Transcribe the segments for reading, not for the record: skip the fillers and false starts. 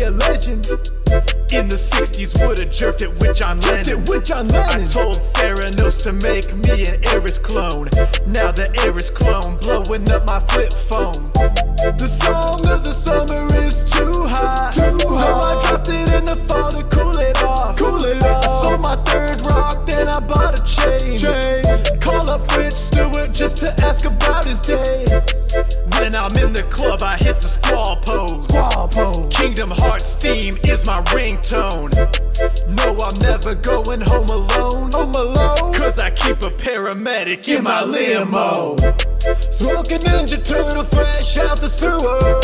a legend. In the 60s would've jerked it with John Lennon. I told Theranos to make me an Eris clone. Now the Eris clone blowing up my flip phone. The song of the summer is too high, so I dropped it in the fall to cool it off. I sold my third rock, then I bought a chain. Call up Prince Stewart just to ask about his day. When I'm in the club I hit the squall pose. Kingdom Hearts theme is my ringtone. No, I'm never going home alone. Cause I keep a paramedic in my limo. Smoking Ninja Turtle fresh out the sewer.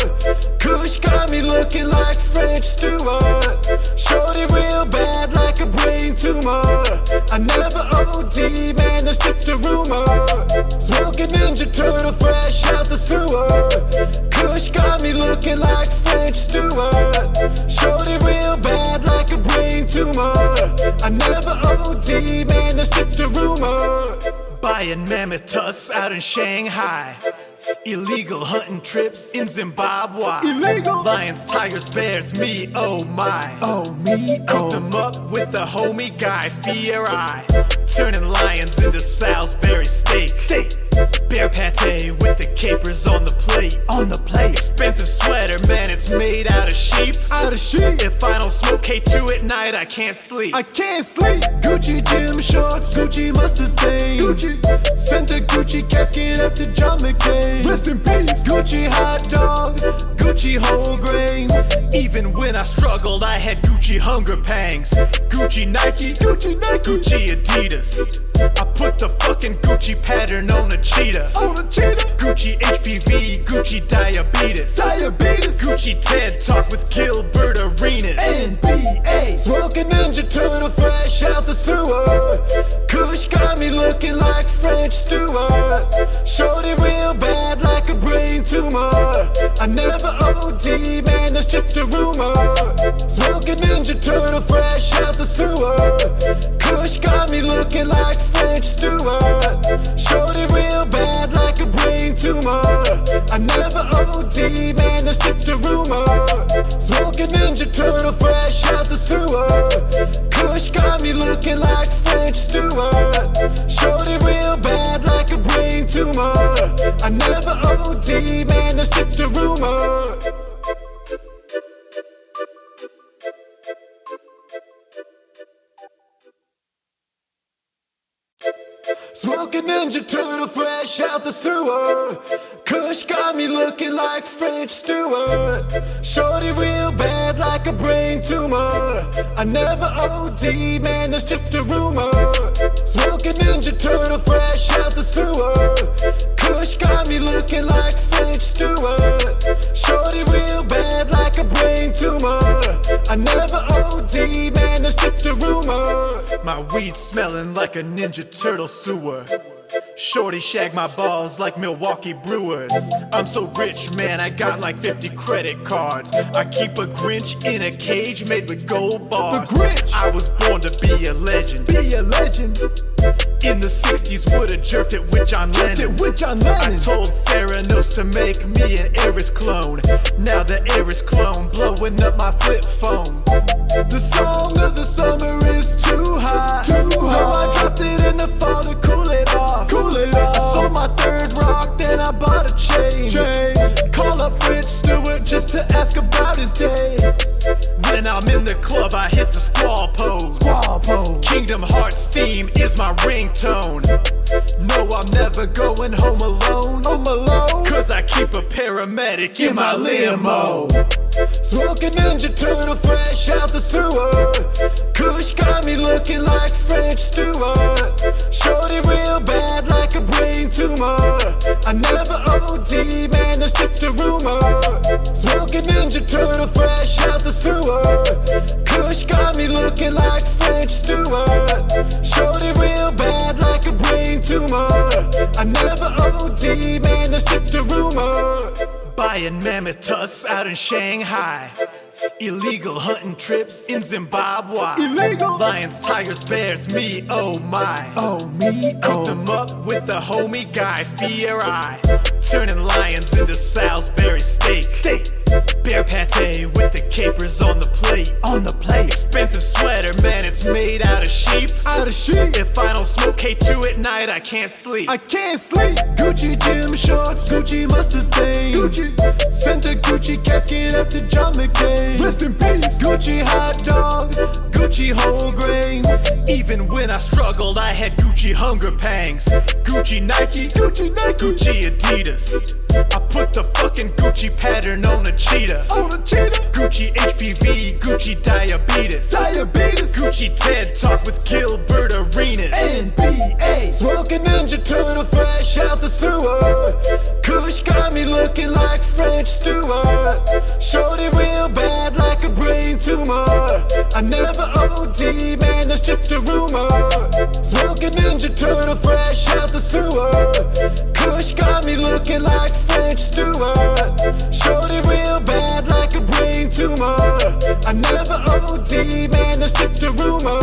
Kush got me looking like French Stewart. Shorty real bad like a brain tumor. I never OD, man, that's just a rumor. Smoking Ninja Turtle fresh out the sewer. Kush got me looking like French Stewart. Shorty real bad like a brain tumor. I never OD, man, that's just a rumor. Buying mammoth tusks out in Shanghai. Illegal hunting trips in Zimbabwe. Lions, tigers, bears, me, oh my. Cooked them up with the homie guy, Fear Eye. Turning lions into Salisbury steak. Bear pate with the capers on the plate. Expensive sweater, man, it's made out of sheep. If I don't smoke K2 at night, I can't sleep. Gucci gym shorts, Gucci mustard stain. Sent a Gucci casket after John McCain. Rest in peace. Gucci hot dog, Gucci whole grains. Even when I struggled, I had Gucci hunger pangs. Gucci Nike, Gucci Adidas. I put the fucking Gucci pattern on a cheetah. Gucci HPV, Gucci diabetes. Gucci TED Talk with Gilbert Arenas. NBA. Smoking Ninja Turtle fresh out the sewer. Kush got me looking like French Stewart. Shorty real bad like a brain tumor. I never OD, man, that's just a rumor. Smoking Ninja Turtle fresh out the sewer. Kush got me looking like French Stewart. Shorty real bad like a brain tumor. I never OD, man, that's just a rumor. Smoking Ninja Turtle fresh out the sewer. Kush got me looking like French Stewart. Shorty real bad like a brain tumor. I never OD, man, that's just a rumor. Smoking Ninja Turtle fresh out the sewer. Kush got me looking like French Stewart. Shorty real bad like a brain tumor. I never OD, man, that's just a rumor. Smoking Ninja Turtle fresh out the sewer. Kush got me looking like French Stewart. Shorty real bad like a brain tumor. I never OD, man, that's just a rumor. My weed smelling like a Ninja Turtle sewer. Shorty shag my balls like Milwaukee Brewers. I'm so rich, man, I got like 50 credit cards. I keep a Grinch in a cage made with gold bars. I was born to be a legend. In the 60s would've jerked it with John Lennon. I told Theranos to make me an Eris clone. Now the Eris clone blowing up my flip phone. The song of the summer is too high, so I dropped it in the fall to cool it off. I sold my third rock, then I bought a chain. Call up Prince Stewart just to ask about his day. When I'm in the club I hit the squall pose. Kingdom Hearts theme is my ringtone. No, I'm never going home alone. Cause I keep a paramedic in my limo. Smoking Ninja Turtle fresh out the sewer. Kush got me looking like French Stewart. Shorty real bad like a brain tumor. I never OD, man, that's just a rumor. Smoking Ninja Turtle fresh out the sewer. Kush got me looking like French Stewart. Shorty real bad like a brain tumor. I never OD, man, that's just a rumor. Buying mammoth tusks out in Shanghai. Illegal hunting trips in Zimbabwe. Lions, tigers, bears, me, oh my. Cooked them up with the homie guy, Fear Eye. Turning lions into Salisbury steak. Bear pate with the capers on the plate. On the plate. Expensive sweater, man, it's made out of sheep. Out of sheep. If I don't smoke K2 at night, I can't sleep. I can't sleep. Gucci gym shorts, Gucci mustard stain. Gucci sent a Gucci casket after John McCain. Rest in peace. Gucci hot dog, Gucci whole grains. Even when I struggled, I had Gucci hunger pangs. Gucci Nike, Gucci Nike, Gucci Adidas. I put the fucking Gucci pattern on a cheetah. on a cheetah. Gucci HPV, Gucci diabetes. Diabetes. Gucci TED Talk with Gilbert Arenas. NBA. Smoking Ninja Turtle fresh out the sewer. Kush got me looking like French Stewart. Shorty real bad like a brain tumor. I never OD, man, that's just a rumor. Smoking Ninja Turtle fresh out the sewer. Kush got me looking like French Stewart. Shorty real bad like a brain tumor. I never OD, man, that's just a rumor.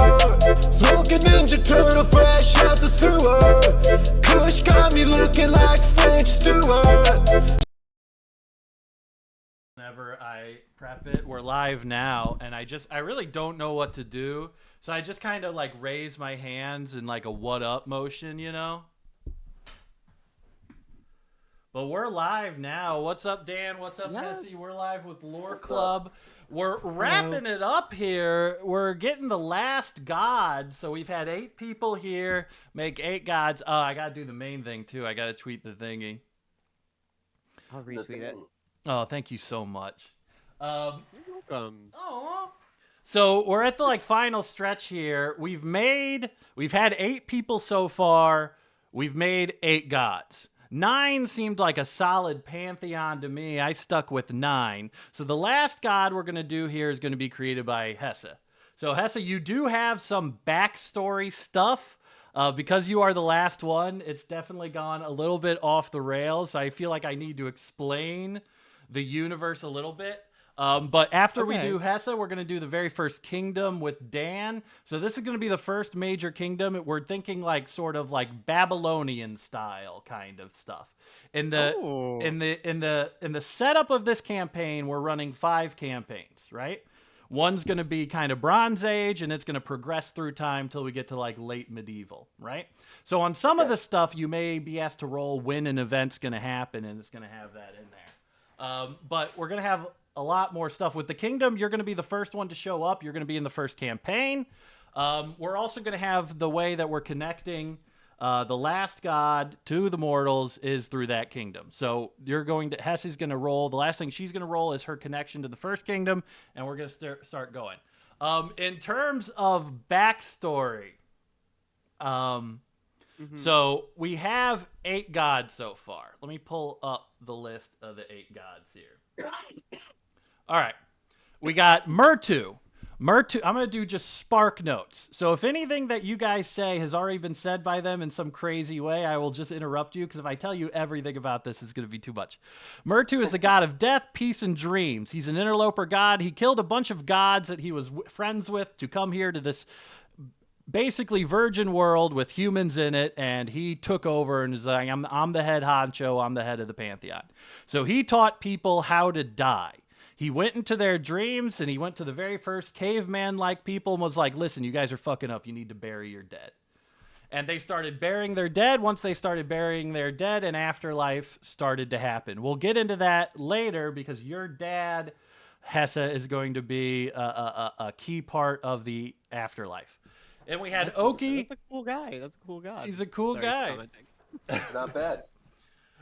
Smoking Ninja Turtle fresh out the sewer. Kush got me looking like French Stewart. Whenever I prep it, we're live now, and I really don't know what to do, so I just kind of like raise my hands in like a what up motion, you know? But we're live now. What's up, Dan? What's up, Hesse? We're live with Lore Club. We're wrapping it up here. We're getting the last god. So we've had 8 people here make 8 gods. Oh, I got to do the main thing, too. I got to tweet the thingy. I'll retweet it. Oh, thank you so much. You're welcome. Aw. So we're at the like final stretch here. We've had 8 people so far. We've made 8 gods. 9 seemed like a solid pantheon to me. I stuck with 9. So the last god we're going to do here is going to be created by Hesse. So Hesse, you do have some backstory stuff. Because you are the last one, it's definitely gone a little bit off the rails. I feel like I need to explain the universe a little bit. But after we do Hesse, we're going to do the very first kingdom with Dan. So this is going to be the first major kingdom. We're thinking like sort of like Babylonian style kind of stuff. In the setup of this campaign, we're running 5 campaigns, right? One's going to be kind of Bronze Age, and it's going to progress through time till we get to like late medieval, right? So on some of the stuff, you may be asked to roll when an event's going to happen, and it's going to have that in there. But we're going to have a lot more stuff. With the kingdom, you're going to be the first one to show up. You're going to be in the first campaign. We're also going to have the way that we're connecting the last god to the mortals is through that kingdom. So Hesse's going to roll. The last thing she's going to roll is her connection to the first kingdom, and we're going to start going. In terms of backstory, so we have 8 gods so far. Let me pull up the list of the 8 gods here. All right. We got Murtu. I'm going to do just spark notes. So if anything that you guys say has already been said by them in some crazy way, I will just interrupt you, because if I tell you everything about this, it's going to be too much. Murtu is the god of death, peace, and dreams. He's an interloper god. He killed a bunch of gods that he was friends with to come here to this basically virgin world with humans in it, and he took over and was like, I'm the head honcho, I'm the head of the pantheon. So he taught people how to die. He went into their dreams, and he went to the very first caveman-like people and was like, listen, you guys are fucking up. You need to bury your dead. And they started burying their dead. Once they started burying their dead, an afterlife started to happen. We'll get into that later, because your dad, Hesse, is going to be a key part of the afterlife. And we had Oki. That's a cool guy. That's a cool guy. He's a cool guy. Not bad.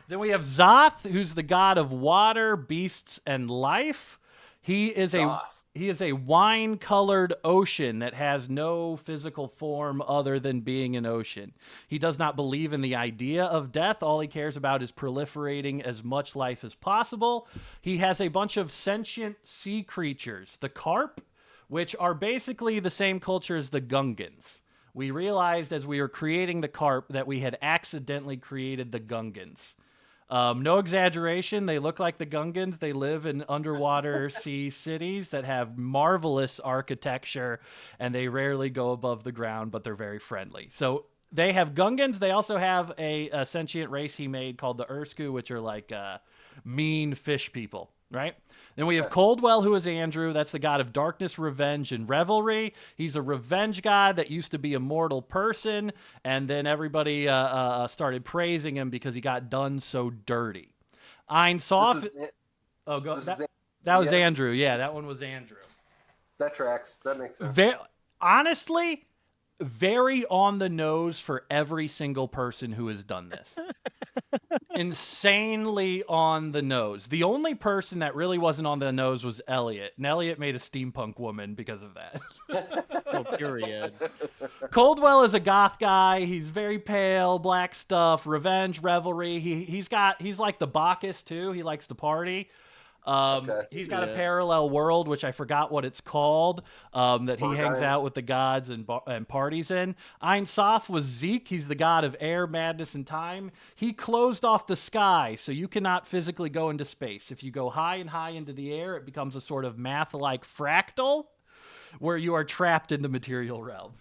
Then we have Zoth, who's the god of water, beasts, and life. He is a wine-colored ocean that has no physical form other than being an ocean. He does not believe in the idea of death. All he cares about is proliferating as much life as possible. He has a bunch of sentient sea creatures, the carp, which are basically the same culture as the Gungans. We realized as we were creating the carp that we had accidentally created the Gungans. No exaggeration, they look like the Gungans. They live in underwater sea cities that have marvelous architecture, and they rarely go above the ground, but they're very friendly. So they have Gungans. They also have a sentient race he made called the Ursku, which are like mean fish people. right? Then we have Coldwell, who is Andrew. That's the god of darkness, revenge, and revelry. He's a revenge god that used to be a mortal person, and then everybody started praising him because he got done so dirty. Ein Sof. Oh, go. That was Andrew. Yeah, that one was Andrew. That tracks. That makes sense. Honestly, very on the nose for every single person who has done this. Insanely on the nose. The only person that really wasn't on the nose was Elliot, and Elliot made a steampunk woman because of that. Oh, period. Coldwell is a goth guy. He's very pale, black stuff, revenge, revelry. He's like the Bacchus too. He likes to party. He's got a parallel world, which I forgot what it's called, that he hangs out with the gods and parties in. Ein Sof was Zeke. He's the god of air, madness, and time. He closed off the sky, so you cannot physically go into space. If you go high and high into the air, it becomes a sort of math-like fractal where you are trapped in the material realm.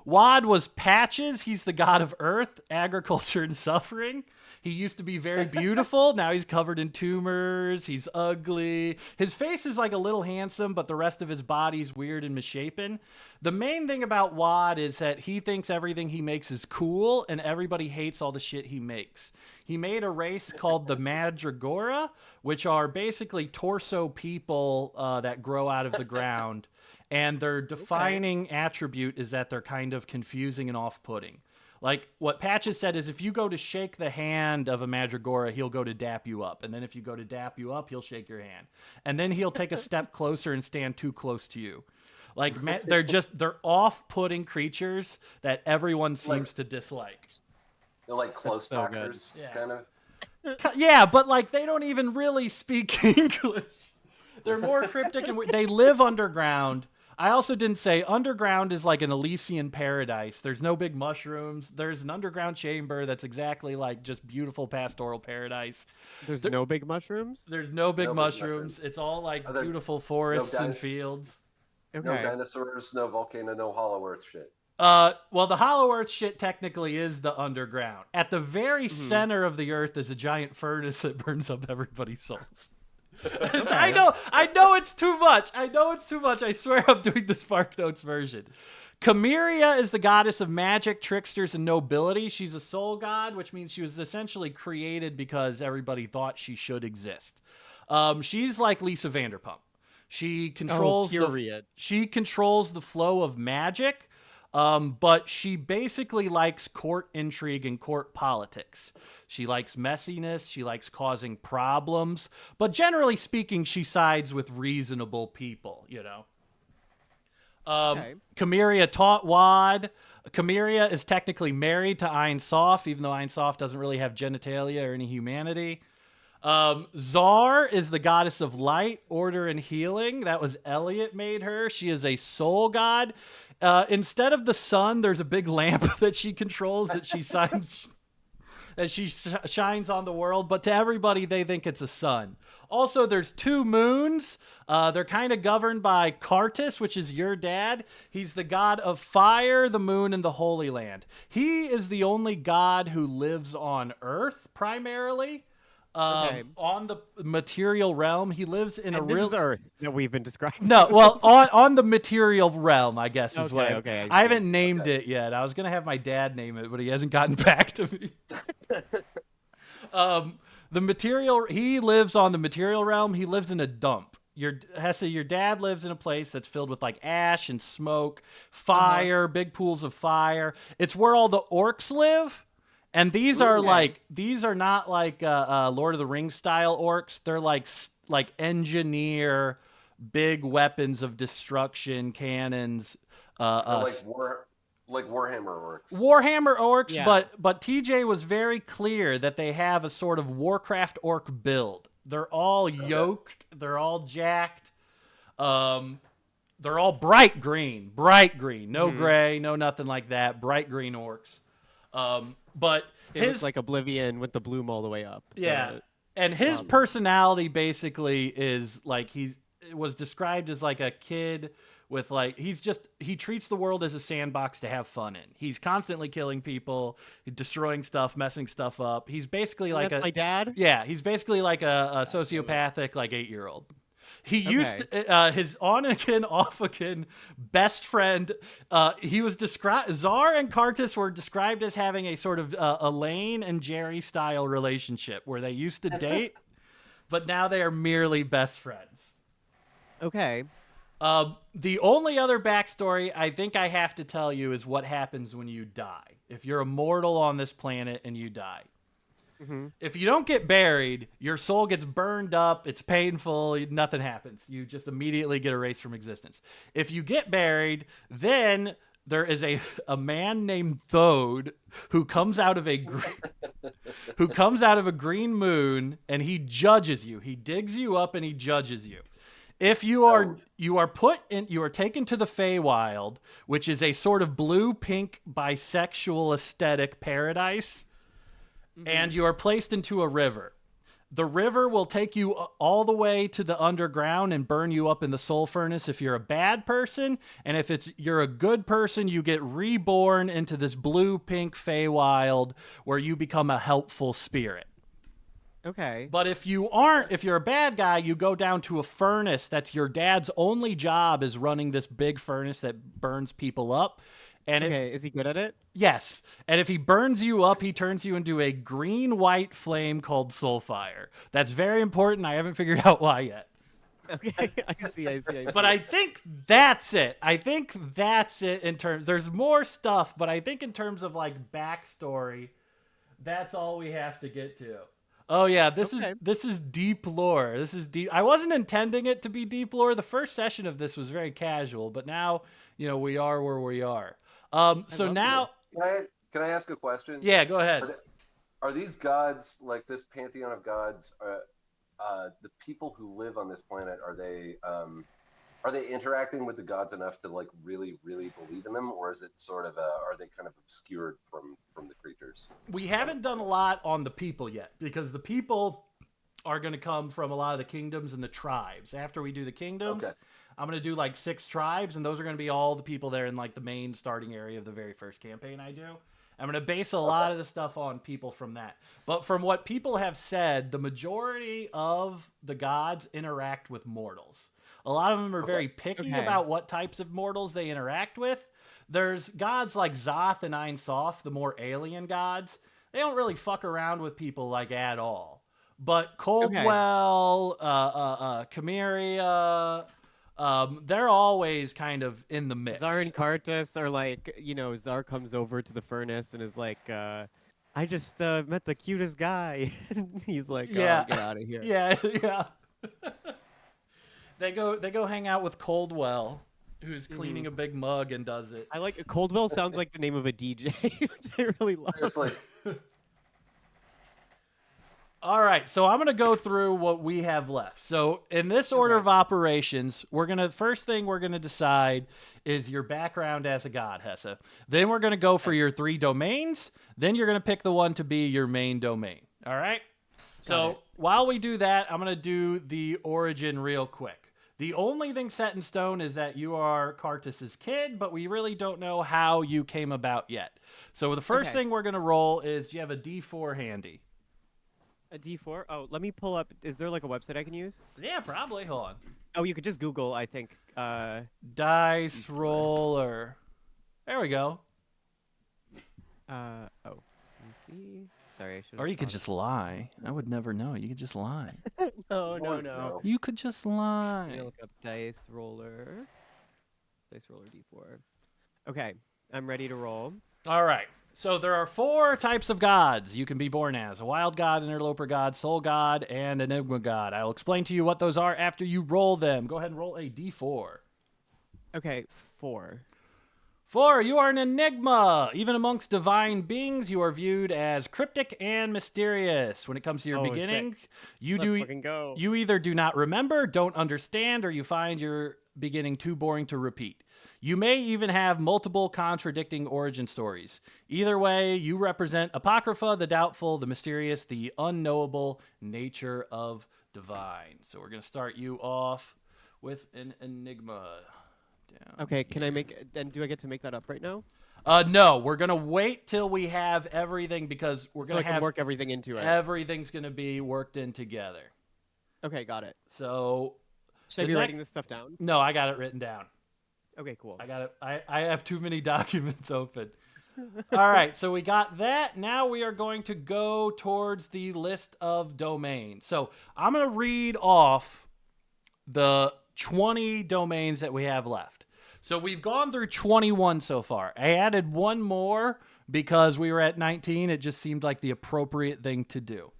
Wad was Patches. He's the god of earth, agriculture, and suffering. He used to be very beautiful. Now he's covered in tumors. He's ugly. His face is like a little handsome, but the rest of his body's weird and misshapen. The main thing about Wad is that he thinks everything he makes is cool, and everybody hates all the shit he makes. He made a race called the Mandragora, which are basically torso people that grow out of the ground. And their defining attribute is that they're kind of confusing and off-putting. Like, what Patches said is if you go to shake the hand of a Mandragora, he'll go to dap you up. And then if you go to dap you up, he'll shake your hand. And then he'll take a step closer and stand too close to you. Like, they're off-putting creatures that everyone seems to dislike. They're like close talkers, kind of. Yeah, but, like, they don't even really speak English. They're more cryptic, and they live underground. I also didn't say underground is like an Elysian paradise. There's no big mushrooms. There's an underground chamber that's exactly like just beautiful pastoral paradise. There's no big mushrooms? There's no big mushrooms. It's all like beautiful forests and fields. Okay. No dinosaurs, no volcano, no Hollow Earth shit. Well, the Hollow Earth shit technically is the underground. At the very center of the earth is a giant furnace that burns up everybody's souls. I know it's too much. I swear I'm doing the Spark Notes version. Chimeria is the goddess of magic, tricksters, and nobility. She's a soul god, which means she was essentially created because everybody thought she should exist. She's like Lisa Vanderpump. She controls the flow of magic. But she basically likes court intrigue and court politics. She likes messiness. She likes causing problems. But generally speaking, she sides with reasonable people, you know. Chimeria taught Wad. Chimeria is technically married to Ein Sof, even though Ein Sof doesn't really have genitalia or any humanity. Zar is the goddess of light, order, and healing. That was Elliot made her. She is a soul god. Instead of the sun, there's a big lamp that she controls that she shines on the world. But to everybody, they think it's a sun. Also, there's 2 moons. They're kind of governed by Kartus, which is your dad. He's the god of fire, the moon, and the Holy Land. He is the only god who lives on Earth, primarily. On the material realm, he lives in this is Earth that we've been describing. No, well, on the material realm, I guess is what. I haven't named it yet. I was gonna have my dad name it, but he hasn't gotten back to me. He lives on the material realm. He lives in a dump. Your dad lives in a place that's filled with like ash and smoke, fire, big pools of fire. It's where all the orcs live. And these are not like Lord of the Rings style orcs. They're like engineer big weapons of destruction, cannons. Like Warhammer orcs. Warhammer orcs, yeah. But TJ was very clear that they have a sort of Warcraft orc build. They're all yoked. They're all jacked. They're all bright green. No gray, no nothing like that. Bright green orcs. But it looks like Oblivion with the bloom all the way up. Yeah. And his personality basically is like was described as like a kid with like he treats the world as a sandbox to have fun in. He's constantly killing people, destroying stuff, messing stuff up. He's basically like That's my dad. yeah, he's basically like a sociopathic like 8-year-old. He used his on again, off again best friend. He was described. Czar and Kartus were described as having a sort of Elaine and Jerry style relationship where they used to date, but now they are merely best friends. Okay. The only other backstory I think I have to tell you is what happens when you die. If you're immortal on this planet and you die. Mm-hmm. If you don't get buried, your soul gets burned up. It's painful. Nothing happens. You just immediately get erased from existence. If you get buried, then there is a man named Thode who comes out of a green moon, and he judges you. He digs you up and he judges you. If you are taken to the Feywild, which is a sort of blue-pink bisexual aesthetic paradise. And you are placed into a river. The river will take you all the way to the underground and burn you up in the soul furnace if you're a bad person. And if you're a good person, you get reborn into this blue-pink Feywild where you become a helpful spirit. Okay. But if you're a bad guy, you go down to a furnace. That's your dad's only job, is running this big furnace that burns people up. And is he good at it? Yes. And if he burns you up, he turns you into a green-white flame called Soulfire. That's very important. I haven't figured out why yet. Okay, I see. But I think that's it. In terms, there's more stuff, but I think in terms of like backstory, that's all we have to get to. Oh yeah, this is deep lore. This is deep. I wasn't intending it to be deep lore. The first session of this was very casual, but now, we are where we are. So now, can I ask a question? Yeah, go ahead. Are these gods, like this pantheon of gods, the people who live on this planet? Are they interacting with the gods enough to like really, really believe in them, or is it sort of are they kind of obscured from the creatures? We haven't done a lot on the people yet because the people are going to come from a lot of the kingdoms and the tribes. After we do the kingdoms, I'm going to do like 6 tribes, and those are going to be all the people there in like the main starting area of the very first campaign I do. I'm going to base a lot of the stuff on people from that. But from what people have said, the majority of the gods interact with mortals. A lot of them are very picky about what types of mortals they interact with. There's gods like Zoth and Ein Sof, the more alien gods. They don't really fuck around with people like at all. But Coldwell, Chimeria, they're always kind of in the mix. Czar and Kartus are like, Czar comes over to the furnace and is like, I just met the cutest guy. He's like, yeah, get out of here. Yeah. They go hang out with Coldwell, who's cleaning a big mug and does it. I like Coldwell. Sounds like the name of a DJ, which I really love. Seriously. All right, so I'm gonna go through what we have left. So in this order of operations, first thing we're gonna decide is your background as a god, Hesse. Then we're gonna go for your 3 domains. Then you're gonna pick the one to be your main domain. All right. So while we do that, I'm gonna do the origin real quick. The only thing set in stone is that you are Kartus's kid, but we really don't know how you came about yet. So the first thing we're gonna roll is you have a D4 handy. A D4? Oh, let me pull up. Is there like a website I can use? Yeah, probably. Hold on. Oh, you could just Google, I think. Dice roller. There we go. Let me see. Sorry, I should. Or you could just lie. I would never know. You could just lie. No. You could just lie. I'm gonna look up dice roller. Dice roller D4. Okay, I'm ready to roll. All right. So there are 4 types of gods you can be born as: a wild god, interloper god, soul god, and enigma god. I'll explain to you what those are after you roll them. Go ahead and roll a D4. Okay, 4. 4, you are an enigma. Even amongst divine beings, you are viewed as cryptic and mysterious. When it comes to your beginning, Let's fucking go. you either do not remember, don't understand, or you find your beginning too boring to repeat. You may even have multiple contradicting origin stories. Either way, you represent Apocrypha, the doubtful, the mysterious, the unknowable nature of divine. So we're going to start you off with an enigma. Down Okay, can I here. make? Then do I get to make that up right now? No, we're gonna wait till we have everything because we're So gonna I can have work everything into it. everything's gonna be worked in together. Okay, got it. So Should I The be next- writing this stuff down? no, I got it written down. Okay, cool. I got it. I have too many documents open. All right, so we got that. Now we are going to go towards the list of domains. So I'm going to read off the 20 domains that we have left. So we've gone through 21 so far. I added one more because we were at 19. It just seemed like the appropriate thing to do.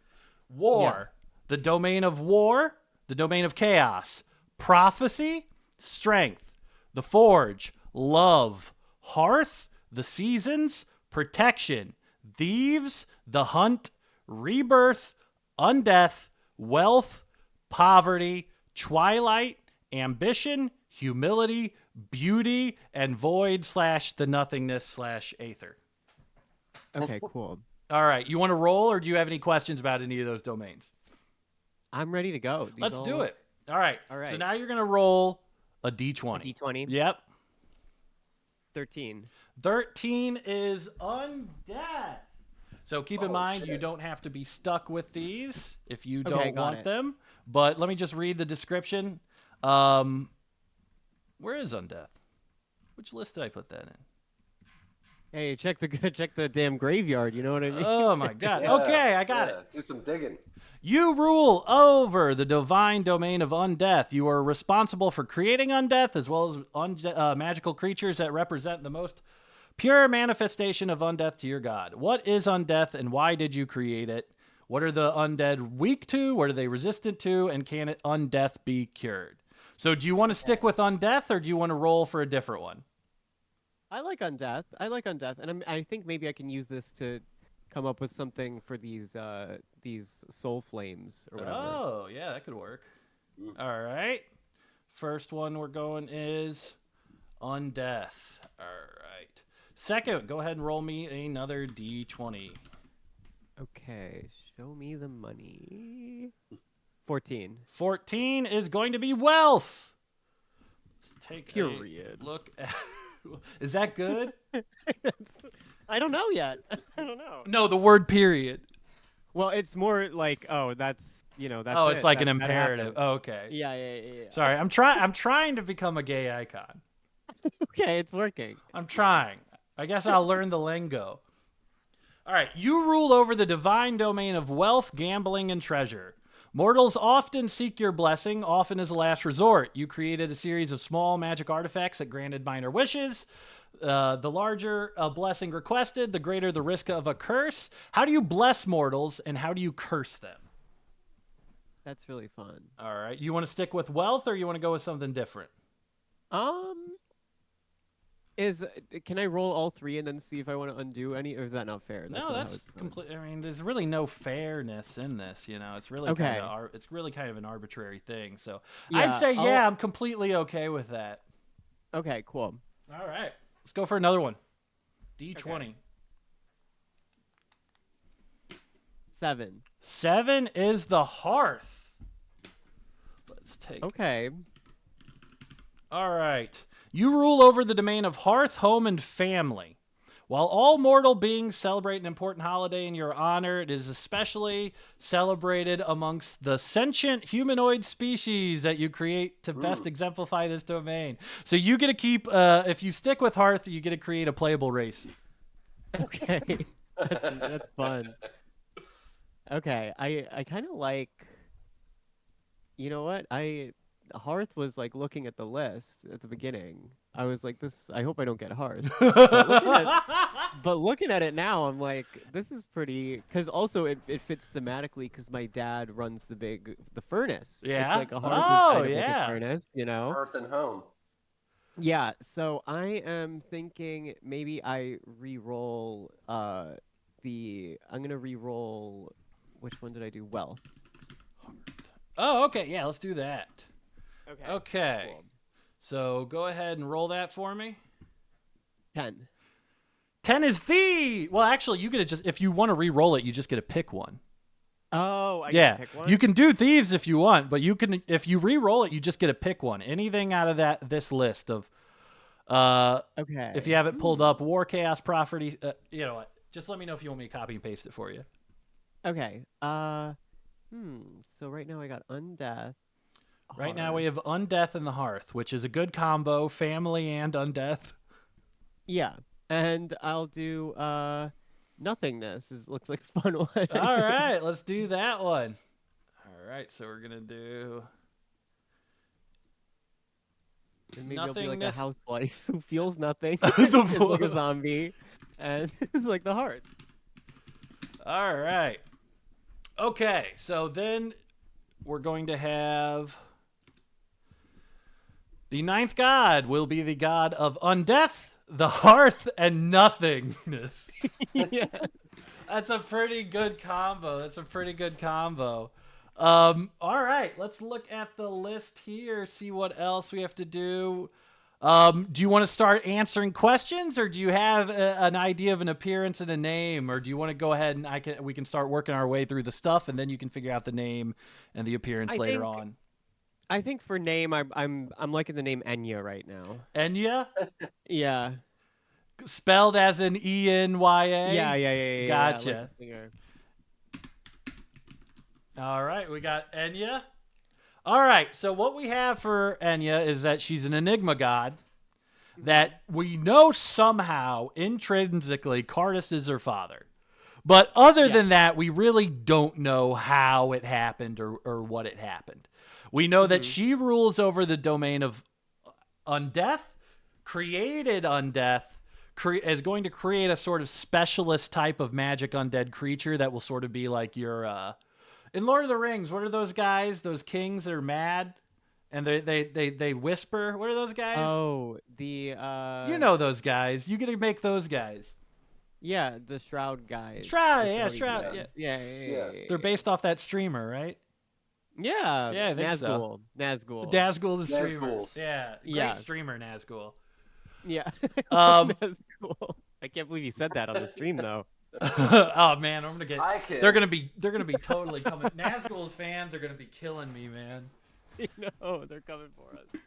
War, the domain of war, the domain of chaos, prophecy, strength, the forge, love, hearth, the seasons, protection, thieves, the hunt, rebirth, undeath, wealth, poverty, twilight, ambition, humility, beauty, and void / the nothingness / aether. Okay, cool. All right, you want to roll, or do you have any questions about any of those domains? I'm ready to go. Let's do it. All right. All right. So now you're going to roll a d20. D20. Yep. 13. 13 is undeath. So keep in Oh, mind, you shit. don't have to be stuck with these if you Okay, don't got want it. them. But let me just read the description. Where is undeath? Which list did I put that in? Hey, check the damn graveyard. You know what I mean? Oh my god. Yeah, Okay, I got it. yeah, do some digging. You rule over the divine domain of undeath. You are responsible for creating undeath as well as magical creatures that represent the most pure manifestation of undeath to your god. What is undeath and why did you create it? What are the undead weak to? What are they resistant to? And can undeath be cured? So do you want to stick with undeath or do you want to roll for a different one? I like undeath, and I think maybe I can use this to come up with something for these soul flames or whatever. Oh, yeah, that could work. All right. First one we're going is undeath. All right. Second, go ahead and roll me another d20. Okay, show me the money. 14. 14 is going to be wealth. Let's take Period. a look at... Is that good? I don't know yet. I don't know. No, the word period. Well, it's more like, oh, that's that's. Oh, it's it. like That- an that imperative. happened. Oh, okay. Yeah. Sorry, I'm trying to become a gay icon. Okay, it's working. I'm trying. I guess I'll learn the lingo. All right, you rule over the divine domain of wealth, gambling, and treasure. Mortals often seek your blessing, often as a last resort. You created a series of small magic artifacts that granted minor wishes. The larger a blessing requested, the greater the risk of a curse. How do you bless mortals, and how do you curse them? That's really fun. All right, you want to stick with wealth, or you want to go with something different? Can I roll all three and then see if I want to undo any, or is that not fair? No, not how that's it's done. complete. I mean, there's really no fairness in this. You know, it's really Okay. it's really kind of an arbitrary thing. So Yeah, I'd say, I'll- yeah, I'm completely okay with that. Okay, cool. All right, let's go for another one. D20. 7. 7 is the hearth. Let's take. Okay. All right. You rule over the domain of hearth, home, and family. While all mortal beings celebrate an important holiday in your honor, it is especially celebrated amongst the sentient humanoid species that you create to best exemplify this domain. So you get to keep, if you stick with hearth, you get to create a playable race. Okay. that's fun. Okay, I kind of like. You know what? Hearth was like looking at the list at the beginning. I was like, this. I hope I don't get Hearth. But looking at it now, I'm like, this is pretty. Because also it fits thematically. Because my dad runs the furnace. Yeah? It's like a Hearth is Oh, kind of yeah. like a furnace, you know. Earth and home. Yeah. So I am thinking maybe I re-roll I'm gonna re-roll. Which one did I do? Well. Oh, okay. Yeah, let's do that. Okay. Okay. Cool. So go ahead and roll that for me. 10. 10 is the. Well, actually, you get to just, if you want to re-roll it, you just get to pick one. Oh, I Yeah, can pick one. you can do thieves if you want, but you can if you re-roll it, you just get to pick one. Anything out of this list of Okay. if you have it pulled up, war, chaos, property. You know what? Just let me know if you want me to copy and paste it for you. Okay. So right now I got undeath. Right now we Hearth. have undeath and the hearth, which is a good combo, family and undeath. Yeah, and I'll do nothingness. Looks like a fun one. All right, let's do that one. All right, so we're gonna do And maybe I'll be like a nothingness. housewife who feels nothing. The is like a zombie, and like the heart. All right. Okay, so then we're going to have the ninth god will be the god of undeath, the hearth, and nothingness. Yeah. That's a pretty good combo. All right, let's look at the list here, see what else we have to do. Do you want to start answering questions, or do you have an idea of an appearance and a name, or do you want to go ahead and we can start working our way through the stuff, and then you can figure out the name and the appearance later on. I think for name, I'm liking the name Enya right now. Enya, Yeah. spelled as an Enya. Yeah. Gotcha. Like the singer. All right, we got Enya. All right, so what we have for Enya is that she's an enigma god that we know somehow intrinsically Cardis is her father. But other than that, we really don't know how it happened or what it happened. We know that she rules over the domain of undeath, created undeath, is going to create a sort of specialist type of magic undead creature that will sort of be like your... in Lord of the Rings, what are those guys? Those kings that are mad and they whisper. What are those guys? Oh, the you know those guys. You get to make those guys. Yeah, the Shroud guys. Shroud, The yeah, Shroudy Shroud, guys. yeah. Yeah. They're based off that streamer, right? Yeah. Yeah, I think so. Nazgul. Nazgul the streamer. Nazguls. Yeah, great Yeah. streamer Nazgul. Yeah. Um, Nazgul. I can't believe you said that on the stream though. Oh man, I'm gonna get. I can. They're gonna be totally coming. Nazgul's fans are gonna be killing me, man. No, they're coming for us.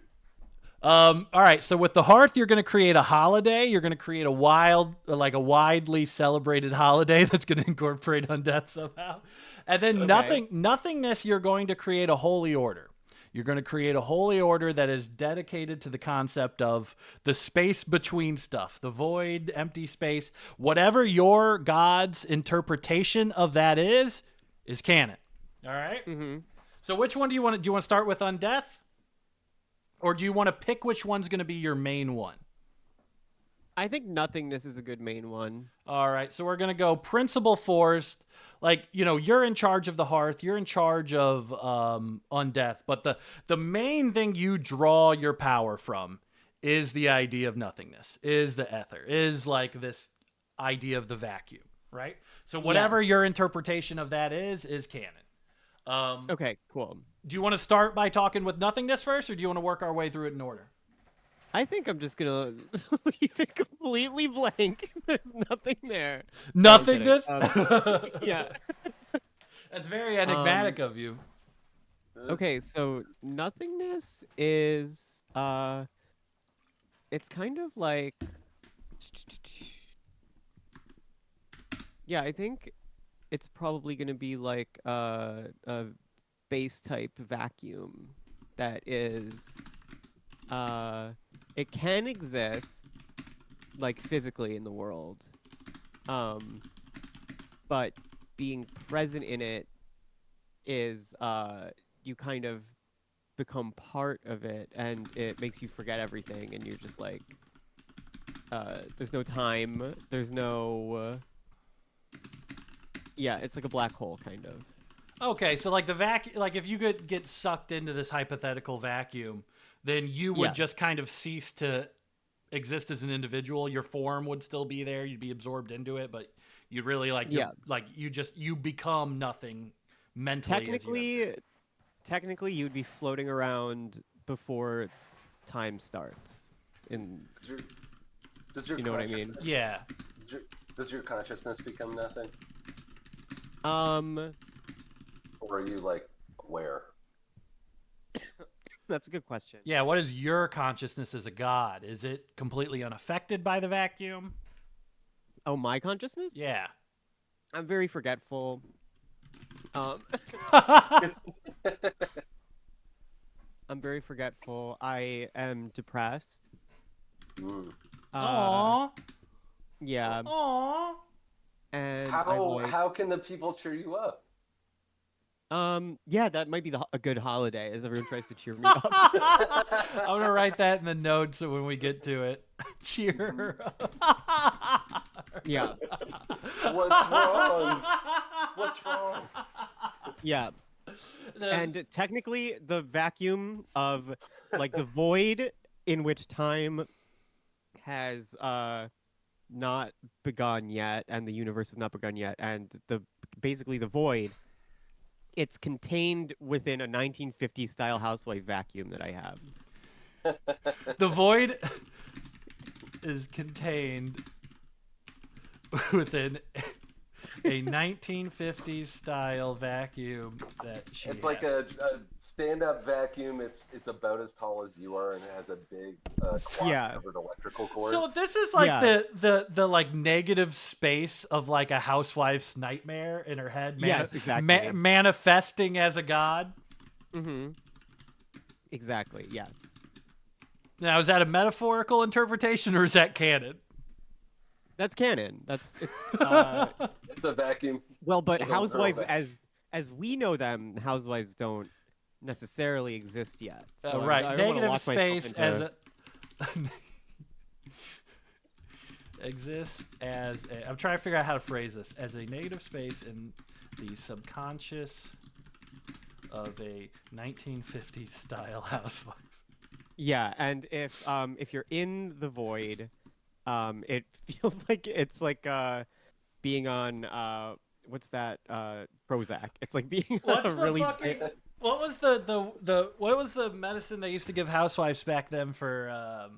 All right, so with the hearth, you're going to create a holiday. You're going to create a widely celebrated holiday that's going to incorporate undeath somehow. And then nothingness, you're going to create a holy order. You're going to create a holy order that is dedicated to the concept of the space between stuff, the void, empty space. Whatever your god's interpretation of that is canon. All right? Mm-hmm. So which one do you want to... Do you want to start with undeath? Or do you want to pick which one's going to be your main one? I think nothingness is a good main one. All right, so we're going to go principal forced. Like, you know, you're in charge of the hearth. You're in charge of undeath. But the main thing you draw your power from is the idea of nothingness, is the ether, is like this idea of the vacuum, right? So whatever your interpretation of that is canon. Okay, cool. Do you want to start by talking with nothingness first, or do you want to work our way through it in order? I think I'm just gonna leave it completely blank. There's nothing there. Nothingness? Yeah. That's very enigmatic of you. Okay, so nothingness is it's kind of like I think it's probably gonna be like a base type vacuum that is it can exist like physically in the world, but being present in it is you kind of become part of it, and it makes you forget everything, and you're just like there's no time, there's no it's like a black hole kind of. Okay, so like the like if you could get sucked into this hypothetical vacuum, then you would just kind of cease to exist as an individual. Your form would still be there. You'd be absorbed into it, but you'd really you become nothing mentally. Technically, you'd be floating around before time starts. Does your you know what I mean? Yeah. Does your consciousness become nothing? or are you like aware? That's a good question. Yeah, what is your consciousness as a god? Is it completely unaffected by the vacuum? Oh, my consciousness? Yeah. I'm very forgetful. Um, I'm very forgetful. I am depressed. Mm. Uh, Aww. yeah, Aww. and I like. How can the people cheer you up? Yeah, that might be a good holiday as everyone tries to cheer me up. I'm gonna write that in the notes so when we get to it. Cheer her up. Yeah, What's wrong? What's wrong? yeah. And technically, the vacuum of like the void in which time has not begun yet, and the universe has not begun yet, and basically the void, it's contained within a 1950s style housewife vacuum that I have. The void is contained within a 1950s style vacuum that she It's like had. a stand-up vacuum. It's about as tall as you are, and it has a big Yeah. cloth-covered electrical cord. So this is like Yeah. the like negative space of like a housewife's nightmare in her head. Yes, exactly. Manifesting as a god. Mm-hmm. Exactly. Yes. Now, is that a metaphorical interpretation or is that canon? That's canon. It's It's a vacuum. well, but Little girl housewives vacuum. as we know them, housewives don't necessarily exist yet. So Right. I don't wanna Negative lock myself space as into- a exists as a. I'm trying to figure out how to phrase this as a negative space in the subconscious of a 1950s style housewife. Yeah, and if you're in the void, it feels like it's like being on what's that Prozac. It's like being on What's a the really fucking? What was the what was the medicine they used to give housewives back then for?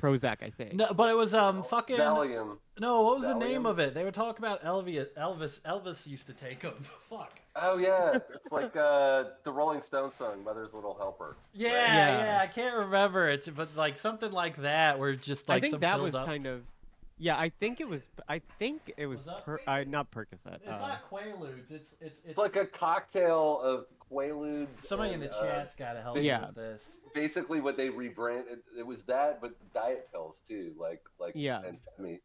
Prozac, I think. No, but it was fucking. Valium. No, what was the name Valium? of it? They were talking about Elvis used to take them. Fuck. Oh yeah, it's like the Rolling Stones song, "Mother's Little Helper." Yeah, Yeah. yeah, I can't remember it, but like something like that, where it's just like I think some that filled was up. kind of. Yeah, I think it was. Was that Not Percocet. It's not Quaaludes. It's It's like a cocktail of Quaaludes. somebody in and, the chat's got to help me Yeah. with this. Basically, what they rebranded, it was that, but diet pills too, like Yeah. amphetamine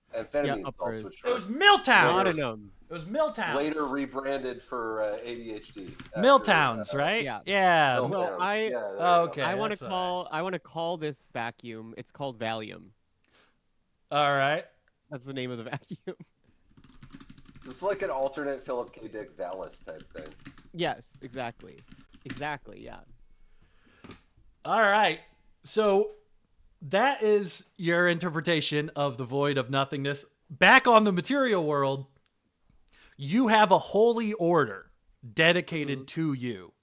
Yeah, salts, uppers. which It was are Milltowns. Laudanum. It was Milltowns. later rebranded for ADHD. after, Milltowns, right? yeah. Yeah. Milltowns. Well, Yeah, there you Oh, go. okay. I want to that's all call. I want to call this vacuum. It's called Valium. All right. That's the name of the vacuum. It's like an alternate Philip K. Dick Vallis type thing. Yes, exactly. Exactly. Yeah. All right. So that is your interpretation of the void of nothingness. Back on the material world, you have a holy order dedicated to you.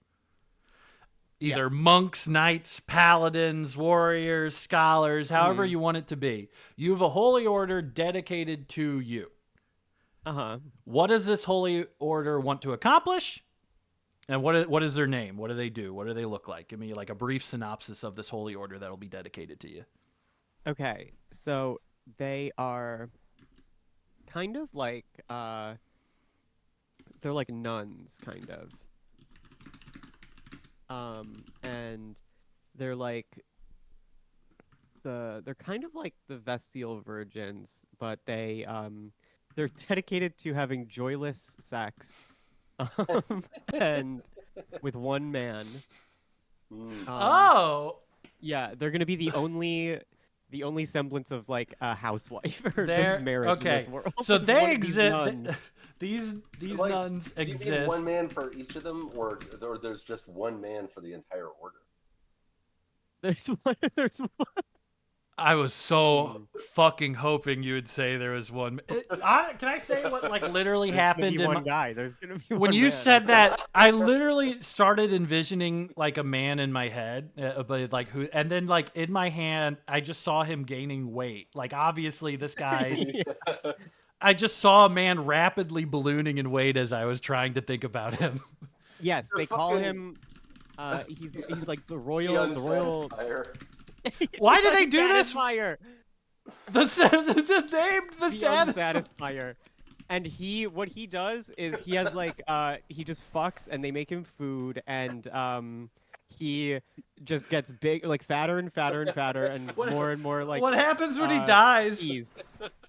Either Yes. monks, knights, paladins, warriors, scholars, however you want it to be. You have a holy order dedicated to you. Uh-huh. What does this holy order want to accomplish? And what is their name? What do they do? What do they look like? Give me like a brief synopsis of this holy order that'll be dedicated to you. Okay. So they are kind of like they're like nuns kind of. And they're like they're kind of like the Vestal Virgins, but they're dedicated to having joyless sex, and with one man. Oh, Yeah, they're gonna be the only semblance of like a housewife or they're this marriage in this okay. world. So is one they of these exist. nuns. These Like, nuns do you need exist. one man for each of them, or there's just one man for the entire order? There's one. There's one. I was so fucking hoping you would say there was one. Can I say what like literally There's gonna happened be in one my, guy. There's gonna be when one you man. said that? I literally started envisioning like a man in my head, but like who, and then like in my hand, I just saw him gaining weight. Like obviously this guy's. I just saw a man rapidly ballooning in weight as I was trying to think about him. Yes, The they call fucking- him. He's like the The royal. Unsatisfier. Why do they do this? Unsatisfier. The name, the The satisfier. Unsatisfier. And what he does is he has like he just fucks and they make him food and he just gets big, like fatter and fatter and fatter and What- more and more like What happens when he uh, dies? cheese.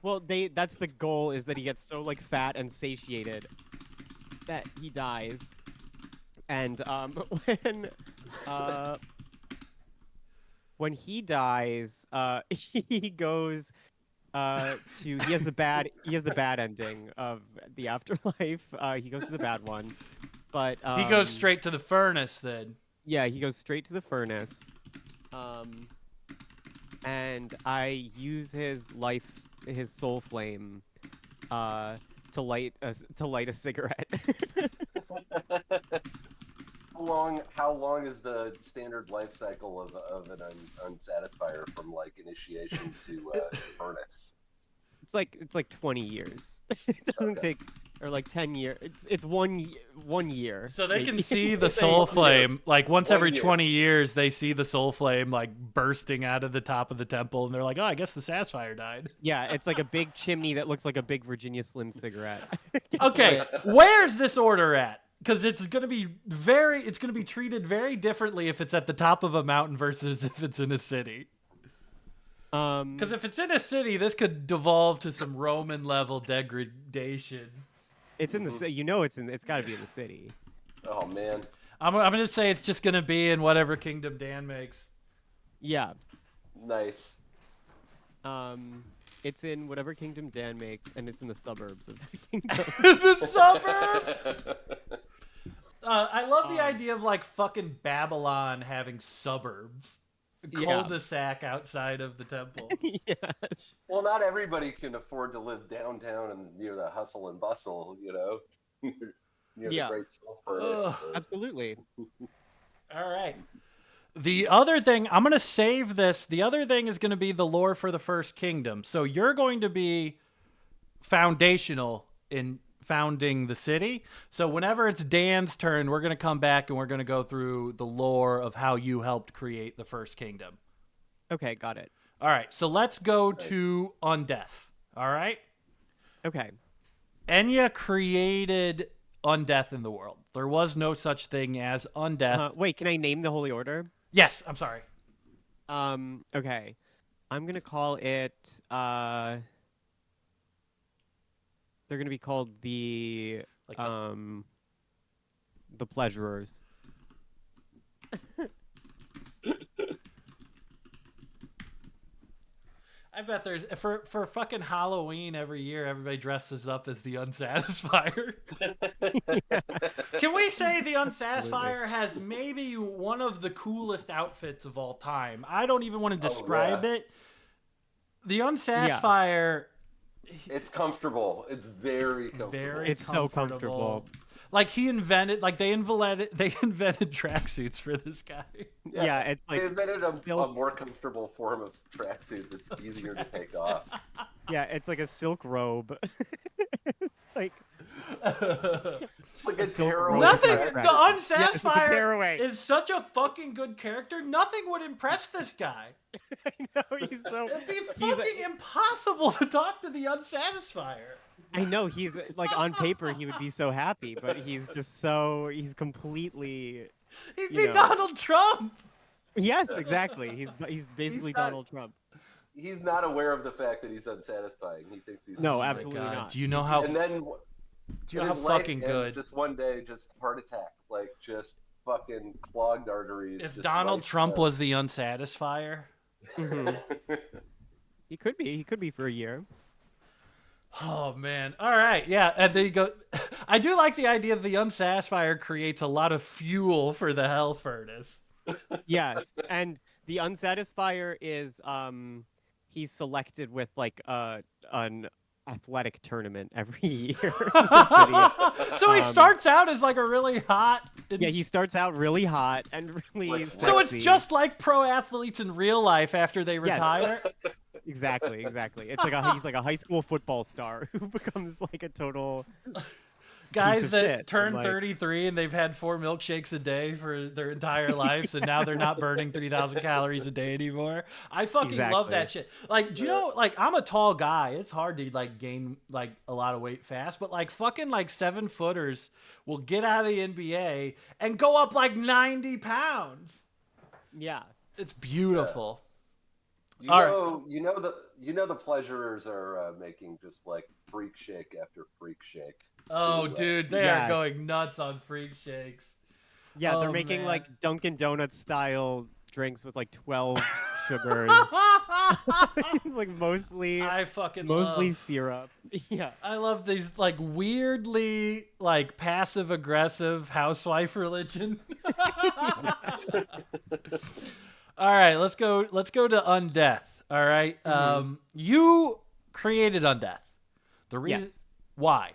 Well, that's the goal, is that he gets so like fat and satiated that he dies. And when uh when he dies, he goes he has the bad ending of the afterlife. He goes to the bad one. But He goes straight to the furnace then. yeah, he goes straight to the furnace. And I use his soul flame to light a cigarette. How long is the standard life cycle of an unsatisfier from like initiation to furnace? It's like 20 years. It doesn't Okay. take, or like 10 years. It's 1 year. So they can maybe. see the soul flame, like once 1 every year. 20 years, they see the soul flame like bursting out of the top of the temple, and they're like, "Oh, I guess the Satisfier died." Yeah, it's like a big chimney that looks like a big Virginia Slim cigarette. It's Okay, lit. where's this order at? Because it's gonna be treated very differently if it's at the top of a mountain versus if it's in a city. Because if it's in a city, this could devolve to some Roman level degradation. It's in the city. It's got to be in the city. Oh man. I'm gonna say it's just gonna be in whatever kingdom Dan makes. Yeah. Nice. It's in whatever kingdom Dan makes, and it's in the suburbs of that kingdom. The suburbs. I love the idea of like fucking Babylon having suburbs, Yeah. cul-de-sac outside of the temple. Yes. Well, not everybody can afford to live downtown and near the hustle and bustle, you know, near Yeah. the great soul furnace. Ugh. Absolutely. All right. The other thing, I'm going to save this. The other thing is going to be the lore for the first kingdom. So you're going to be foundational in founding the city. So whenever it's Dan's turn, we're going to come back and we're going to go through the lore of how you helped create the first kingdom. Okay, got it. All right. So let's go to Undeath. All right. Okay. Enya created Undeath in the world. There was no such thing as Undeath. Wait, can I name the Holy Order? Yes, I'm sorry. Okay. I'm gonna call it. They're gonna be called the Like the Pleasurers. I bet there's for fucking Halloween every year, everybody dresses up as the Unsatisfier. Can we say the Unsatisfier has maybe one of the coolest outfits of all time? I don't even want to describe yeah. it. The Unsatisfier, It's comfortable. It's very comfortable. very It's so comfortable. Like they invented tracksuits for this guy. Yeah, it's They like invented a silk- more comfortable form of tracksuit that's easier to take off. it's like a silk robe. It's like It's like a silk tearaway robe. Nothing. tracksuit. The Yes, it's a Unsatisfier tearaway. is such a fucking good character. Nothing would impress this guy. I know he's so. It'd be he's fucking impossible to talk to the Unsatisfier. I know he's like on paper he would be so happy, but he's completely. He'd You be know. Donald Trump. Yes, exactly. He's basically not- Donald Trump. He's not aware of the fact that he's unsatisfying. He thinks he's No, Oh my absolutely God. not. Do you know how? And then Do you know his how life fucking ends good? Just one day, just heart attack, like just fucking clogged arteries. If just Donald life Trump ends. was the Unsatisfier. Mhm. He could be for a year. Oh man! All right, yeah, and then you go. I do like the idea that the Unsatisfier creates a lot of fuel for the Hell Furnace. Yes, and the Unsatisfier is he's selected with like an athletic tournament every year. in the city. So he starts out as like a really hot. Yeah, he starts out really hot and really. Like, So it's sexy. just like pro athletes in real life after they Yes. retire. Exactly. It's like he's like a high school football star who becomes like a total. Guys of that shit. turn Like, 33 and they've had 4 milkshakes a day for their entire lives, and now they're not burning 3,000 calories a day anymore. I fucking love that shit. Like, do you know, like, I'm a tall guy. It's hard to, like, gain, like, a lot of weight fast, but, like, fucking, like, 7-footers will get out of the NBA and go up, like, 90 pounds. yeah. It's beautiful. You All know, the pleasurers are making just like freak shake after freak shake. Oh, to, dude, they are Yes. going nuts on freak shakes. Yeah, they're Oh, making man. like Dunkin' Donuts style drinks with like 12 sugars. Like mostly I fucking mostly love. syrup. Yeah. I love these like weirdly like passive aggressive housewife religion. All right, let's go to undeath. All right. You created undeath. The reason Yes. why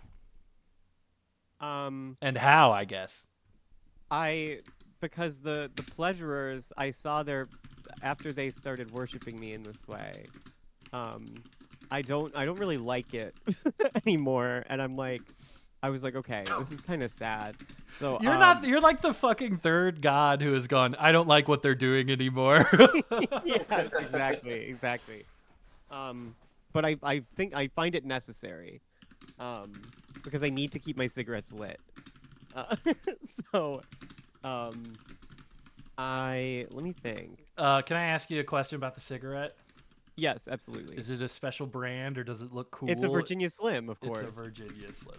Um and how, I guess. because the pleasurers, I saw their after they started worshiping me in this way. I don't really like it anymore, and I was like, okay, this is kind of sad. So You're like the fucking third god who has gone, I don't like what they're doing anymore. yes, exactly. But I think I find it necessary, because I need to keep my cigarettes lit. So, let me think. Can I ask you a question about the cigarette? Yes, absolutely. Is it a special brand or does it look cool? It's a Virginia Slim, of course. It's a Virginia Slim.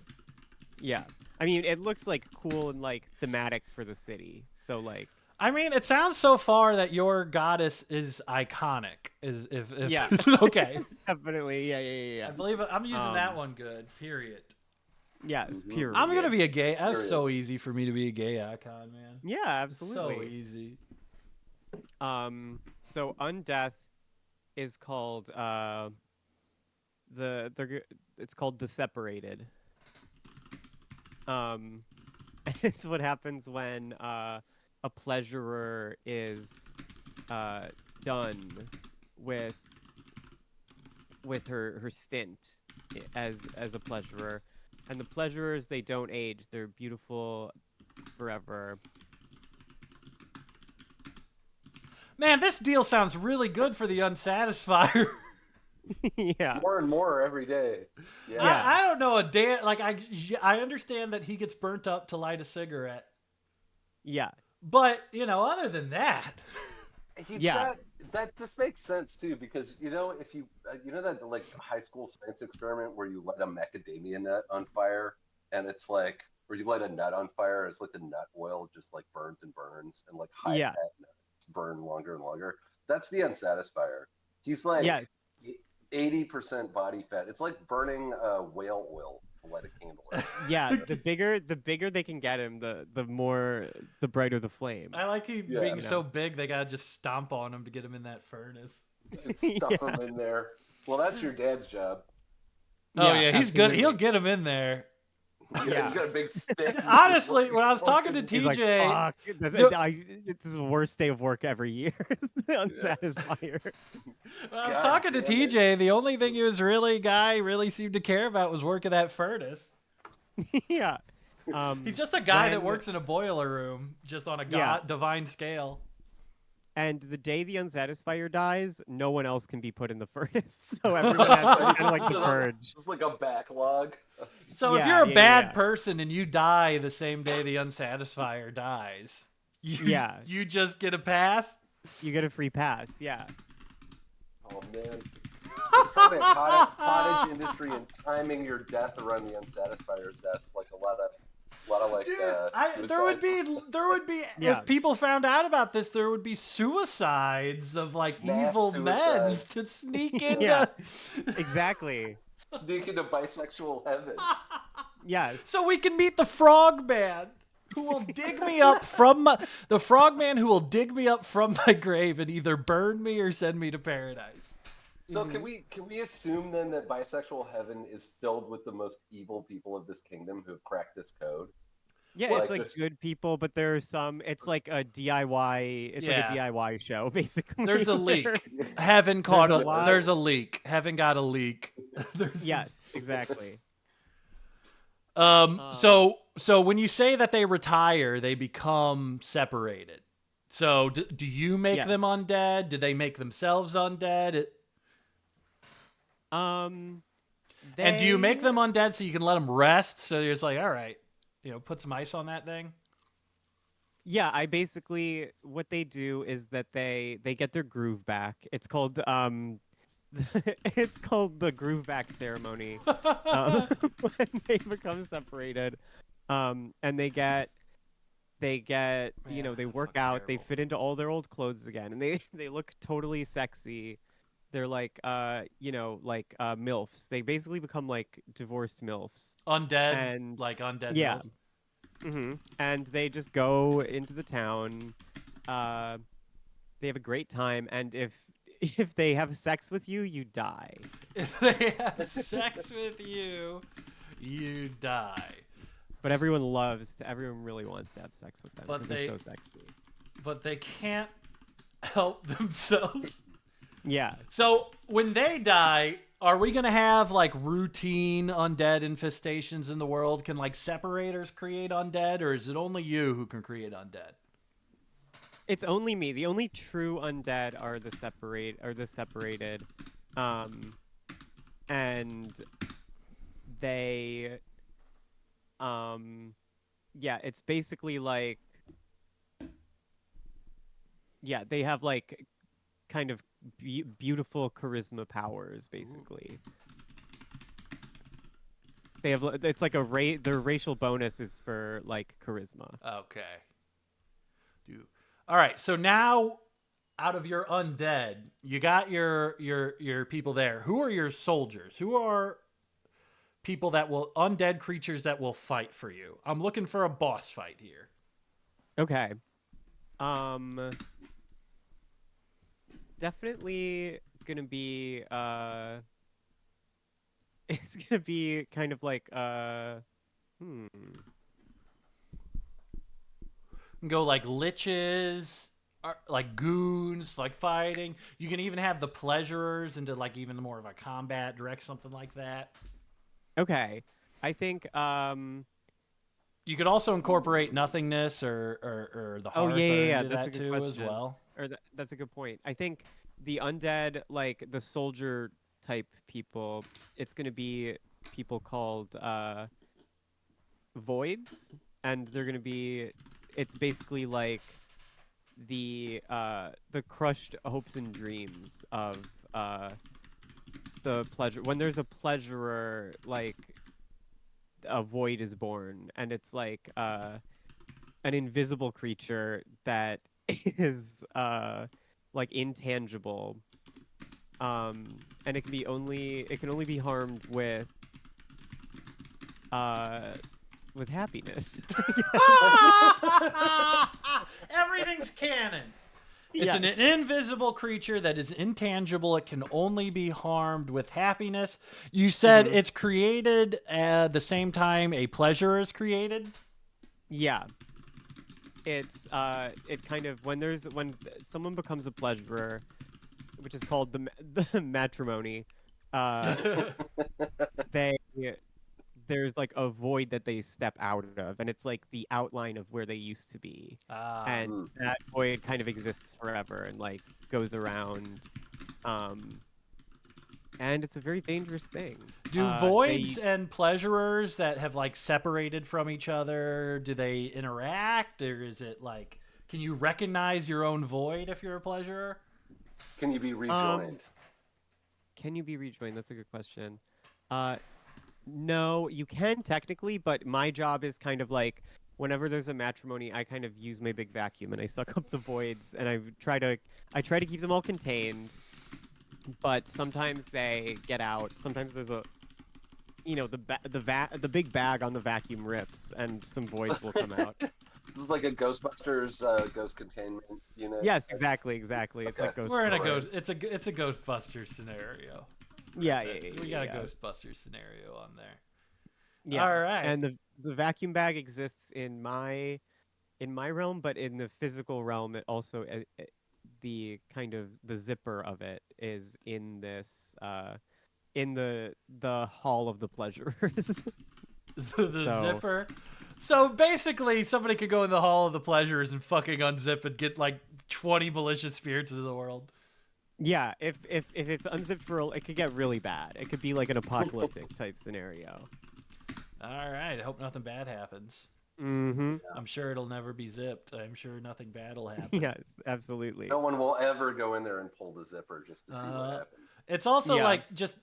Yeah. I mean, it looks like cool and like thematic for the city. So like, I mean, it sounds so far that your goddess is iconic. Is if Yeah. okay. definitely, yeah. I believe I'm using that one good. Period. Yes, period. I'm gonna be a gay. That's so easy for me to be a gay icon, man. Yeah, absolutely. So easy. So Undeath is called it's called The Separated. It's what happens when a pleasurer is done with her stint as a pleasurer, and the pleasurers, they don't age; they're beautiful forever. Man, this deal sounds really good for the unsatisfier. Yeah. More and more every day. Yeah. I don't know a damn. Like I understand that he gets burnt up to light a cigarette, Yeah. but other than that, That just makes sense too, because if you that like high school science experiment where you light a macadamia nut on fire, and it's like, or you light a nut on fire, it's like the nut oil just like burns and burns, and like high fat nuts burn longer and longer. That's the unsatisfier. He's like 80% body fat. It's like burning whale oil to light a candle. Yeah, the bigger they can get him, the brighter the flame. I like him being so big they gotta just stomp on him to get him in that furnace. And stuff him in there. Well, that's your dad's job. Oh yeah, he's good. absolutely. He'll get him in there. Yeah, he's got a big stick. Honestly, when I was talking to He's like, TJ, fuck, this is the worst day of work every year. The unsatisfier. when I was talking to TJ, the only thing he was really seemed to care about was working that furnace. Yeah. He's just a guy that works in a boiler room, just on a divine scale. And the day the unsatisfier dies, no one else can be put in the furnace. So everyone has kind of like the purge. It's like a backlog. So if you're a bad person and you die the same day the unsatisfier dies, you just get a pass? You get a free pass, yeah. Oh man. It's probably a cottage industry and timing your death around the unsatisfier's deaths, like a lot of like Dude, there would be Yeah. if people found out about this, there would be suicides of like Mass evil men suicides. to sneak into Yeah. Exactly. sneak into bisexual heaven. Yeah. so we can meet the frogman who will dig me up from my grave and either burn me or send me to paradise. So can we assume then that bisexual heaven is filled with the most evil people of this kingdom who have cracked this code? Yeah, Like it's like just- good people, but there are some. It's like a DIY. It's like a DIY show, basically. There's a leak. where- Heaven caught There's a lot. there's a leak. Heaven got a leak. Yes, exactly. So when you say that they retire, they become separated. So do you make Yes. them undead? Do they make themselves undead? Um, And do you make they them undead so you can let them rest? So you're just like, all right, put some ice on that thing. Yeah, I basically what they do is that they get their groove back. It's called it's called the groove back ceremony. When they become separated. And they get Man, they that's work fucking out, they terrible. fit into all their old clothes again, and they look totally sexy. They're like milfs. They basically become like divorced milfs. Undead, And like undead yeah. milk. And they just go into the town. Uh, they have a great time, and if they have sex with you, you die. If they have sex with you, you die. But everyone really wants to have sex with them But because they're they so sexy. but they can't help themselves. Yeah. So when they die, are we gonna have like routine undead infestations in the world? Can like separators create undead, or is it only you who can create undead? It's only me. The only true undead are the separated. Um and they yeah, it's basically like yeah, they have like kind of beautiful charisma powers basically. It's like their racial bonus is for like charisma. Okay. All right. So now, out of your undead, you got your people there. Who are your soldiers? Who are people that will undead creatures that will fight for you? I'm looking for a boss fight here. Okay. Um Definitely gonna be it's gonna be kind of like hmm. You can go like liches, like goons, like fighting. You can even have the pleasurers into like even more of a combat direct, something like that. Okay. I think You could also incorporate nothingness or the oh hearth or yeah. into That's a that good too as question. well. That's a good point. I think the undead, like the soldier type people, it's gonna be people called voids, and they're gonna be. It's basically like the crushed hopes and dreams of the pleasure. When there's a pleasurer, like a void is born, and it's like an invisible creature that is like intangible, and it can only be harmed uh with happiness. Everything's canon. It's Yes. an invisible creature that is intangible. It can only be harmed with happiness. You said it's created at the same time a pleasure is created. Yeah. It's it kind of when someone becomes a pleasurer, which is called the matrimony, uh they there's like a void that they step out of, and it's like the outline of where they used to be, Ah. and that void kind of exists forever and like goes around, um and it's a very dangerous thing. Do voids and pleasurers that have like separated from each other, do they interact, or is it like, can you recognize your own void if you're a pleasurer? Can you be rejoined? Can you be rejoined? That's a good question. No, you can technically, but my job is kind of like whenever there's a matrimony, I kind of use my big vacuum and I suck up the voids, and I try to keep them all contained, but sometimes they get out. Sometimes there's a the big bag on the vacuum rips and some voids will come out. This is like a Ghostbusters ghost containment unit. Yes, exactly. It's like Okay. We're in a Ghostbusters. it's a Ghostbusters scenario. Yeah, We got a yeah. Ghostbusters scenario on there. Yeah. All right. And the vacuum bag exists in my realm, but in the physical realm, it also the kind of the zipper of it is in this in the hall of the pleasurers. The So- zipper. So basically, somebody could go in the Hall of the Pleasures and fucking unzip and get like 20 malicious spirits into the world. Yeah, if it's unzipped it could get really bad. It could be like an apocalyptic type scenario. All right. I hope nothing bad happens. Mm-hmm. I'm sure it'll never be zipped. I'm sure nothing bad will happen. Yes, absolutely. No one will ever go in there and pull the zipper just to see what happens. It's also Yeah. like just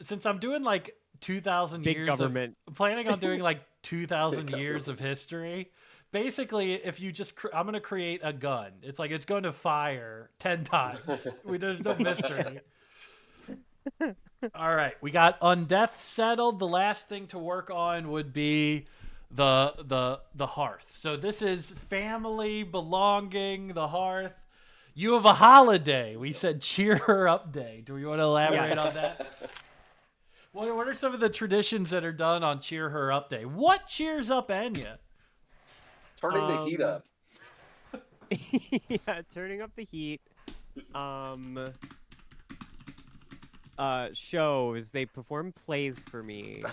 since I'm doing like 2,000 Big years government. planning on doing like 2,000 years of history. Basically, if you just, I'm going to create a gun. It's like it's going to fire 10 times. There's no mystery. All right, we got undeath settled. The last thing to work on would be the hearth. So this is family, belonging, the hearth. You have a holiday. We said cheer her up day. Do we want to elaborate on that? What are some of the traditions that are done on cheer her up day? What cheers up Enya? Turning the heat up. Yeah, turning up the heat. Shows. They perform plays for me.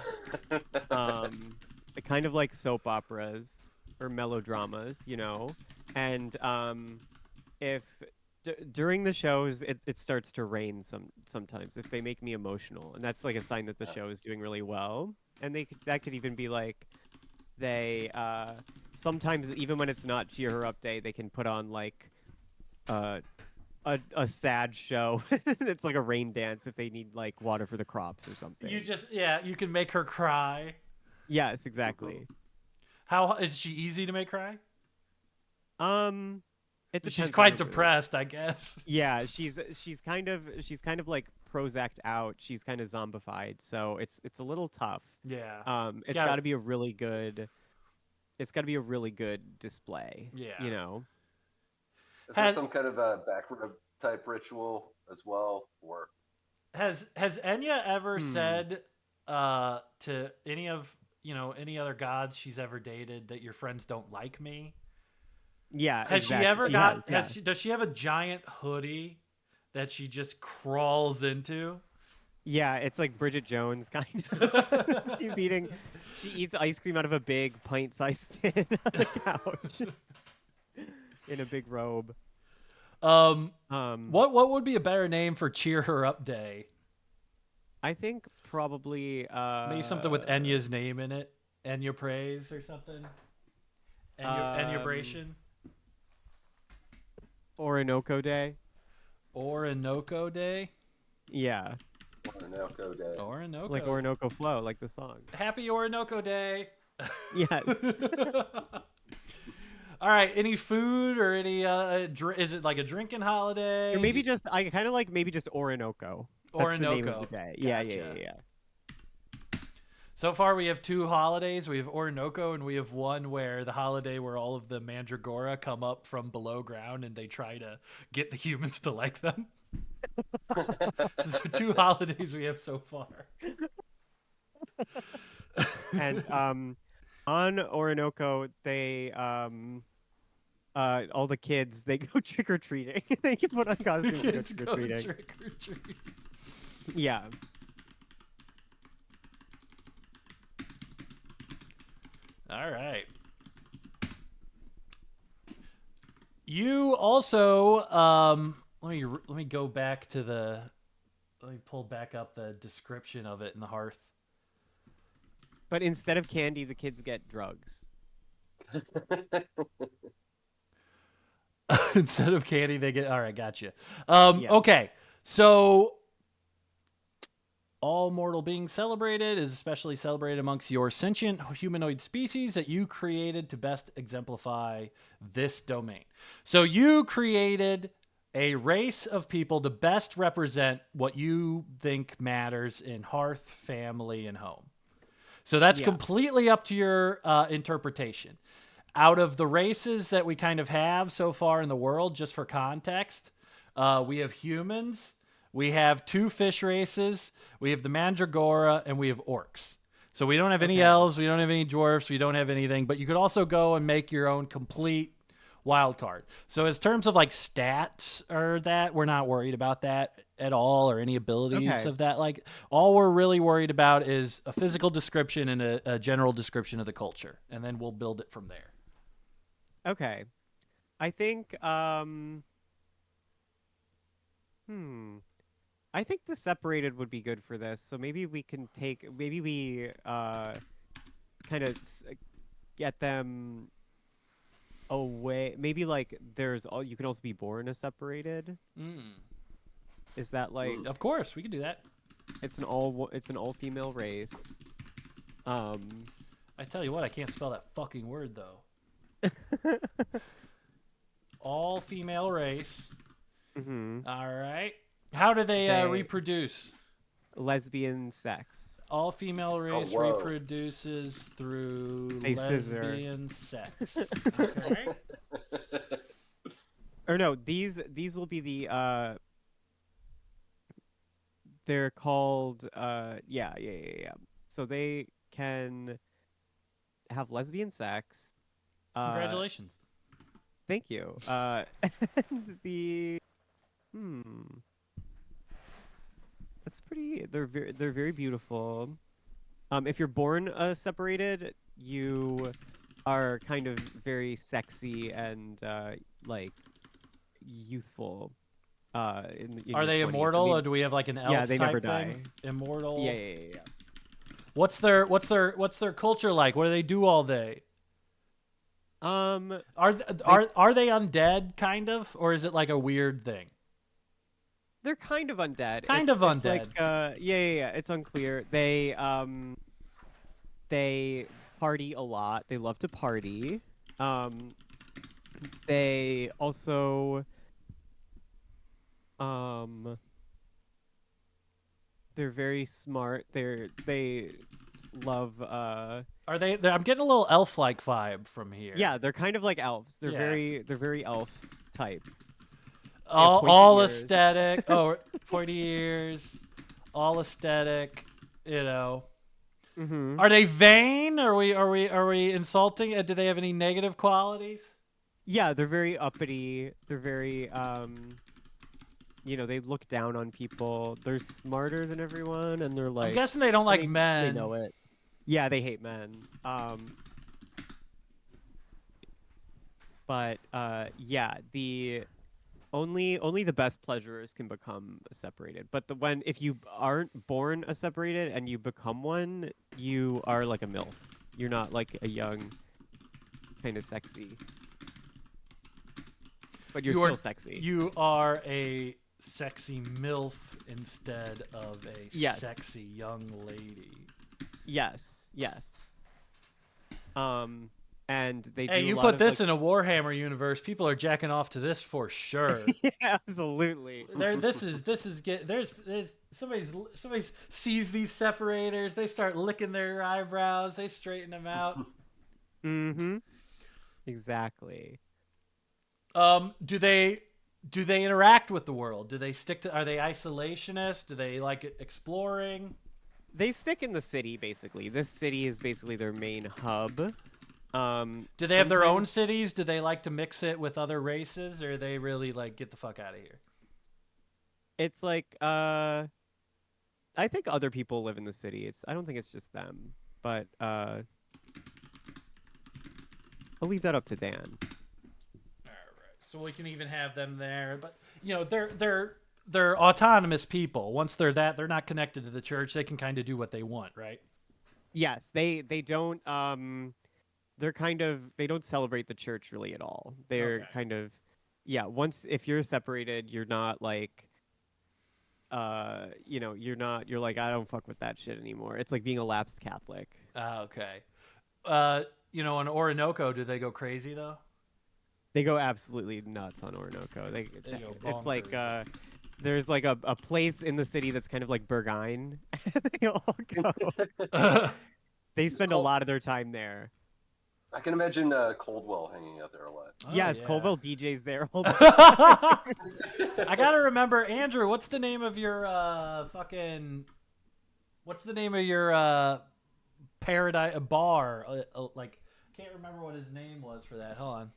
Kind of like soap operas or melodramas, you know. And if during the shows it starts to rain sometimes if they make me emotional, and that's like a sign that the show is doing really well. And that could even be like they sometimes even when it's not cheer her up day, they can put on like a sad show. It's like a rain dance if they need like water for the crops or something. You can make her cry. Yes, exactly. How is she easy to make cry? It depends She's on quite her mood. depressed, I guess. Yeah, she's kind of like Prozac'd out. She's kind of zombified, so it's a little tough. Yeah. It's got to be a really good. It's got to be a really good display. Yeah. You know. Is there some kind of a back rub type ritual as well? Or Has Enya ever said to any of any other gods she's ever dated that your friends don't like me? Yeah. Has exactly. she ever does she have a giant hoodie that she just crawls into? Yeah, it's like Bridget Jones kind of. She eats ice cream out of a big pint-sized tin on the couch in a big robe. What would be a better name for cheer her up day? I think probably Maybe something with Enya's name in it. Enya praise or something. Enya-bration. Orinoco Day. Orinoco Day. Yeah. Orinoco Day. Orinoco. Like Orinoco Flow, like the song. Happy Orinoco Day. Yes. All right. Any food or any? Is it like a drinking holiday? Or maybe just I kind of like maybe just Orinoco. That's the name Orinoco. of the day. Gotcha. Yeah. So far, we have 2 holidays. We have Orinoco, and we have one where the holiday where all of the Mandragora come up from below ground and they try to get the humans to like them. Those are 2 holidays we have so far. And on Orinoco, they all the kids they go trick or treating. They can put on costumes and go Kids trick go or treating. trick or treat. Yeah. All right. You also let me go back to let me pull back up the description of it in the hearth. But instead of candy, the kids get drugs. Instead of candy, they get. All right, gotcha. Yeah. Okay, so all mortal beings celebrated is especially celebrated amongst your sentient humanoid species that you created to best exemplify this domain. So you created a race of people to best represent what you think matters in hearth, family, and home. So that's completely up to your interpretation. Out of the races that we kind of have so far in the world, just for context, we have humans, we have 2 fish races, we have the Mandragora, and we have orcs. So we don't have any elves, we don't have any dwarfs, we don't have anything, but you could also go and make your own complete wild card. So in terms of like stats or that, we're not worried about that. at all or any abilities Okay. of that. Like, all we're really worried about is a physical description and a general description of the culture, and then we'll build it from there. Okay. I think I think the separated would be good for this. So maybe we can maybe we kind of get them away. Maybe like you can also be born a separated. Is that like Of course, we can do that. it's an all female race. I tell you what, I can't spell that fucking word though. All female race. Mhm. All right. How do they reproduce? Lesbian sex. All female race whoa. reproduces through They scissor. lesbian sex. Okay. Or no, these will be the they're called yeah. So they can have lesbian sex. Congratulations. Thank you. And that's pretty. They're very beautiful. If you're born separated, you are kind of very sexy and like youthful. In Are your they 20s. immortal, I mean, or do we have like an elf yeah, they type never thing? die. Immortal. Yeah. What's their culture like? What do they do all day? Um, Are they undead kind of, or is it like a weird thing? they're kind of undead. Kind It's- of it's like, undead. yeah. It's unclear. They party a lot. They love to party. They also they're very smart. They love Are they? I'm getting a little elf-like vibe from here. yeah, they're kind of like elves. They're Yeah. very elf type. All pointy ears. aesthetic. Oh, pointy ears. All aesthetic. You know. Mm-hmm. Are they vain? Are we insulting? Do they have any negative qualities? Yeah, they're very uppity. They're very they look down on people. They're smarter than everyone, and they're like. I'm guessing they don't like they, men. They know it. Yeah, they hate men. But yeah, the only the best pleasurers can become separated. But if you aren't born a separated and you become one, you are like a MILF. You're not like a young, kind of sexy. But you're still sexy. You are a sexy MILF instead of a Yes. sexy young lady. Yes. And they do. Hey, you a lot put of, this like... in a Warhammer universe, people are jacking off to this for sure. Yeah, absolutely. This is get there's somebody sees these separators, they start licking their eyebrows, they straighten them out. Mm-hmm. Exactly. Do they interact with the world? Do they are they isolationist? Do they like exploring? They stick in the city basically. This city is basically their main hub. Do they have their own cities? Do they like to mix it with other races, or they really like get the fuck out of here? It's like I think other people live in the city. I don't think it's just them. But I'll leave that up to Dan. All right. So we can even have them there, but they're autonomous people. Once they're not connected to the church. They can kind of do what they want, right? Yes, they don't they don't celebrate the church really at all. They're Okay. kind of if you're separated, you're not like you're like, I don't fuck with that shit anymore. It's like being a lapsed Catholic. Okay. In Orinoco, do they go crazy though? They go absolutely nuts on Orinoco. They go It's like bonkers. there's like a place in the city that's kind of like Berghain. They all go. They spend a lot of their time there. I can imagine Coldwell hanging out there a lot. Oh, Yes, yeah. Coldwell DJs there all the I gotta remember, Andrew. What's the name of your What's the name of your paradise bar? Like, can't remember what his name was for that. Hold on.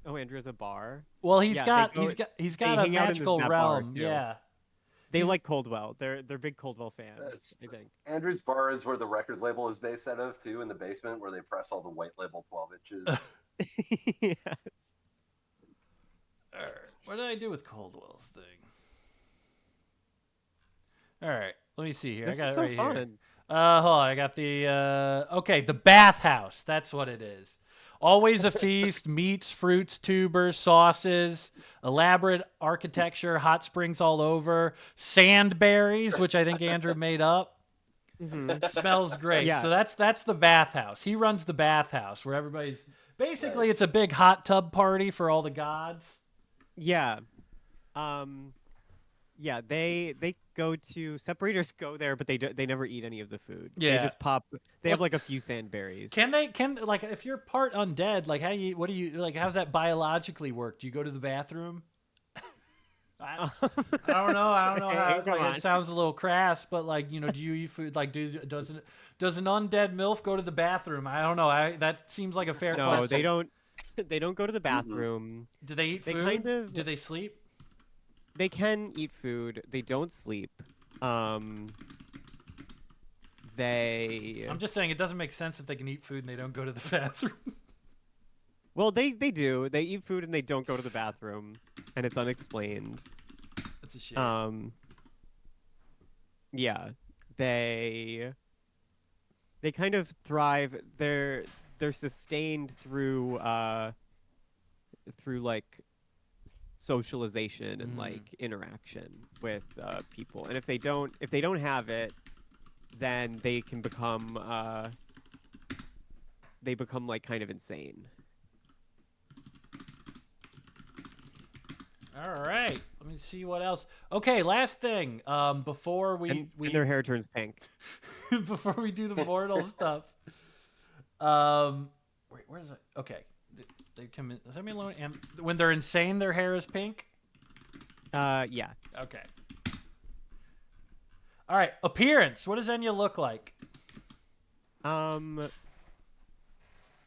Oh, Andrew has a bar. Well, Yeah, he's they got a hang out in magical that bar, realm. too. Yeah. They He's- like Coldwell. They're big Coldwell fans, That's, I think. Andrew's bar is where the record label is based out of too, in the basement where they press all the white label 12 inches. Yes. All right. What did I do with Coldwell's thing? All right. Let me see here. This I got is it so right here. fun. Hold on. I got the okay, the bathhouse. That's what it is. Always a feast, meats, fruits, tubers, sauces, elaborate architecture, hot springs all over, sandberries, which I think Andrew made up. Smells great. Yeah. So that's the bathhouse. He runs the bathhouse where everybody's basically it's a big hot tub party for all the gods. Yeah. Yeah, they go to separators go there, but they never eat any of the food. Yeah. They just pop. They have like a few sandberries. Can like if you're part undead, like what do you like how's that biologically work? Do you go to the bathroom? I don't know. I don't know how Come on. it sounds a little crass, but like, you know, do you eat food like does an undead MILF go to the bathroom? I don't know. That seems like a fair No, question. they don't. They don't go to the bathroom. Do they eat They food? kind of- Do they sleep? They can eat food. They don't sleep. They. I'm just saying it doesn't make sense if they can eat food and they don't go to the bathroom. Well, they do. They eat food and they don't go to the bathroom, and it's unexplained. That's a shame. Yeah, they kind of thrive. They're sustained through like socialization and like interaction with people. And if they don't have it, then they can become like kind of insane. All right. Let me see what else. Okay, last thing. Before And their hair turns pink. before we do the mortal stuff. Wait, where is it? Okay. They come in. Does that mean alone? And when they're insane, their hair is pink? Yeah. Okay. All right. Appearance. What does Enya look like?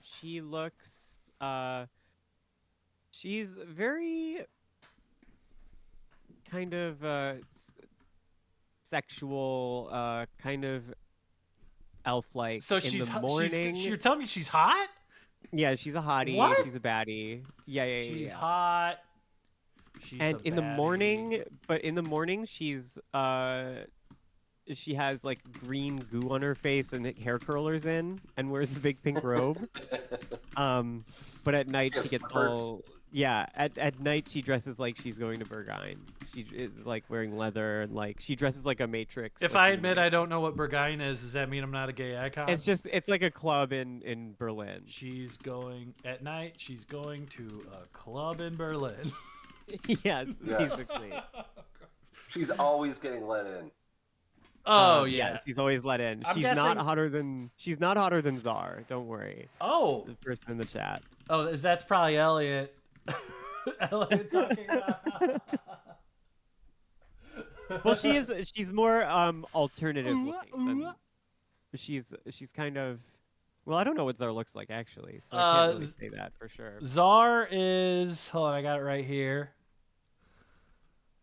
She looks she's very kind of sexual, kind of elf-like. So in she's the morning. you're telling me she's hot? Yeah, she's a hottie. What? She's a baddie. Yeah. She's hot. She's And a in the baddie. morning, she's she has like green goo on her face and hair curlers in, and wears a big pink robe. But at night she gets all At night she dresses like she's going to Berghain. She is like wearing leather and like she dresses like a Matrix. If like, I in the admit I don't know what Berghain is, does that mean I'm not a gay icon? It's like a club in Berlin. She's going at night. She's going to a club in Berlin. Yes, Yeah. basically. She's always getting let in. Oh yeah. She's always let in. I'm She's guessing- not hotter than Czar. Don't worry. Oh. The person in the chat. Oh, that's probably Elliot. Elliot talking about. Well, she's more alternative looking. Than, she's kind of. Well, I don't know what Czar looks like actually, so I can't really say that for sure. Czar is. Hold on, I got it right here.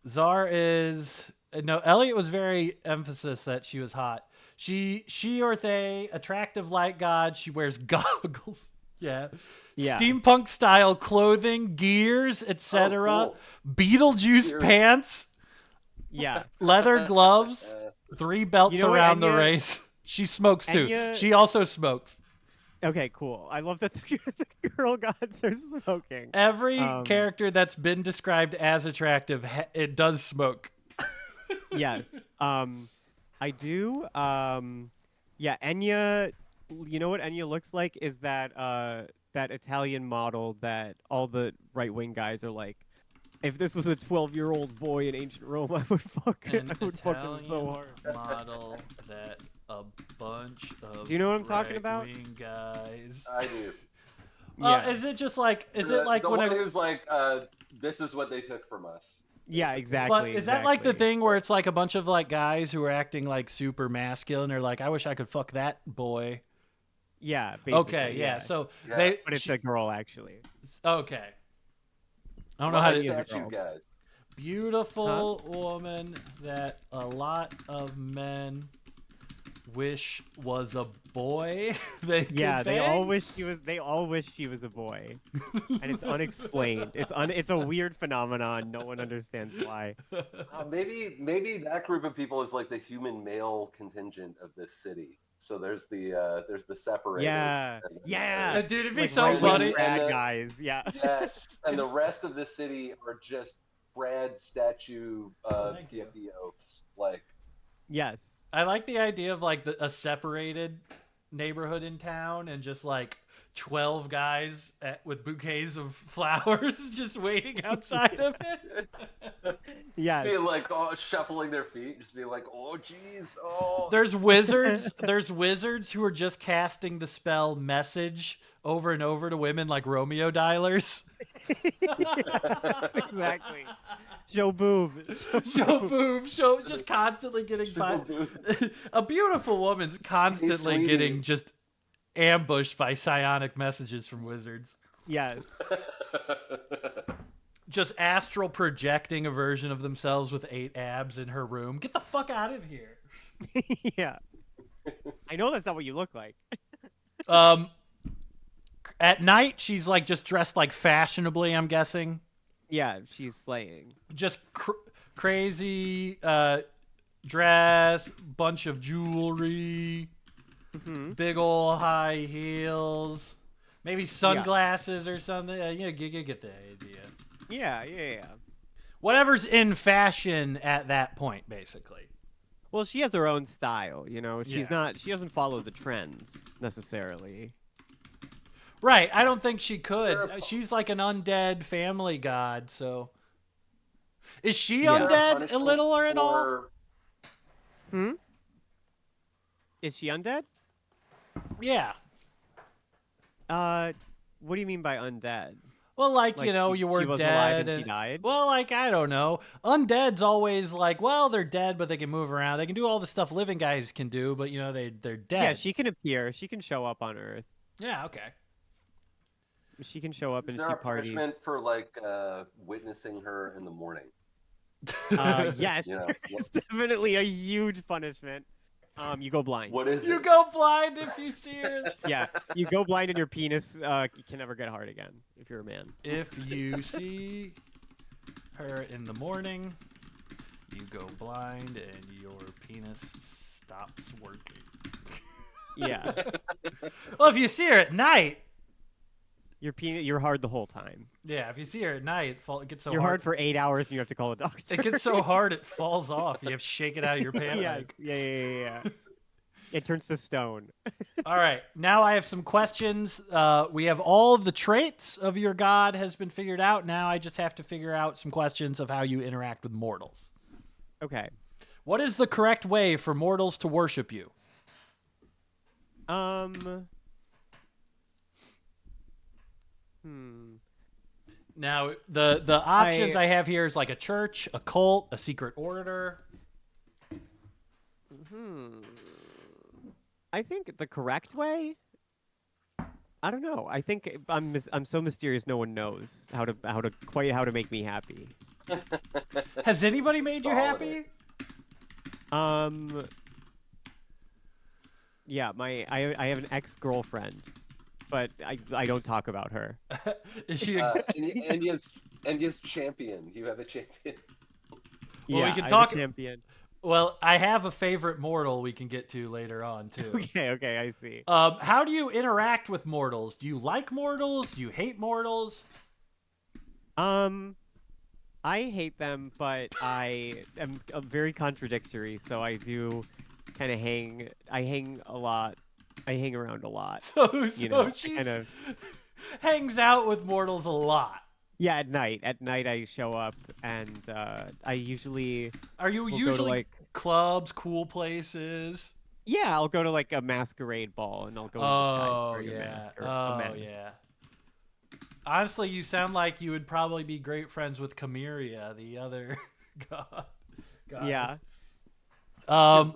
Czar is. No, Elliot was very emphasis that she was hot. She or they attractive light god. She wears goggles. Yeah. Steampunk style clothing, gears, etc. Oh, Beetlejuice Gears. pants, Yeah. leather gloves, 3 belts You know what, around the Enya- race. She smokes too. Enya- She also smokes. Okay, cool. I love that the girl gods are smoking. Every character that's been described as attractive, it does smoke. Yes. I do. Yeah, Enya. You know what Enya looks like is that Italian model that all the right-wing guys are like, if this was a 12-year-old boy in ancient Rome, I would fuck it. An I would fuck him so hard. Italian model that a bunch of Do you know what I'm talking about? right-wing guys. I do. Yeah. Is it just like? Is it like the when one I? who's like, this is what they took from us? Yeah, But exactly. is that like the exactly. thing where it's like a bunch of like guys who are acting like super masculine? They're like, I wish I could fuck that boy. Yeah. Basically, Okay, yeah. So Yeah. they. But it's a girl, actually. Okay. I don't know how My to. He is a statue girl. guys. Beautiful woman that a lot of men wish was a boy. They Yeah, could they all bang. wish she was. They all wish she was a boy, and it's unexplained. It's a weird phenomenon. No one understands why. Maybe that group of people is like the human male contingent of this city. So there's the separated. Yeah, and then yeah. Dude, it'd be Like so right-wing funny. rad And the- guys. Yeah. Yes, and the rest of the city are just Brad statue Thank you. PFDOs. Like, Yes. I like the idea of like a separated neighborhood in town and just like 12 guys with bouquets of flowers just waiting outside of it. Yes. being like, oh, shuffling their feet, just being like, oh, geez, oh. There's wizards. There's wizards who are just casting the spell message over and over to women like Romeo dialers. Yes, exactly. Show boob. Show boob, show just constantly getting by. A beautiful woman's constantly sweetie. getting just ambushed by psionic messages from wizards. Yes. Just astral projecting a version of themselves with 8 abs in her room. Get the fuck out of here. Yeah. I know that's not what you look like. At night, she's like just dressed like fashionably, I'm guessing. Yeah, she's slaying. Just crazy dress, bunch of jewelry, big ol' high heels, maybe sunglasses or something. You get the idea. Yeah. Whatever's in fashion at that point, basically. Well, she has her own style, you know. She's Yeah. not. She doesn't follow the trends necessarily. Right. I don't think she could. there a- She's like an undead family god, so. Is she Yeah. Is there undead a punishment little or at all? for- Is she undead? Yeah. What do you mean by undead? Well, like, Like you know, she- you were she was dead. alive and she died? Well, like, I don't know. Undead's always like, well, they're dead, but they can move around. They can do all the stuff living guys can do, but, you know, they're dead. Yeah, she can appear. She can show up on Earth. Yeah, okay. She can show up Is and there she a parties. punishment for like witnessing her in the morning? Yes, You know, it's definitely a huge punishment. You go blind. What is You it? go blind if you see her. Yeah, you go blind and your penis you can never get hard again if you're a man. If you see her in the morning, you go blind and your penis stops working. Yeah, Well, if you see her at night, you're hard the whole time. yeah, if you see her at night, it gets so You're hard. hard for 8 hours and you have to call a doctor. It gets so hard it falls off. You have to shake it out of your pants. Yes. Yeah. It turns to stone. All right, now I have some questions. We have all of the traits of your god has been figured out. Now I just have to figure out some questions of how you interact with mortals. Okay. What is the correct way for mortals to worship you? Now the options I have here is like a church, a cult, a secret order. I think the correct way. I don't know. I think I'm so mysterious. No one knows how to make me happy. Has anybody made you Solid. happy? Yeah, I have an ex-girlfriend, but I don't talk about her. Is she? India's champion. You have a champion. Well, we Yeah, can I'm a talk- champion. Well, I have a favorite mortal we can get to later on too. Okay, I see. How do you interact with mortals? Do you like mortals? Do you hate mortals? I hate them, but I am very contradictory. So I do kind of hang. I hang a lot. I hang around a lot. So You know, she kind of. hangs out with mortals a lot. Yeah, at night. At night, I show up, and I usually. Are you will go to, usually like. clubs, cool places? Yeah, I'll go to like a masquerade ball, and I'll go in Oh disguise wearing a yeah. mask or a Oh mask. yeah. Honestly, you sound like you would probably be great friends with Chimera, the other god. Yeah. All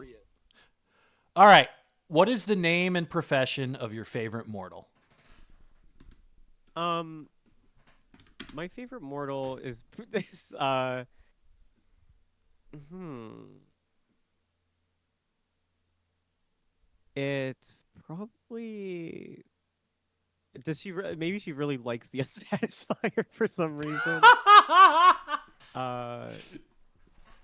right. What is the name and profession of your favorite mortal? My favorite mortal is this. Hmm. It's probably. Does she? Maybe she really likes the Unsatisfier for some reason. I'm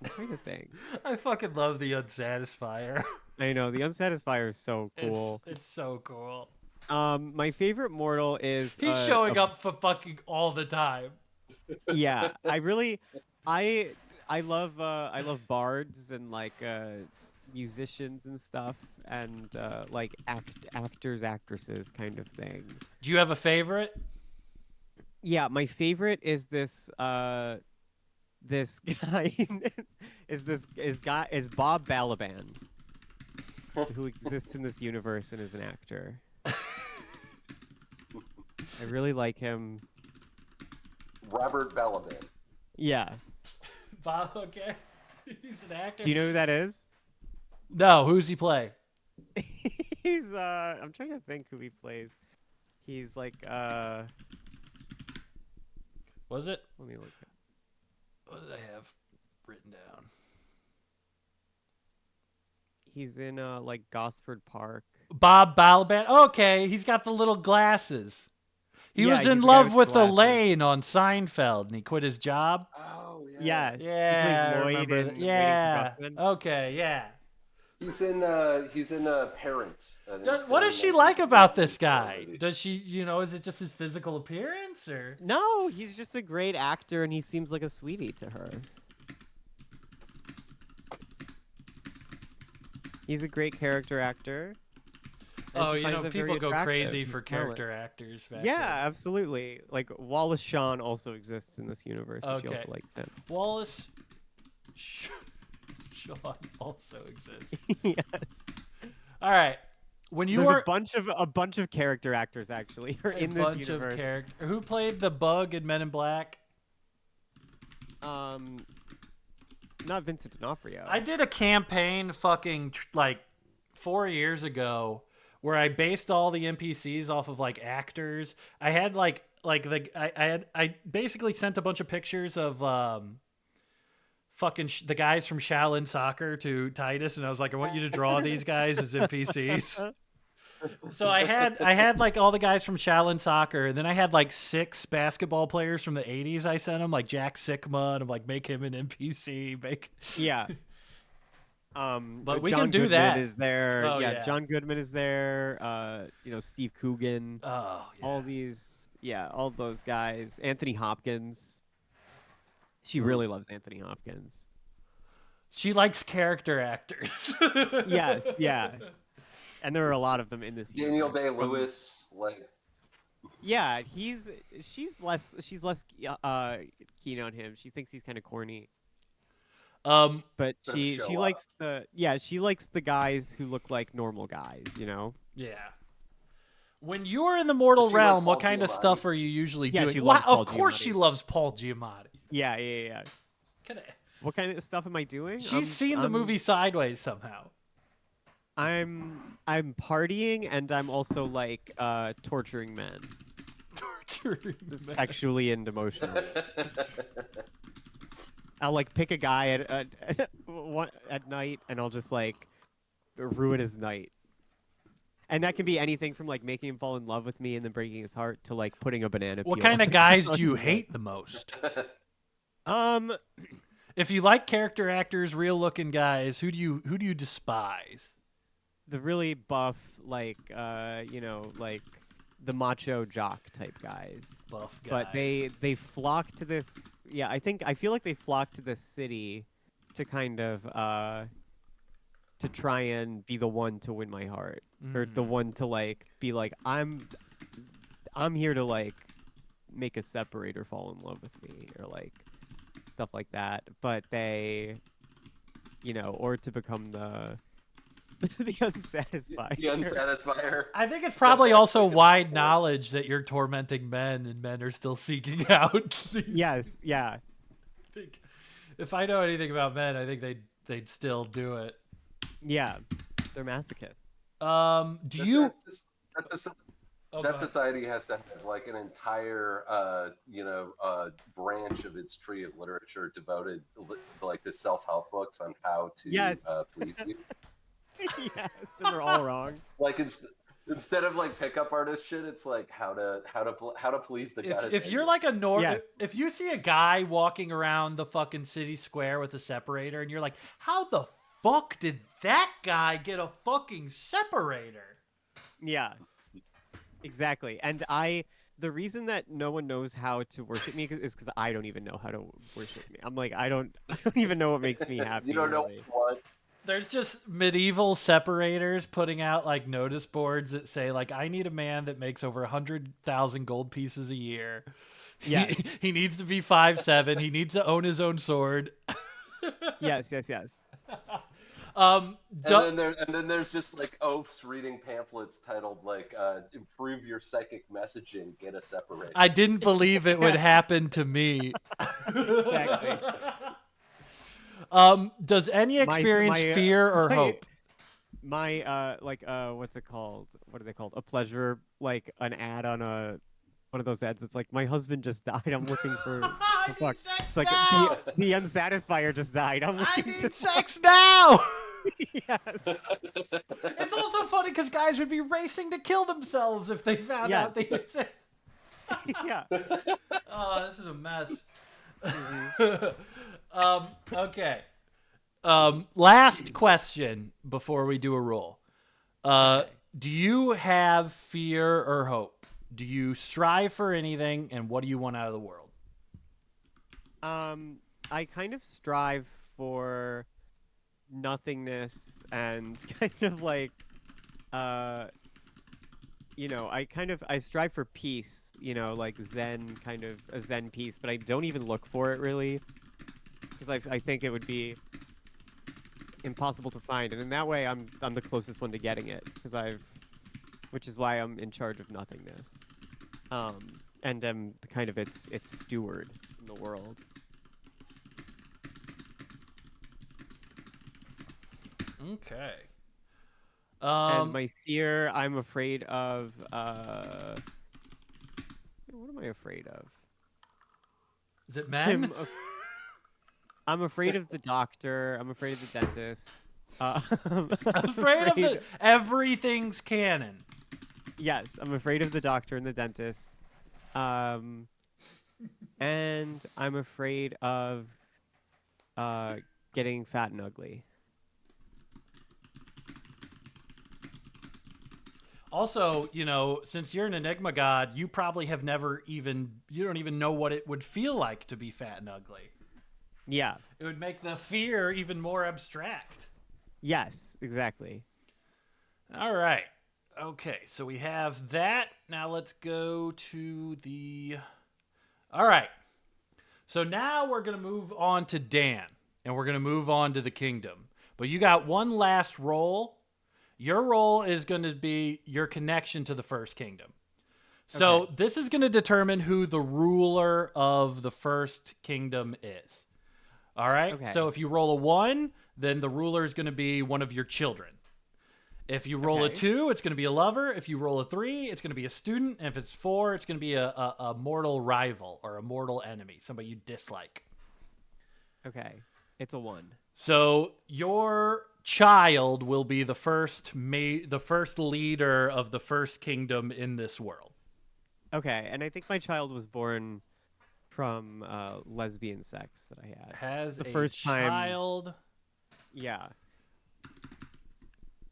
trying to think. I fucking love the Unsatisfier. I know the Unsatisfier is so cool. It's so cool. My favorite mortal is He's showing up for fucking all the time. yeah. I I love bards and like musicians and stuff and like actors actresses kind of thing. Do you have a favorite? Yeah, my favorite is this this guy is Bob Balaban, who exists in this universe and is an actor. I really like him. Robert Balaban. Yeah. Bob, okay. He's an actor. Do you know who that is? No, who's he play? He's I'm trying to think who he plays. He's like Was it? let me look. What did I have written down? He's in like Gosford Park. Bob Balaban. Okay, he's got the little glasses. He Yeah, was he's in the guy love with with glasses. Elaine on Seinfeld, and he quit his job. Oh Yes. Yeah, he I plays Lloyd remember in that. Waiting for Yeah. Guffman. Okay, yeah. He's in Parents. What does she like about this guy? Does she, is it just his physical appearance or? No, he's just a great actor and he seems like a sweetie to her. He's a great character actor. and Oh, she finds it very people go attractive crazy and for smelling. character actors. Back Yeah, then. absolutely. Like Wallace Shawn also exists in this universe. And she Okay. also likes him. Wallace Shawn also exists. Yes. All right. When you There's were a bunch of character actors actually are in this bunch universe. of character. Who played the Bug in Men in Black? Not Vincent D'Onofrio. I did a campaign fucking like 4 years ago where I based all the NPCs off of like actors. I had I basically sent a bunch of pictures of the guys from Shaolin Soccer to Titus, and I was like, I want you to draw these guys as NPCs. So I had like all the guys from Shaolin Soccer, and then I had like 6 basketball players from the 80s. I sent them like Jack Sikma, and I'm like, make him an NPC. Yeah. But we John can do Goodman that. is there. Oh, yeah, yeah. John Goodman is there. Steve Coogan. Oh, yeah. All those guys. Anthony Hopkins. She really loves Anthony Hopkins. She likes character actors. Yes, yeah. And there are a lot of them in this Daniel universe. Day-Lewis, like Yeah, she's less keen on him. She thinks he's kind of corny. But Bit of she show likes she likes the guys who look like normal guys, you know? Yeah. When you're in the mortal Does she like realm, what Paul kind of Giamatti? stuff are you usually Yeah, doing? she loves Paul Of course Giamatti. she loves Paul Giamatti. Yeah. Can I- What kind of stuff am I doing? She's seen the movie Sideways somehow. I'm partying and I'm also like torturing men, Torturing men. sexually and emotionally. I'll like pick a guy at night and I'll just like ruin his night. And that can be anything from like making him fall in love with me and then breaking his heart to like putting a banana What peel kind of on guys his do you head. hate the most? Um If you like character actors, real looking guys, who do you despise? the really buff like like the macho jock type guys. Buff guys. But they flock to this. Yeah, I feel like they flock to this city to kind of to try and be the one to win my heart, or the one to like be like I'm here to like make a separator fall in love with me or like stuff like that. But they, or to become the the unsatisfied. the Unsatisfier. I think it's probably also wide knowledge that you're tormenting men and men are still seeking out. Yes, yeah. If I know anything about men, I think they'd still do it. Yeah, they're masochists. Do you? That's just Oh, go that ahead. society has to have like an entire, branch of its tree of literature devoted like to self-help books on how to Yes. please you. Yes, and they're all wrong. Like instead of like pickup artist shit, it's like how to please the goddess. If you're Ender. like a Yes. if you see a guy walking around the fucking city square with a separator and you're like, how the fuck did that guy get a fucking separator? Yeah, exactly. And the reason that no one knows how to worship me is because I don't even know how to worship me. I'm like, I don't even know what makes me happy, You don't know really. what. There's just medieval separators putting out like notice boards that say like, I need a man that makes over 100,000 gold pieces a year. Yes. He needs to be 5'7". He needs to own his own sword. Yes, yes, yes. And then there's just like oafs reading pamphlets titled like "Improve your psychic messaging, get a separator." I didn't believe it would Yes. happen to me. Exactly. Does any My experience my fear or my hope? my what's it called? What are they called? A pleasure, like an ad on a one of those ads. It's like my husband just died. I'm looking for I the need fuck. sex It's like now! the unsatisfier just died. I'm I looking to need sex now! yes. It's also funny because guys would be racing to kill themselves if they found Yes. out they had sex. Yeah. Oh, this is a mess. Mhm. Okay. Last question before we do a roll. Okay. Do you have fear or hope? Do you strive for anything, and what do you want out of the world? I kind of strive for nothingness and kind of like uh I strive for peace, like Zen, kind of a Zen peace, but I don't even look for it really because I think it would be impossible to find, and in that way I'm the closest one to getting it because which is why I'm in charge of nothingness, and am kind of its steward in the world. Okay. And my fear, I'm afraid of. What am I afraid of? Is it men? I'm afraid of the doctor. I'm afraid of the dentist. I'm Afraid of the everything's canon. Yes, I'm afraid of the doctor and the dentist. And I'm afraid of getting fat and ugly. Also, since you're an Enigma god, you probably have you don't even know what it would feel like to be fat and ugly. Yeah. It would make the fear even more abstract. Yes, exactly. All right. Okay, so we have that. Now let's go to the... All right. So now we're going to move on to Dan, and we're going to move on to the kingdom. But you got one last roll. Your role is going to be your connection to the first kingdom. So Okay. this is going to determine who the ruler of the first kingdom is. All right? Okay. So if you roll a 1, then the ruler is going to be one of your children. If you roll a Okay. 2, it's going to be a lover. If you roll a 3, it's going to be a student. And if it's 4, it's going to be a mortal rival or a mortal enemy, somebody you dislike. Okay. It's a 1. So your child will be the first leader of the first kingdom in this world. Okay, and I think my child was born from lesbian sex that I had. Has The a first time- child Yeah.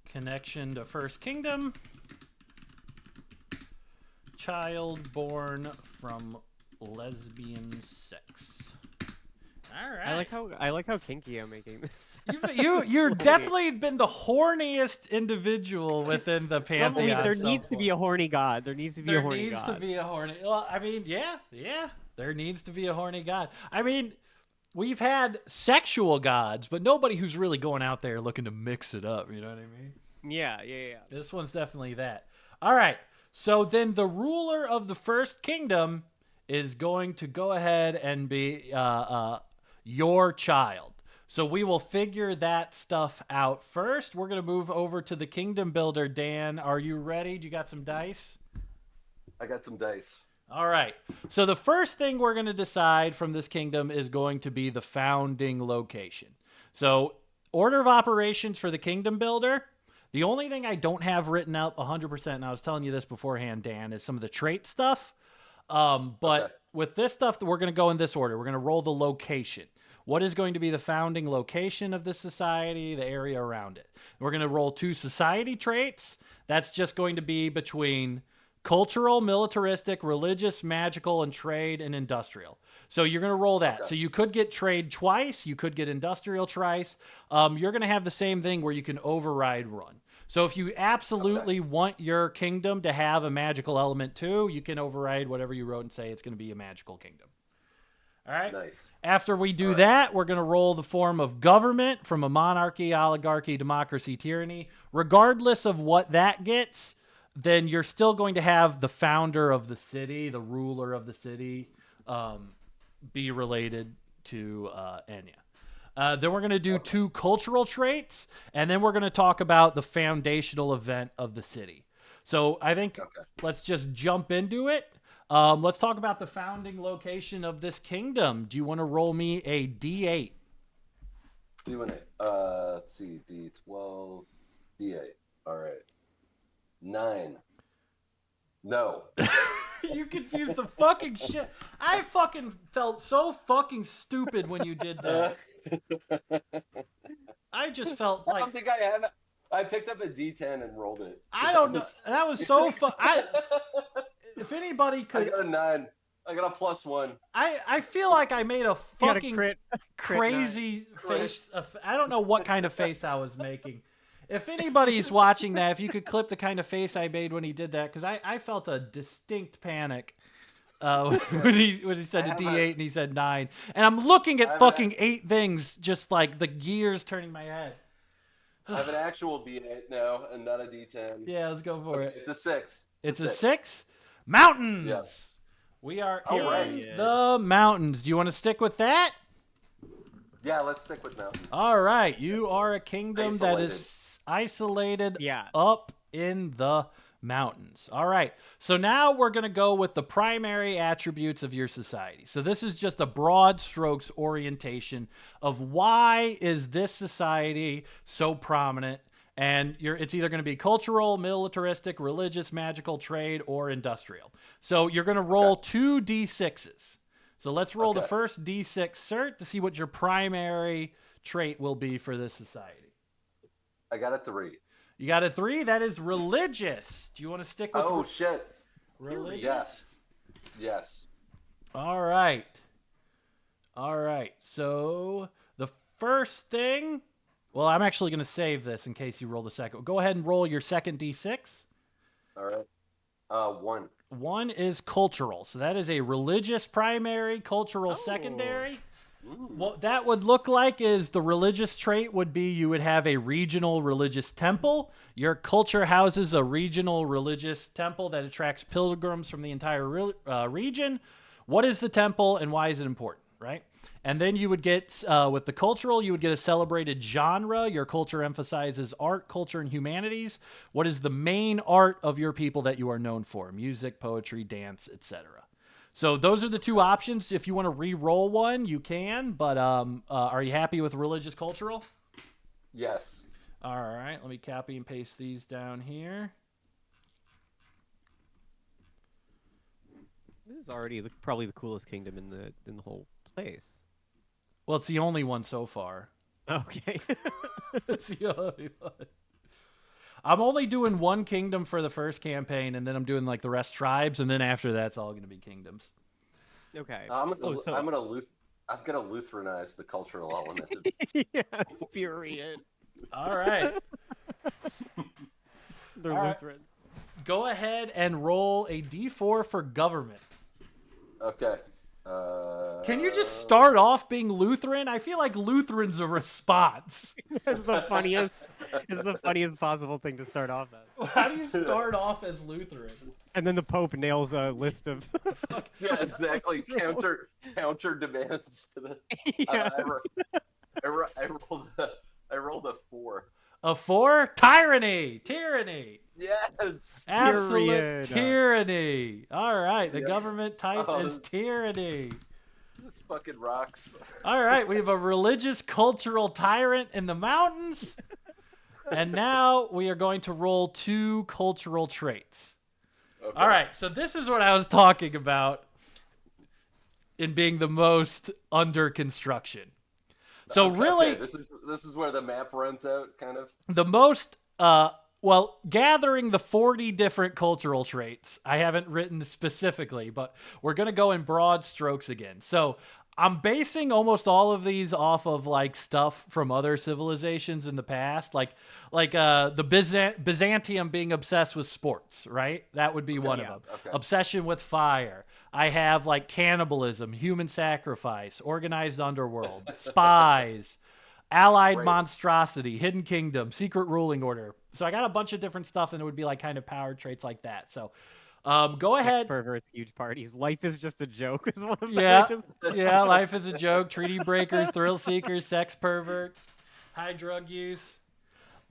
connection to first kingdom. Child born from lesbian sex. All right. I like how kinky I'm making this. You're Like- definitely been the horniest individual within the pantheon. There so needs to be far. a horny god. There needs to be a There horny needs god. to be a horny. Well, I mean, yeah. There needs to be a horny god. I mean, we've had sexual gods, but nobody who's really going out there looking to mix it up. You know what I mean? Yeah. This one's definitely that. All right. So then the ruler of the first kingdom is going to go ahead and be your child. So we will figure that stuff out first. We're going to move over to the kingdom builder. Dan, are you ready? Do you got some dice? I got some dice. All right. So the first thing we're going to decide from this kingdom is going to be the founding location. So order of operations for the kingdom builder. The only thing I don't have written out 100%, and I was telling you this beforehand, Dan, is some of the trait stuff. But with this stuff, we're going to go in this order. We're going to roll the location. What is going to be the founding location of this society, the area around it? We're going to roll 2 society traits. That's just going to be between cultural, militaristic, religious, magical, and trade and industrial. So you're going to roll that. So you could get trade twice. You could get industrial twice. You're going to have the same thing where you can override run. So if you absolutely want your kingdom to have a magical element too, you can override whatever you wrote and say it's going to be a magical kingdom. All right. Nice. After we do that, we're going to roll the form of government from a monarchy, oligarchy, democracy, tyranny. Regardless of what that gets, then you're still going to have the founder of the city, the ruler of the city, be related to Enya. Then we're going to do 2 cultural traits, and then we're going to talk about the foundational event of the city. So I think let's just jump into it. Let's talk about the founding location of this kingdom. Do you want to roll me a D8? D8. Let's see. D12. D8. All right. 9. No. You confused the fucking shit. I fucking felt so fucking stupid when you did that. I just felt I like don't think I have it. I picked up a D10 and rolled it. I don't know. That was so fun. If anybody I could, got a 9. I got a +1. I feel like I made a You got a fucking crit crazy face. I don't know what kind of face I was making. If anybody's watching that, if you could clip the kind of face I made when he did that, because I felt a distinct panic when he said a D8 and he said 9, and I'm looking at fucking 8 things, just like the gears turning my head. I have an actual D8 now and not a D10. Yeah, let's go for it. It's a 6. It's a 6. Mountains. Yeah. We are All in right. the mountains. Do you want to stick with that? Yeah, let's stick with mountains. All right. You are a kingdom that is isolated Yeah. up in the mountains. All right. So now we're going to go with the primary attributes of your society. So this is just a broad strokes orientation of why is this society so prominent. And it's either going to be cultural, militaristic, religious, magical, trade, or industrial. So you're going to roll 2 D6s. So let's roll the first D6 cert to see what your primary trait will be for this society. I got a 3. You got a 3? That is religious. Do you want to stick with Shit. religious? Yes. All right. All right. So the first thing... Well, I'm actually going to save this in case you roll the second. Go ahead and roll your second D6. All right. 1. 1 is cultural. So that is a religious primary, cultural secondary. What that would look like is the religious trait would be you would have a regional religious temple. Your culture houses a regional religious temple that attracts pilgrims from the entire region. What is the temple and why is it important, right? And then you would get, with the cultural, you would get a celebrated genre. Your culture emphasizes art, culture, and humanities. What is the main art of your people that you are known for? Music, poetry, dance, etc. So those are the 2 options. If you want to re-roll one, you can. But are you happy with religious cultural? Yes. All right. Let me copy and paste these down here. This is already probably the coolest kingdom in the whole place. Well, it's the only one so far. Okay. It's the only one. I'm only doing 1 kingdom for the first campaign, and then I'm doing like the rest tribes, and then after that's all going to be kingdoms. Okay. I'm gonna Lutheranize the cultural element. Yeah, it's period. All right. They're All right. Lutheran. Go ahead and roll a D4 for government. Okay. Can you just start off being Lutheran? I feel like Lutheran's a response. It's the funniest. It's the funniest possible thing to start off as. How do you start off as Lutheran? And then the Pope nails a list of. Yeah, exactly. Counter demands to the. Yes. I rolled a 4. A 4? Tyranny! Yes. Absolute Period. tyranny. All right, the Yeah. government type Oh, is tyranny. This fucking rocks. All right, we have a religious cultural tyrant in the mountains. And now we are going to roll 2 cultural traits. Okay. All right, so this is what I was talking about in being the most under construction. So Okay, really, this is where the map runs out, kind of. the most well, gathering the 40 different cultural traits. I haven't written specifically, but we're going to go in broad strokes again. So I'm basing almost all of these off of like stuff from other civilizations in the past, like the Byzantium being obsessed with sports, right? That would be one of them. Okay. Obsession with fire. I have like cannibalism, human sacrifice, organized underworld, spies, allied Great. monstrosity, hidden kingdom, secret ruling order. So I got a bunch of different stuff, and it would be like kind of power traits like that. So go Sex ahead. perverts, huge parties. Life is just a joke. Is one of them. Yeah, I just- yeah. Life is a joke. Treaty breakers, thrill seekers, sex perverts, high drug use.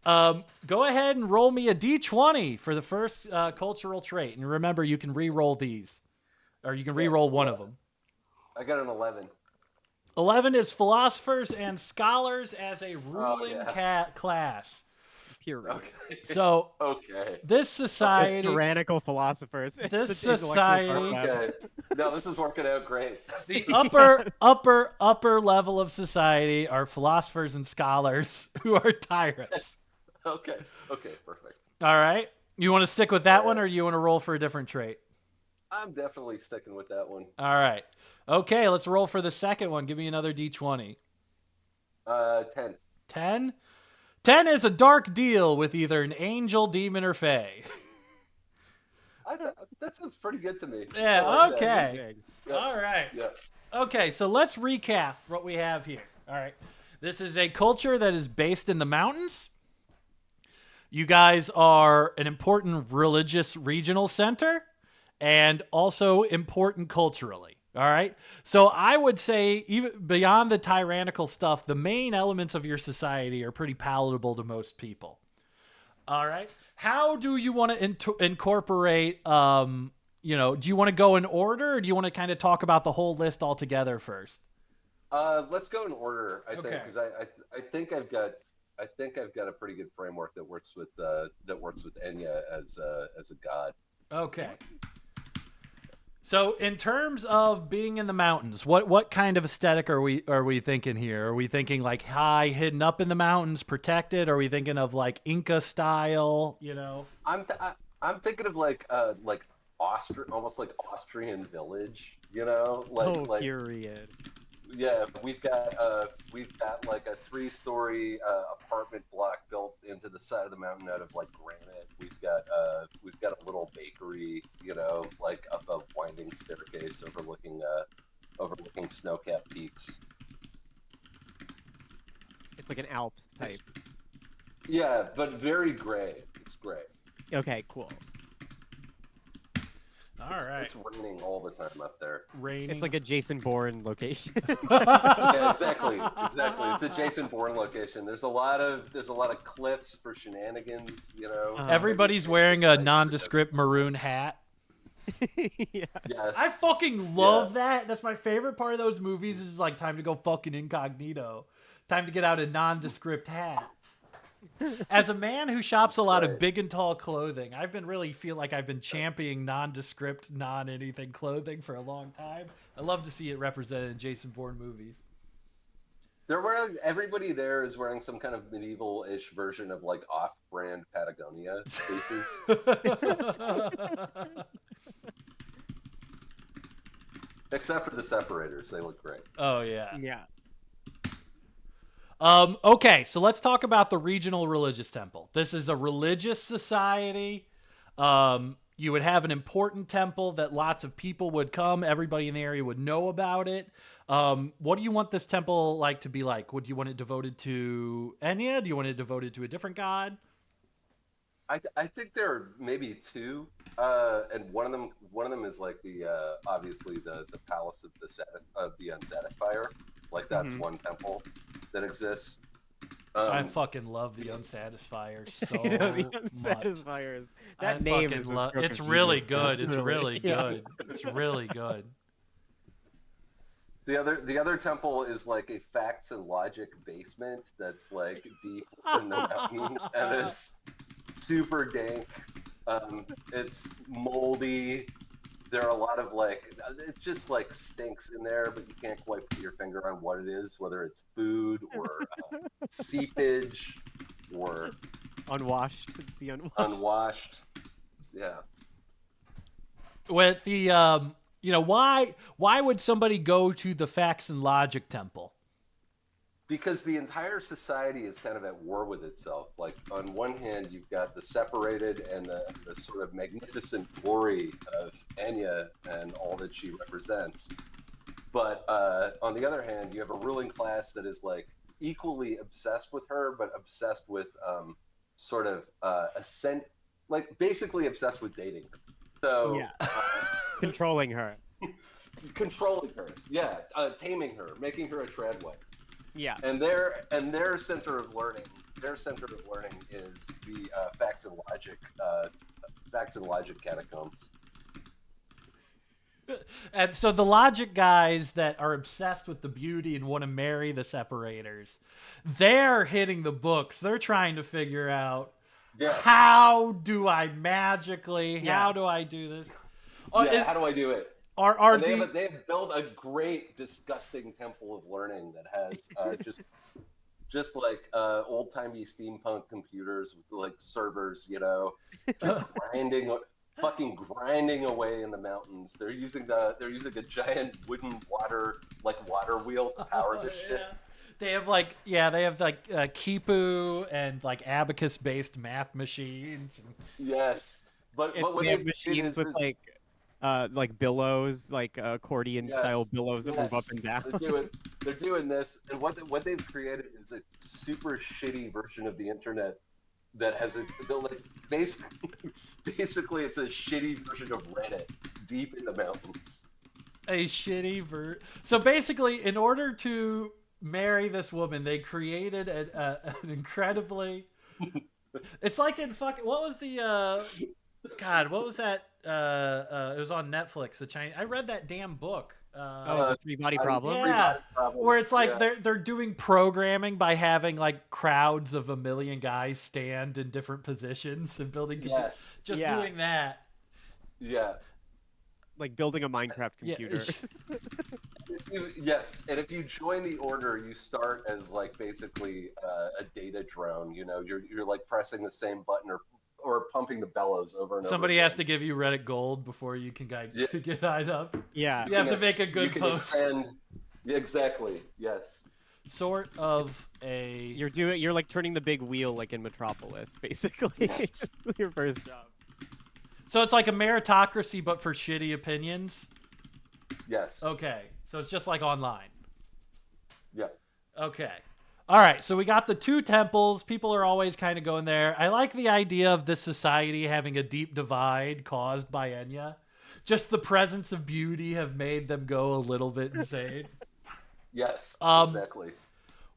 Go ahead and roll me a d20 for the first cultural trait, and remember you can re-roll these, or you can re-roll one of them. I got an 11. 11 is philosophers and scholars as a ruling yeah. class. Period. Okay. So Okay. this society, Tyrannical philosophers. It's This the intellectual society- dark web. Okay. No, this is working out great. the upper level of society are philosophers and scholars who are tyrants. Okay. Okay. Perfect. All right. You want to stick with that one, or you want to roll for a different trait? I'm definitely sticking with that one. All right. Okay, let's roll for the second one. Give me another d20. 10. 10? 10 is a dark deal with either an angel, demon, or fae. That sounds pretty good to me. Yeah, I like that. okay. Dang. Yeah. All right. Yeah. Okay, so let's recap what we have here. All right. This is a culture that is based in the mountains. You guys are an important religious regional center and also important culturally. All right. So I would say, even beyond the tyrannical stuff, the main elements of your society are pretty palatable to most people. All right. How do you want to incorporate, do you want to go in order, or do you want to kind of talk about the whole list altogether first? Let's go in order. I think Okay. because I think I've got a pretty good framework that works with Enya as a god. Okay. So in terms of being in the mountains, what kind of aesthetic are we thinking here? Are we thinking like high, hidden up in the mountains, protected? Are we thinking of like Inca style? I'm thinking of like almost like Austrian village. Period. Yeah, we've got like a 3-story apartment block built into the side of the mountain out of like granite. We've got a little bakery, like up a winding staircase overlooking snow-capped peaks. It's like an Alps type. Yeah, but very gray. It's gray. Okay, cool. All right. It's raining all the time up there. Raining. It's like a Jason Bourne location. Yeah, exactly. It's a Jason Bourne location. There's a lot of cliffs for shenanigans. Everybody's wearing a nondescript maroon hat. Yeah. Yes. I fucking love that. That's my favorite part of those movies is like time to go fucking incognito. Time to get out a nondescript hat. As a man who shops a lot of Right. big and tall clothing, I've been really feel like I've been championing nondescript, non-anything clothing for a long time. I love to see it represented in Jason Bourne movies. Everybody there is wearing some kind of medieval-ish version of like off-brand Patagonia spaces. Except for the separators, they look great. Oh yeah. Yeah. Okay, so let's talk about the regional religious temple. This is a religious society. You would have an important temple that lots of people would come. Everybody in the area would know about it. What do you want this temple to be like? Would you want it devoted to Enya? Do you want it devoted to a different god? I think there are maybe two, and one of them is like obviously the palace of the Unsatisfier. Like that's one temple that exists. I fucking love the Unsatisfier so You know, the much. Unsatisfiers. I That name fucking is a love. stroke It's of really genius, good. It's really. really Yeah. good. It's really good. The other temple is like a facts and logic basement that's like deep in the mountain, and it's super dank. It's moldy. There are a lot of like, it just like stinks in there, but you can't quite put your finger on what it is, whether it's food or seepage or Unwashed. The unwashed. unwashed. Yeah. With the why would somebody go to the Facts and Logic Temple? Because the entire society is kind of at war with itself. Like, on one hand, you've got the separated and the sort of magnificent glory of Anya and all that she represents. But on the other hand, you have a ruling class that is like equally obsessed with her, but obsessed with sort of ascent, like basically obsessed with dating her. So Yeah. Controlling her. controlling her, yeah, taming her, making her a treadway. Yeah. And their center of learning, is the facts and logic catacombs. And so the logic guys that are obsessed with the beauty and want to marry the separators, they're hitting the books. They're trying to figure out Yeah. how do I magically, Yeah. how do I do this? How do I do it? Are And they the have built a great, disgusting temple of learning that has just like old timey steampunk computers with like servers, just fucking grinding away in the mountains. They're using a giant wooden water wheel to power this shit. They have Kipu and like abacus based math machines. Yes, but what They have they machines with like billows, like accordion style billows that move up and down. They're doing this, and what they've created is a super shitty version of the internet that has basically it's a shitty version of Reddit deep in the mountains. So basically, in order to marry this woman, they created an incredibly. It's like in fucking what was the God? What was that? It was on Netflix. The Chinese. I read that damn book. The three-body problem. Yeah, where it's like they're doing programming by having like crowds of 1 million guys stand in different positions and building. Yes. Doing that. Yeah. Like building a Minecraft computer. Yes, and if you join the order, you start as like basically a data drone. You're like pressing the same button or pumping the bellows over and over. Somebody has to give you Reddit gold before you can get eyed up. Yeah. You have to make a good post. Yeah, exactly. Yes. Sort of a. You're like turning the big wheel like in Metropolis, basically. Yes. Your first job. So it's like a meritocracy, but for shitty opinions. Yes. Okay, so it's just like online. Yeah. Okay. All right, so we got the two temples. People are always kind of going there. I like the idea of this society having a deep divide caused by Enya. Just the presence of beauty have made them go a little bit insane. Yes, exactly.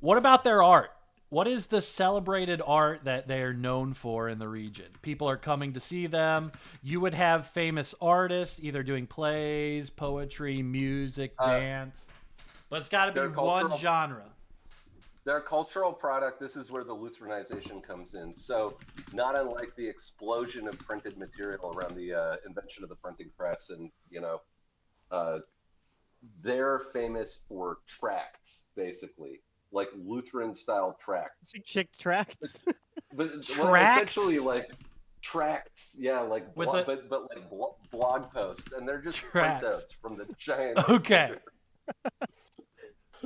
What about their art? What is the celebrated art that they're known for in the region? People are coming to see them. You would have famous artists either doing plays, poetry, music, dance. But it's got to be one genre. Their cultural product, this is where the Lutheranization comes in. So not unlike the explosion of printed material around the invention of the printing press, and they're famous for tracts, basically, like Lutheran-style tracts. Chick tracts. But Tracts? essentially like tracts, yeah, like but like blog posts, and they're just Tracts. printouts from the giant. Okay.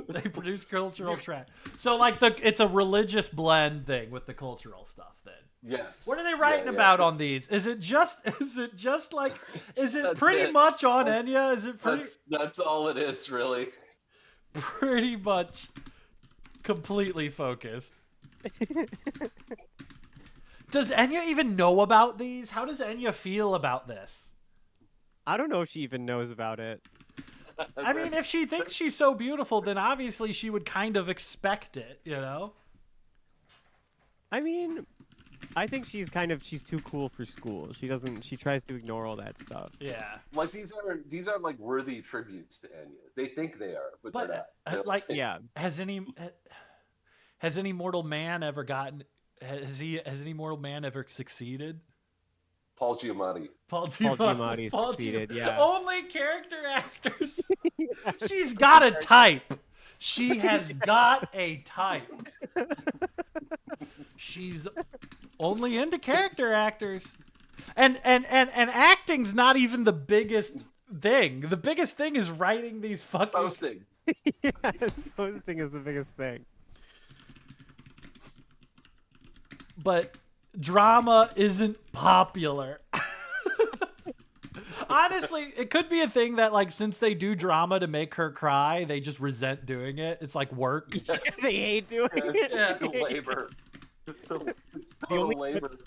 They produce cultural track. So like it's a religious blend thing with the cultural stuff then. Yes. What are they writing about on these? Is it pretty much on Enya? Is it pretty That's all it is, really. pretty much completely focused? Does Enya even know about these? How does Enya feel about this? I don't know if she even knows about it. I mean, if she thinks she's so beautiful, then obviously she would kind of expect it, I mean, I think she's too cool for school. She tries to ignore all that stuff. Yeah. Like these are like worthy tributes to Enya. They think they are, but they're But not. They're like, Yeah. has any mortal man ever gotten? Has any mortal man ever succeeded? Paul Giamatti. Paul Giamatti Paul succeeded, Giamatti. yeah. Only character actors. She's got a type. She has got a type. She's only into character actors. And acting's not even the biggest thing. The biggest thing is writing these fucking Posting. Yes, posting is the biggest thing. but drama isn't popular. Honestly, it could be a thing that, like, since they do drama to make her cry, they just resent doing it. It's like work. They hate doing it. Yeah. Labor. It's total labor.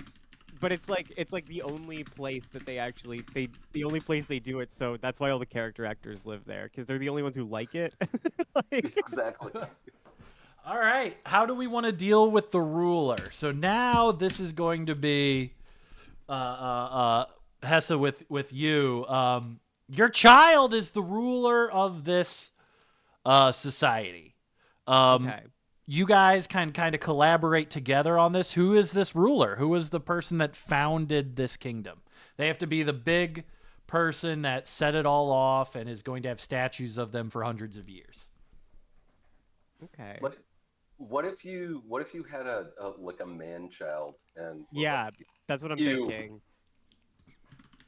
But it's like the only place that the only place they do it, so that's why all the character actors live there, because they're the only ones who like it. Like, Exactly. All right. How do we want to deal with the ruler? So now this is going to be Hesse with you. Your child is the ruler of this society. okay. You guys can kind of collaborate together on this. Who is this ruler? Who is the person that founded this kingdom? They have to be the big person that set it all off and is going to have statues of them for hundreds of years. Okay. What if you had a like a man child and Yeah, that's what I'm You. thinking.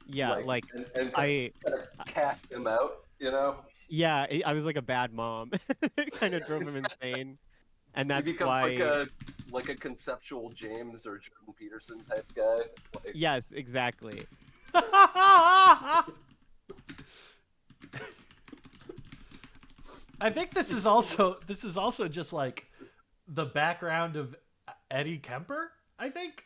Yeah, like and I cast him out, you know? yeah, I was like a bad mom. It kind of drove him insane, and He that's becomes why. like a conceptual James or Jordan Peterson type guy. Like, Yes, exactly. I think this is also just like the background of Eddie Kemper, I think.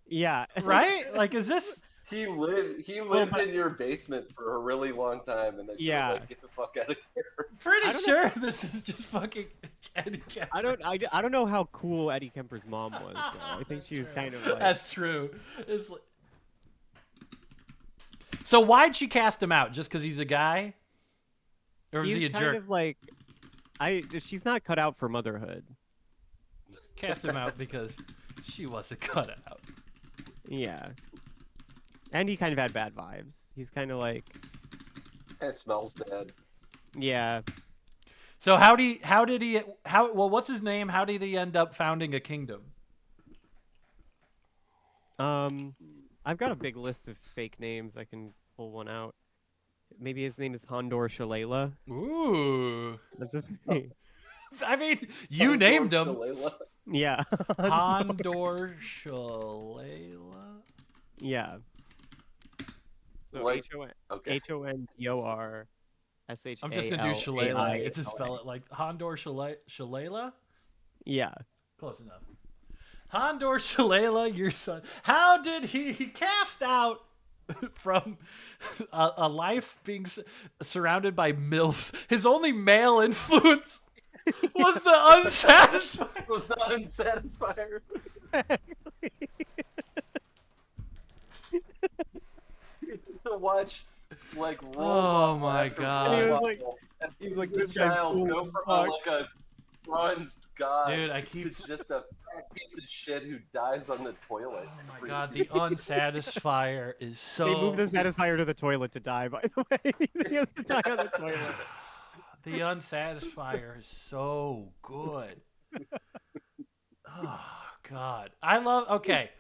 Yeah. Right? Like, is this he lived in your basement for a really long time, and then you're Yeah. like, get the fuck out of here. pretty I don't sure this is just fucking Eddie Kemper? I don't know how cool Eddie Kemper's mom was, though. I think she was kind of like. That's true. It's like... So why'd she cast him out? Just because he's a guy? Or was He's he a kind jerk? of like, she's not cut out for motherhood. Cast him out because she wasn't cut out. Yeah. And he kind of had bad vibes. He's kind of like, It smells bad. yeah. So what's his name? How did he end up founding a kingdom? I've got a big list of fake names. I can pull one out. Maybe his name is Hondor Shalala. Ooh. That's a I mean, you named him. Shalala. yeah. Hondor Shalala. Yeah. So Like, okay. HONDOR SHALALA. I'm just gonna do Shalala. It's just spell it like Hondor Shalala. Yeah. Close enough. Hondor Shalala, your son. How did he cast out from a life being surrounded by MILFs? His only male influence was the unsatisfied. Was the unsatisfier. To watch like Oh my after God. And he was robot like- and he's like, the this guy's child cool go as from fuck. like a bronzed god Dude, I keep. to just a fat piece of shit who dies on the toilet. Oh my God, the unsatisfier is so. They moved the Satisfier to the toilet to die, by the way. He has to die on the toilet. The unsatisfier is so good. Oh God, I love. Okay,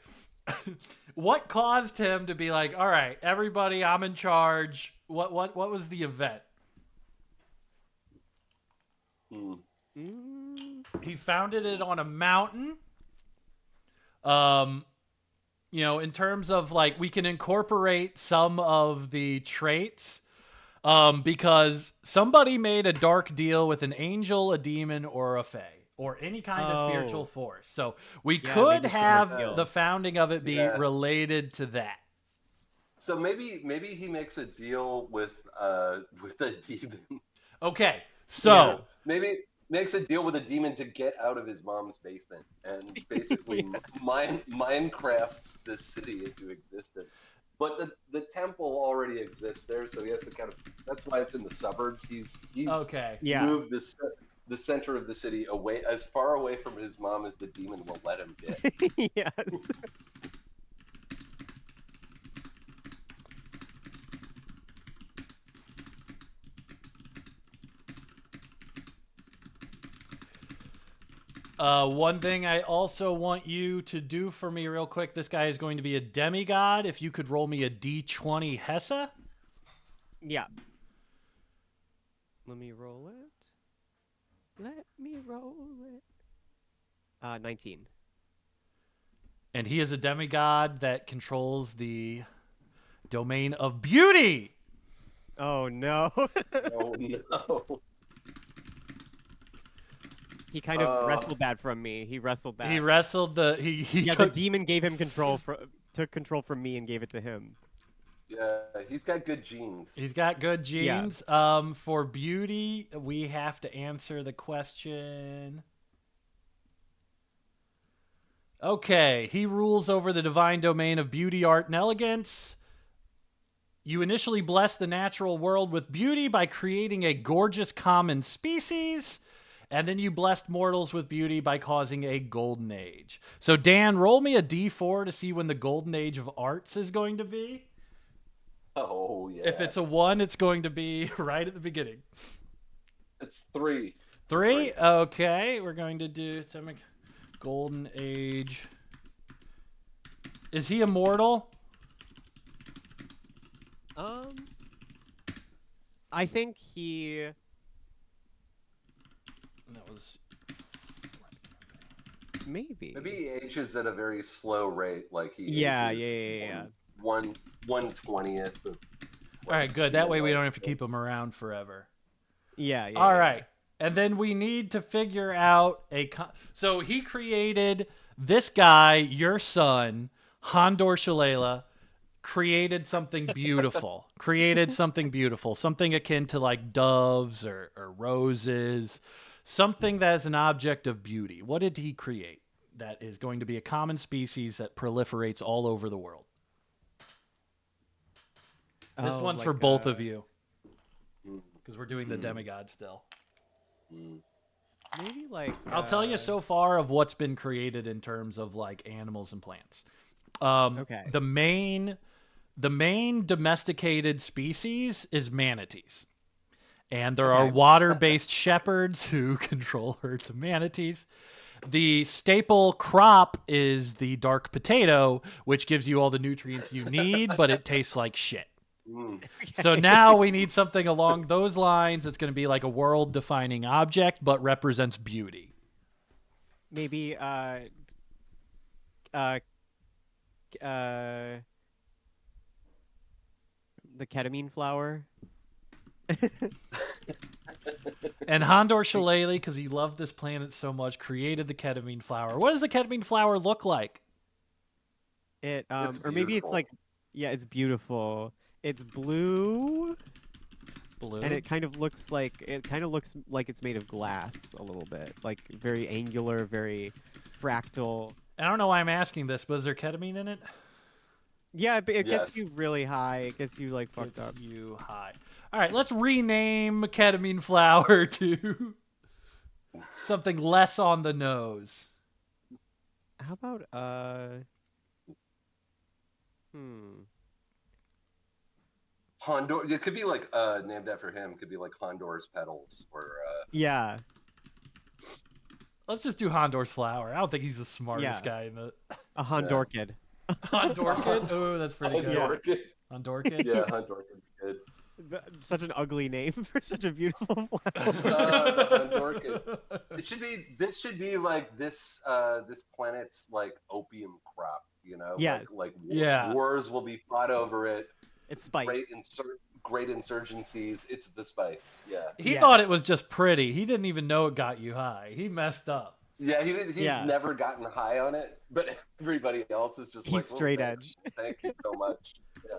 what caused him to be like, all right, everybody, I'm in charge? What was the event? He founded it on a mountain. You know, in terms of like, we can incorporate some of the traits. Because somebody made a dark deal with an angel, a demon, or a fae, or any kind of spiritual force. So we Yeah, could maybe some have deal. the founding of it be Yeah. related to that. So maybe he makes a deal with a demon. Okay, so Maybe makes a deal with a demon to get out of his mom's basement and basically Minecrafts this city into existence. But the temple already exists there, so he has to kind of. That's why it's in the suburbs. He's Okay. Yeah. moved the center of the city away as far away from his mom as the demon will let him get. Yes. One thing I also want you to do for me real quick. This guy is going to be a demigod. If you could roll me a D20 Hesse. Yeah. Let me roll it. Let me roll it. 19. And he is a demigod that controls the domain of beauty. Oh no. Oh no! He kind of wrestled that from me. He wrestled that. He wrestled the he yeah, took, the demon gave him control took control from me and gave it to him. Yeah, he's got good genes. he's got good Yeah. genes. For beauty, we have to answer the question. Okay, he rules over the divine domain of beauty, art, and elegance. You initially bless the natural world with beauty by creating a gorgeous common species, and then you blessed mortals with beauty by causing a golden age. So, Dan, roll me a d4 to see when the golden age of arts is going to be. Oh yeah. If it's a 1, it's going to be right at the beginning. It's 3. 3? Okay, we're going to do some golden age. Is he immortal? I think he. That was Maybe. Maybe he ages at a very slow rate, like he Yeah, ages yeah. 1/20th of. all right. Good. That way we don't have to keep him around forever. Yeah. All right. And then we need to figure out so he created this guy, your son, Hondor Shalala, created something beautiful. Something akin to like doves or roses, something that is an object of beauty. What did he create that is going to be a common species that proliferates all over the world? This Oh, one's for like, both of you Mm, because we're doing the demigod still. mm. Maybe like. I'll tell you so far of what's been created in terms of like animals and plants. Okay. The main domesticated species is manatees. And there are water-based shepherds who control herds of manatees. The staple crop is the dark potato, which gives you all the nutrients you need, but it tastes like shit. Mm. So now we need something along those lines. It's going to be like a world-defining object, but represents beauty. Maybe the ketamine flower. And Hondor Shalala, because he loved this planet so much, created the ketamine flower. What does the ketamine flower look like? It It's or maybe it's beautiful. like, yeah, it's beautiful. It's blue, Blue. and it kind of looks like it's made of glass a little bit, like very angular, very fractal. I don't know why I'm asking this, but is there ketamine in it? Yeah, but it gets Yes. you really high. It gets you like fucked Gets up. you high. All right, let's rename ketamine flower to something less on the nose. How about hmm. Hondor. It could be like named after him. It could be like Hondor's petals, or Yeah. Let's just do Hondor's flower. I don't think he's the smartest Yeah. guy in the A Hondorchid. Hondorkid. Oh, that's pretty good. Hondorkid. Hondorkid. Yeah, Hondorkid's good. Such an ugly name for such a beautiful flower. Hondorkid. This should be like this planet's like opium crop. You know. Yes. Like Yeah. wars will be fought over it. It's spice. Great insurgencies. It's the spice. Yeah. He Yeah. thought it was just pretty. He didn't even know it got you high. He messed up. Yeah, he's Yeah. never gotten high on it, but everybody else is just He's like, straight thanks. Thank you so much. Yeah.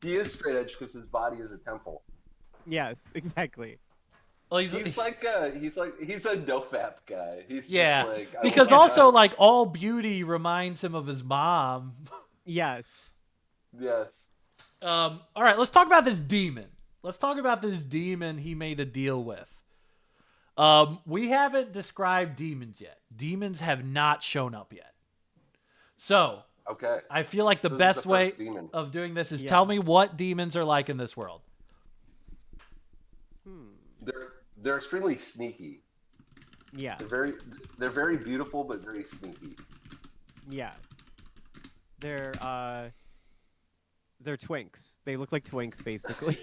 He is straight edge because his body is a temple. Yes, exactly. Well, He's a nofap guy. He's yeah, just like because I also want like all beauty reminds him of his mom. Yes. yes. All right, let's talk about this demon. Let's talk about this demon he made a deal with. We haven't described demons yet. Demons have not shown up yet. So Okay. I feel like the So this is best the way first demon. of doing this is Yeah. tell me what demons are like in this world. They're extremely sneaky. Yeah. They're very beautiful but very sneaky. Yeah. They're twinks. They look like twinks, basically.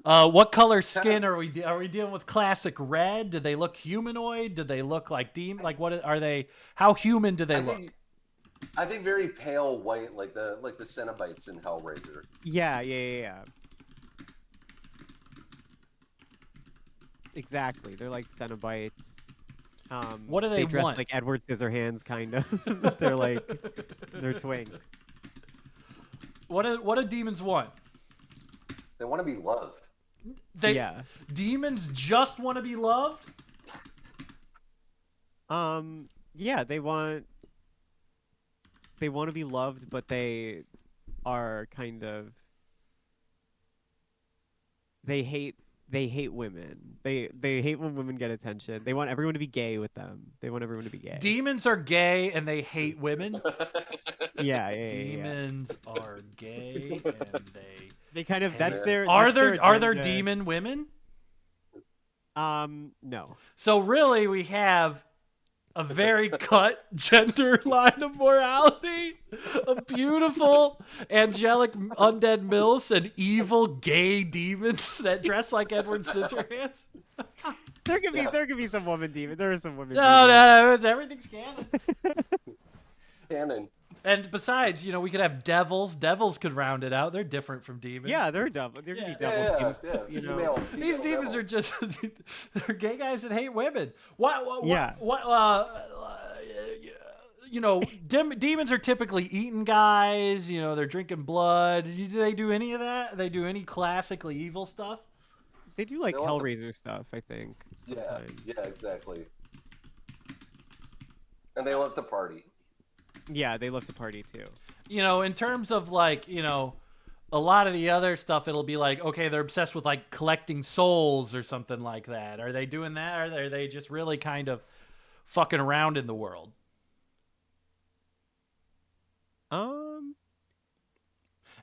What color skin are we? Are we dealing with classic red? Do they look humanoid? Do they look like demon? Like what are they? How human do they look? I think very pale white, like the Cenobites in Hellraiser. Yeah. Exactly. They're like Cenobites. What do they dress want? like Edward Scissorhands, kind of. They're twinks. What do demons want? They want to be loved. Yeah. Demons just want to be loved. Yeah, they want to be loved, but they are kind of they hate women. They hate when women get attention. They want everyone to be gay with them. They want everyone to be gay. Demons are gay and they hate women. Yeah. Demons are gay and They kind of that's Yeah. their are that's their there agenda. demon women? No. So really, we have a very cut gender line of morality, of beautiful angelic undead milfs and evil gay demons that dress like Edward Scissorhands. There could be some woman demon. There are some women. No, everything's canon. Canon. And besides, we could have devils. Devils could round it out. They're different from demons. Yeah, they're devil. There could be Yeah. devils. Yeah. You know. Female These demons devils. are just they're gay guys that hate women. What Yeah. Demons are typically eating guys, they're drinking blood. Do they do any of that? They do any classically evil stuff? They do like They want the- Hellraiser stuff, I think. Sometimes. Yeah, exactly. And they love to party. Yeah, they love to party too. In terms of like, a lot of the other stuff, it'll be like, okay, they're obsessed with like collecting souls or something like that. Are they doing that? Or are they just really kind of fucking around in the world?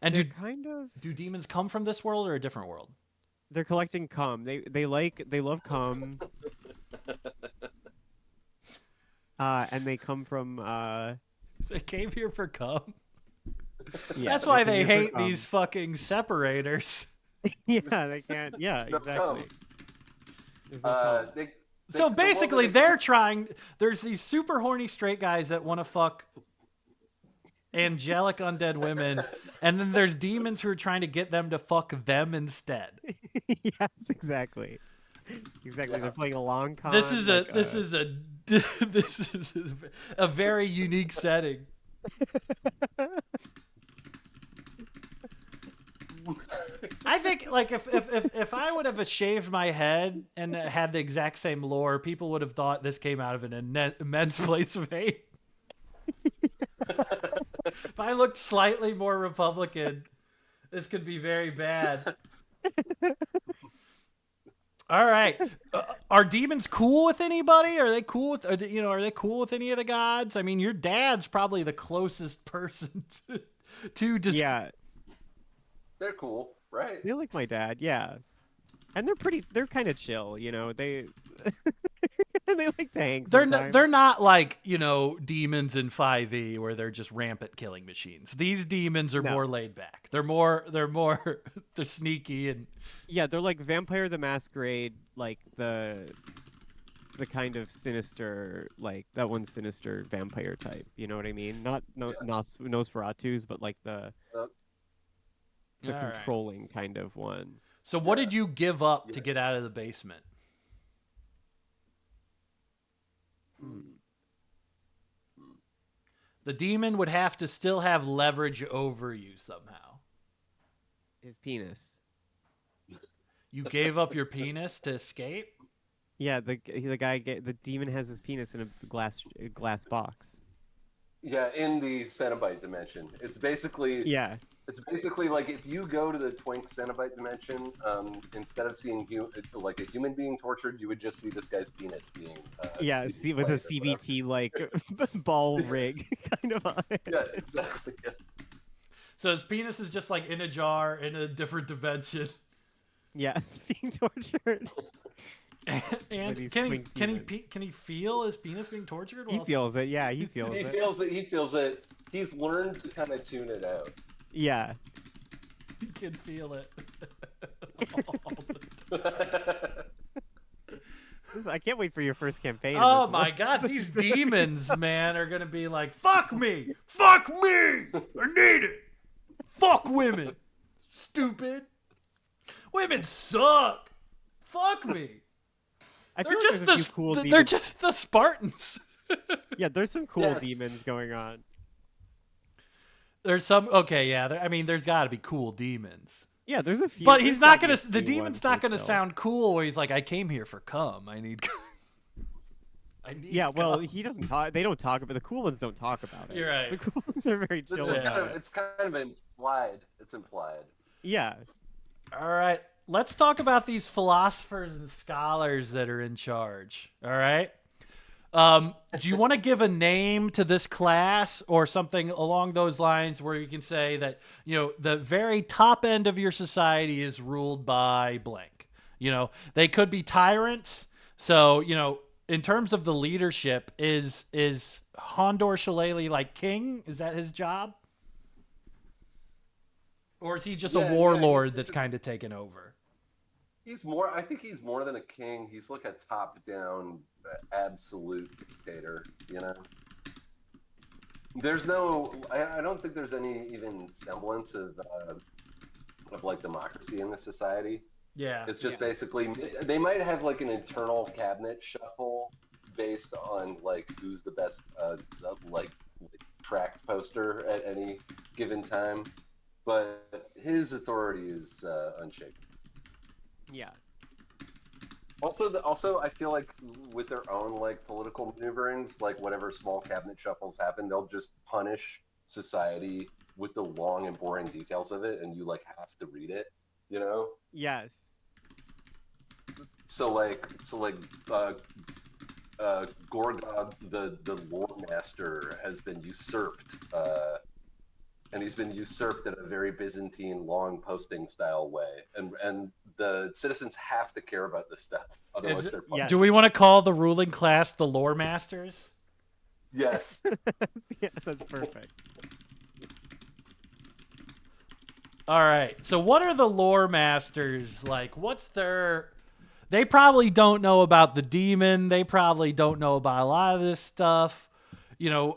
And They're kind of do demons come from this world or a different world? they're collecting cum. They love cum. And they come from They came here for cum. yeah, That's why come they here for hate cum. these fucking separators. Yeah, they can't. Yeah, No exactly. cum. There's no cum. So basically, they're trying. There's these super horny straight guys that want to fuck angelic undead women, and then there's demons who are trying to get them to fuck them instead. Yes, exactly. Exactly. Yeah. They're playing a long con. This is a like, this is a this is a very unique setting. I think like if I would have shaved my head and had the exact same lore, people would have thought this came out of an immense place of hate. If I looked slightly more Republican, this could be very bad. All right, are demons cool with anybody? Are they cool with are they cool with any of the gods? I mean, your dad's probably the closest person to yeah, They're cool, right? they like my dad. Yeah, and they're kind of chill. They they like to hang. They're not like demons in 5e where they're just rampant killing machines. These demons are No. more laid back. They're more they're sneaky and Yeah, they're like Vampire the Masquerade, like the kind of sinister, like that one sinister vampire type. You know what I mean? Not Nosferatu's, but like the Uh, All right. controlling kind of one. So what Yeah. did you give up to Yeah. get out of the basement? The demon would have to still have leverage over you somehow. His penis. You gave up your penis to escape? Yeah, the the demon has his penis in a glass box. Yeah, in the Cenobite dimension. Yeah, It's basically like if you go to the Twink Cenobite dimension, instead of seeing like a human being tortured, you would just see this guy's penis being yeah. being See, with a played or whatever. CBT like ball rig kind of on it. Yeah, exactly. Yeah. So his penis is just like in a jar in a different dimension. Yes, being tortured. And these can he twink can he demons. can he feel his penis being tortured? He while- feels it. Yeah, he feels He it. feels it. He feels it. He's learned to kind of tune it out. Yeah. He can feel it. I can't wait for your first campaign. in Oh this my one. god, these demons, man, are gonna be like, fuck me! Fuck me! I need it! Fuck women! Stupid! Women suck! Fuck me! I They're feel like just there's a few cool they're demons. just the Spartans. Yeah, there's some cool Yes. demons going on. There's some okay, yeah. I mean, there's got to be cool demons, Yeah, there's a few. but he's there's not gotta be gonna. a The few demon's ones not to gonna kill. sound cool. Where he's like, "I came here for cum. I need." I need. Yeah, well, cum." he doesn't talk. They don't talk about the cool ones. Don't talk about it. You're right. The cool ones are very It's, chill. just about kind of, it. it's kind of implied. It's implied. Yeah, All right, let's talk about these philosophers and scholars that are in charge. All right. Do you want to give a name to this class or something along those lines where you can say that, the very top end of your society is ruled by blank? They could be tyrants. So, in terms of the leadership, is Hondor Shillelagh like king? Is that his job? Or is he just a Yeah, warlord he's that's kind of taken over? I think he's more than a king. He's like a top-down, absolute dictator. There's no. I don't think there's any even semblance of like democracy in the society. Yeah. It's just basically they might have like an internal cabinet shuffle based on like who's the best like tracked poster at any given time, but his authority is unshaken. yeah, Also, I feel like with their own like political maneuverings, like whatever small cabinet shuffles happen, they'll just punish society with the long and boring details of it, and you like have to read it, yes, So Gorgod, the lore master, has been usurped, and he's been usurped in a very Byzantine long posting style way, and the citizens have to care about this stuff, otherwise they're punished. Do we want to call the ruling class the lore masters? Yes. yeah, that's perfect. All right. So what are the lore masters like? What's their... They probably don't know about the demon. They probably don't know about a lot of this stuff.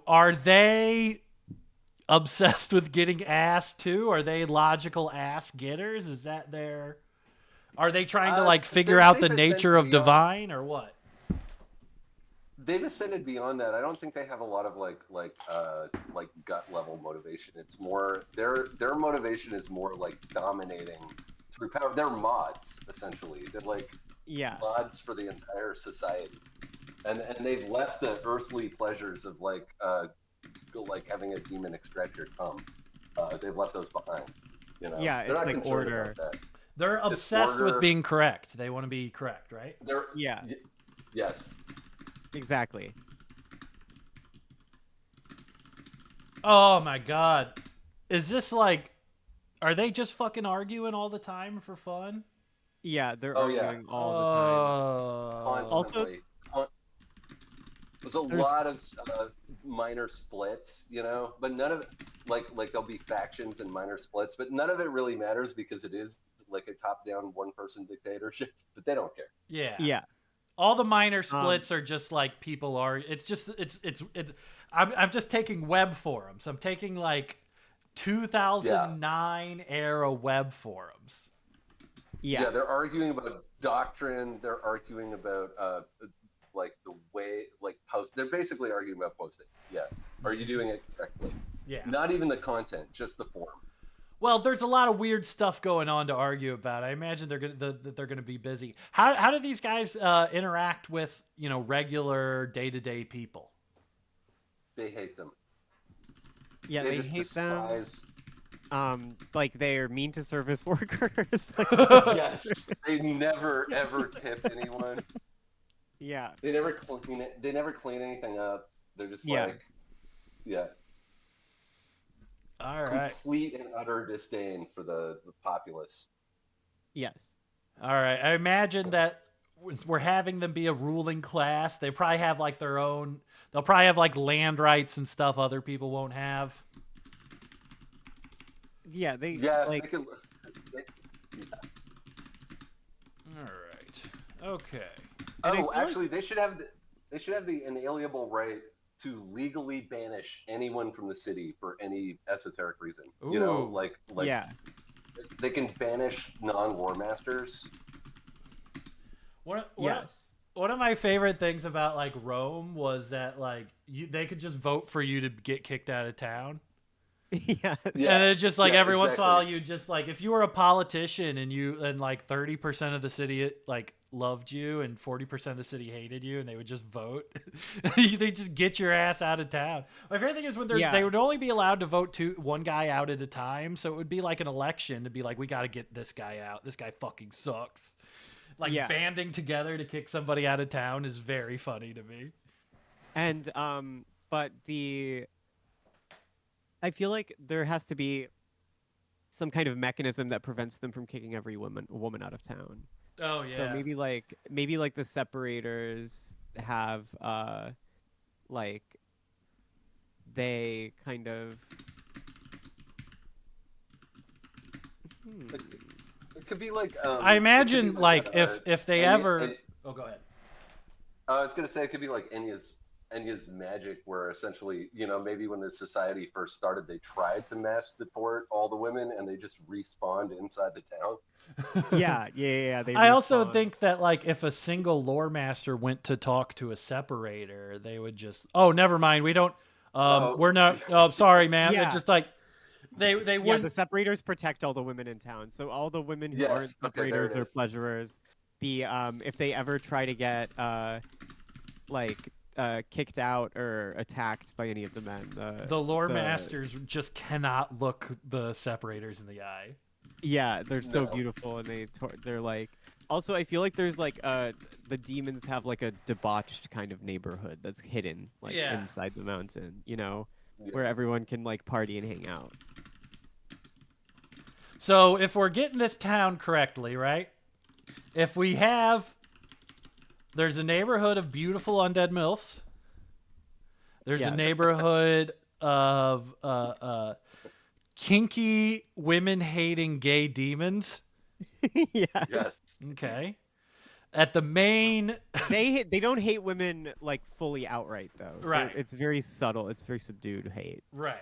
Are they obsessed with getting ass too? Are they logical ass getters? Is that their... Are they trying to like figure out the they've nature ascended of beyond- divine or what? They've ascended beyond that. I don't think they have a lot of like gut level motivation. It's more their motivation is more like dominating through power. They're mods essentially. They're like Yeah, mods for the entire society, and they've left the earthly pleasures of like having a demon extract your cum. They've left those behind. Yeah, They're it's not like concerned order. about that. They're obsessed with order. being correct. They want to be correct, right? Yeah. Yes. exactly. Oh my god. Is this like... Are they just fucking arguing all the time for fun? Yeah, they're Oh, yeah. arguing all the time. Oh. Constantly. There's a There's- lot of minor splits, but none of it, like there'll be factions and minor splits, but none of it really matters because it is like a top-down one-person dictatorship, but they don't care. Yeah. Yeah, All the minor splits are just like people are. It's just it's. I'm just taking web forums. I'm taking like 2009 era web forums. yeah, They're arguing about doctrine. They're arguing about like the way, like post. They're basically arguing about posting. Yeah, are you doing it correctly? Yeah. Not even the content, just the form. Well, there's a lot of weird stuff going on to argue about. I imagine they're gonna be busy. How do these guys interact with regular day-to-day people? They hate them. Yeah, They they just hate them. despise. Like they're mean to service workers. Like, Yes, they never ever tip anyone. yeah, They never clean it. They never clean anything up. They're just Yeah. like, yeah, All right. complete and utter disdain for the populace. yes, All right. I imagine that we're having them be a ruling class. They probably have like their own. They'll probably have like land rights and stuff other people won't have. yeah. They Yeah, like they could, they, All right. Okay. And I oh, feel actually, they should have the inalienable right to legally banish anyone from the city for any esoteric reason. You know, Ooh. like yeah, they can banish non-war masters. yes, One of my favorite things about like Rome was that like they could just vote for you to get kicked out of town. yes, Yeah. And it's just like Yeah, every once in a while exactly. you just like if you were a politician and like 30% of the city like loved you and 40% of the city hated you and they would just vote. They just get your ass out of town. My favorite thing is when Yeah. they would only be allowed to vote one guy out at a time, so it would be like an election to be like we got to get this guy out. This guy fucking sucks. Like Yeah. banding together to kick somebody out of town is very funny to me. and but I feel like there has to be some kind of mechanism that prevents them from kicking every woman out of town. Oh yeah. So maybe like the separators have like they kind of It could be like. I It could imagine be like if they ever. oh, go ahead. I was gonna say it could be like Enya's magic, where essentially, maybe when the society first started, they tried to mass deport all the women, and they just respawned inside the town. yeah. They I also respawn. think that like if a single lore master went to talk to a separator, they would just never mind. We don't we're not sorry, ma'am. Yeah. It's just like they Yeah, wouldn't the separators protect all the women in town. So all the women who Yes, aren't okay, there it separators or is. pleasurers, the if they ever try to get kicked out or attacked by any of the men, the lore masters just cannot look the separators in the eye. yeah, they're so No. beautiful and they're like. Also, I feel like there's like the demons have like a debauched kind of neighborhood that's hidden like Yeah. inside the mountain, Yeah. where everyone can like party and hang out. So if we're getting this town correctly, right? If we have there's a neighborhood of beautiful undead MILFs. There's Yeah. a neighborhood of kinky women hating gay demons. Yes. Yes. Okay. At the main They don't hate women like fully outright though. Right. It's very subtle. It's very subdued hate. right.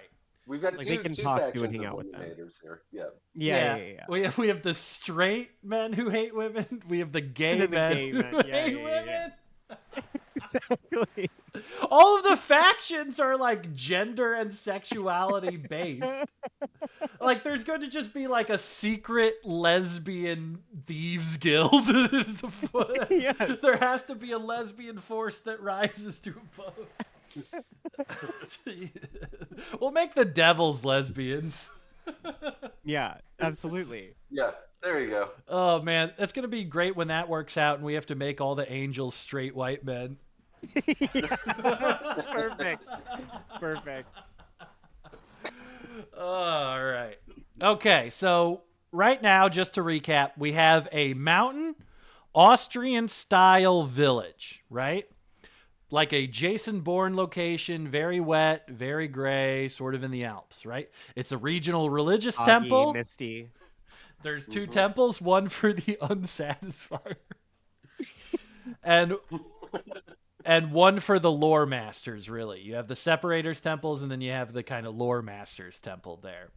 We've got Like, they two, can two talk to and factions hang of out with women them. haters here. Yeah. Yeah. We have the straight men who hate women. We have the gay And then the men gay who men. Yeah, hate yeah, women. yeah. Exactly. All of the factions are like gender and sexuality based. Like there's going to just be like a secret lesbian thieves guild. Yes. There has to be a lesbian force that rises to oppose. We'll make the devils lesbians. Yeah, absolutely. Yeah. There you go. Oh man, that's gonna be great when that works out and we have to make all the angels straight white men. Perfect. Perfect. All right. Okay, so right now, just to recap, we have a mountain Austrian style village, right? Like a Jason Bourne location, very wet, very gray, sort of in the Alps, right? It's a regional religious Foggy, temple. misty. There's two temples, one for the unsatisfied and one for the lore masters, really. You have the separators temples and then you have the kind of lore masters temple there.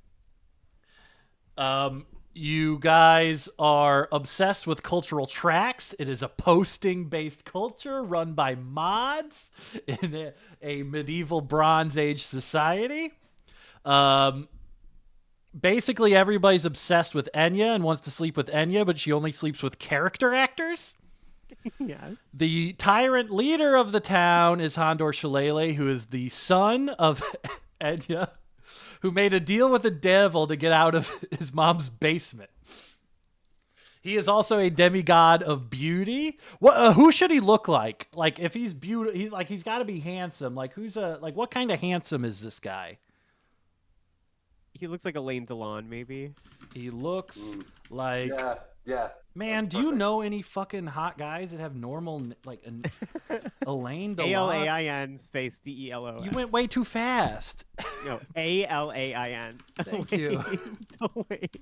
You guys are obsessed with cultural tracks. It is a posting-based culture run by mods in a medieval Bronze Age society. basically everybody's obsessed with Enya and wants to sleep with Enya, but she only sleeps with character actors. Yes. The tyrant leader of the town is Hondor Shalele, who is the son of Enya, who made a deal with the devil to get out of his mom's basement. He is also a demigod of beauty. What? Who should he look like? Like, if he's beautiful, he's got to be handsome. Like, what kind of handsome is this guy? He looks like Elaine Delon, maybe. He looks like. Yeah. Man, That's do you perfect. know any fucking hot guys that have normal, like, Elaine Delon? ALAIN space DELON. You went way too fast. No, ALAIN. Thank you. Don't wait.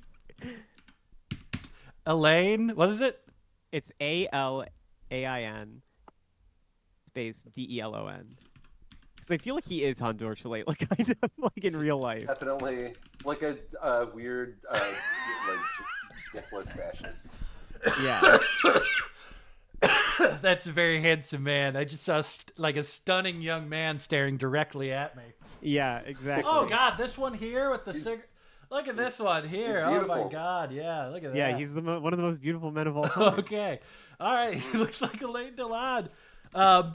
Elaine, what is it? It's ALAIN space DELON. Because I feel like he is Hondor Shalele, like kind of like in real life. Definitely like a weird, like dickless fascist. Yeah. That's a very handsome man. I just saw like a stunning young man staring directly at me. Yeah, exactly. Oh God, this one here with the cigarette. Look at this one here. Oh my beautiful. God, yeah, look at that. Yeah, he's one of the most beautiful men of all time. Okay, all right. He looks like Elaine Delon.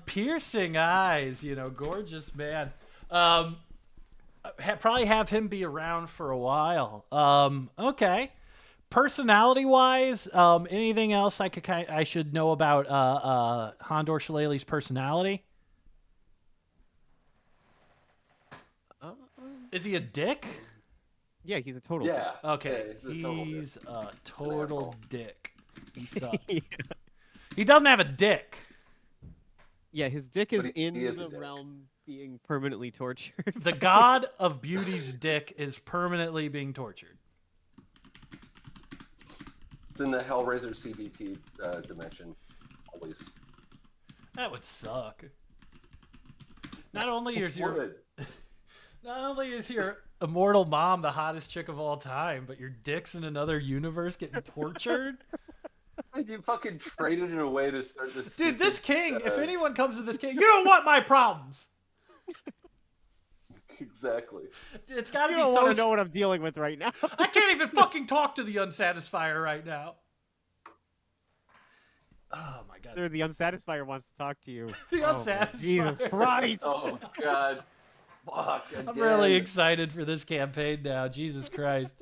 Piercing eyes, gorgeous man. Probably have him be around for a while. Okay. Personality-wise, anything else I should know about Hondor Shalele's personality? Is he a dick? Yeah, he's a total. Yeah. Okay, Yeah, he's a total asshole. dick. He sucks. Yeah. He doesn't have a dick. Yeah, his dick is But he in is a the dick. realm being permanently tortured. The god of beauty's dick is permanently being tortured. It's in the Hellraiser CBT dimension, always. That would suck. Not only is your immortal mom the hottest chick of all time, but your dick's in another universe getting tortured. And you fucking traded it away to start this. Dude, this stupid, king, if anyone comes to this king, you don't want my problems. Exactly. It's got to You be don't so... want to know what I'm dealing with right now. I can't even fucking talk to the Unsatisfier right now. Oh, my God. Sir, the Unsatisfier wants to talk to you. The Oh, Unsatisfier. Jesus Christ. Oh God. Fuck. I'm really again. excited for this campaign now. Jesus Christ.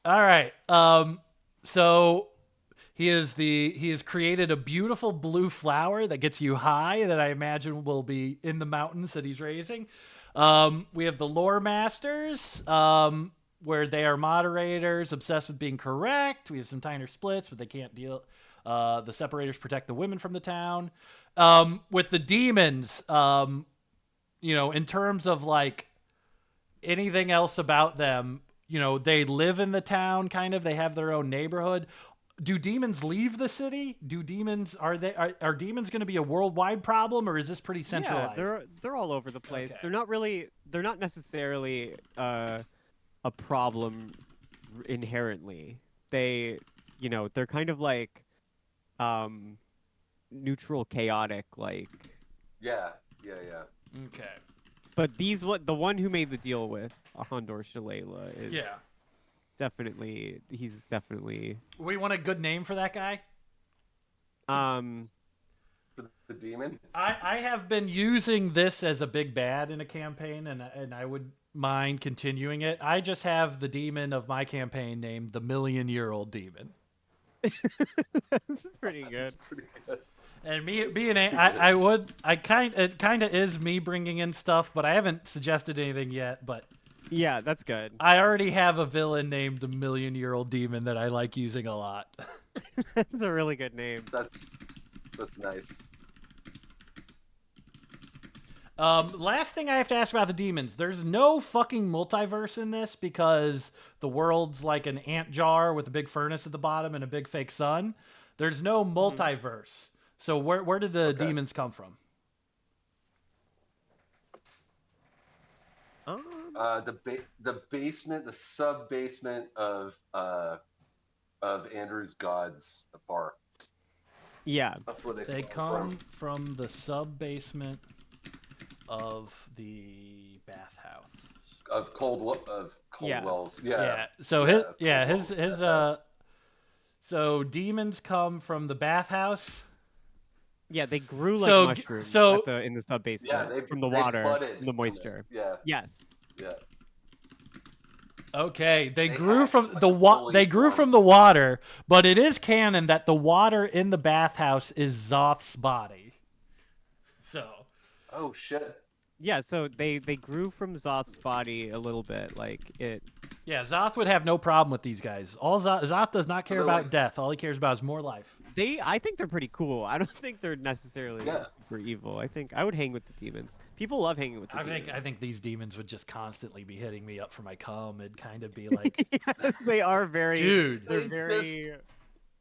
All right. So he has created a beautiful blue flower that gets you high that I imagine will be in the mountains that he's raising. We have the lore masters, where they are moderators obsessed with being correct. We have some tiner splits, but they can't deal. The separators protect the women from the town. With the demons, in terms of like anything else about them, they live in the town, kind of. They have their own neighborhood. Do demons leave the city? Are demons going to be a worldwide problem, or is this pretty centralized? Yeah, they're all over the place. Okay. They're not necessarily a problem inherently. They're kind of like neutral, chaotic, like. Yeah. Okay. But the one who made the deal with Hondor Shalele is he's definitely We want a good name for that guy. For the demon. I have been using this as a big bad in a campaign, and I would mind continuing it. I just have the demon of my campaign named the Million-Year-Old Demon. that's pretty good. Pretty good. And it kind of is me bringing in stuff, but I haven't suggested anything yet. But Yeah, that's good. I already have a villain named the Million-Year-Old Demon that I like using a lot. That's a really good name. That's nice. Last thing I have to ask about the demons. There's no fucking multiverse in this because the world's like an ant jar with a big furnace at the bottom and a big fake sun. There's no multiverse. So where did the demons come from? The basement, the sub basement of Andrew's Gods bar. Yeah. That's where They come from the sub basement of the bathhouse. of Yeah. Caldwell's. Yeah. Yeah. So Caldwell's bathhouse. so demons come from the bathhouse. Yeah, they grew like So mushrooms so in the sub Yeah, basement from the they water, budded from the from it. moisture. Yeah. Yes. Yeah. okay, they They grew hatched from like the a fully they grew formed- from the water, but it is canon that the water in the bathhouse is Zoth's body. So, Oh shit. Yeah, so they grew from Zoth's body a little bit, like it. yeah, Zoth would have no problem with these guys. All Zoth does not care they're about like- death. All he cares about is more life. I think they're pretty cool. I don't think they're necessarily Yeah. super evil. I think I would hang with the demons. People love hanging with the demons. I think these demons would just constantly be hitting me up for my cum. It'd kind of be like, Yes, they are very. dude, They're They very.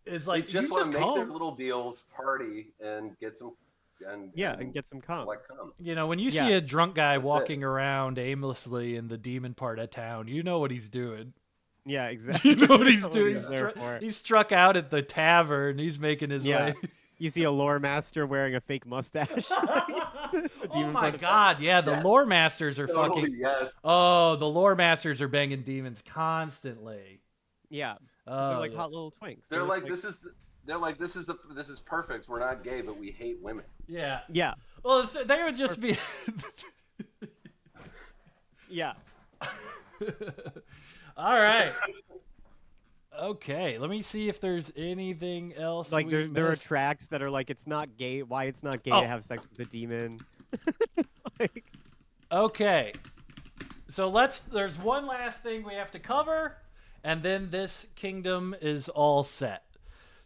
it's They like just you want just to make their come. little deals, party, and get some, and Get some cum. collect cum. You know, when you Yeah. see a drunk guy That's it. walking around aimlessly in the demon part of town, you know what he's doing. Yeah, exactly. You know what he's That's doing. he's there for. He's struck out at the tavern. He's making his Yeah. way. You see a lore master wearing a fake mustache. The Oh demon my part of- god, yeah, the Yeah. lore masters are Totally, fucking. yes. Oh, the lore masters are banging demons constantly. Yeah. 'cause Oh, they're like yeah. hot little twinks. They're like, this is perfect. We're not gay, but we hate women. Yeah. Yeah. Well, they would just be. Yeah. All right. Okay, let me see if there's anything else. Like we there are missed. tracks that are like it's not gay. Why it's not gay Oh. to have sex with a demon? Like, Okay. So there's one last thing we have to cover, and then this kingdom is all set.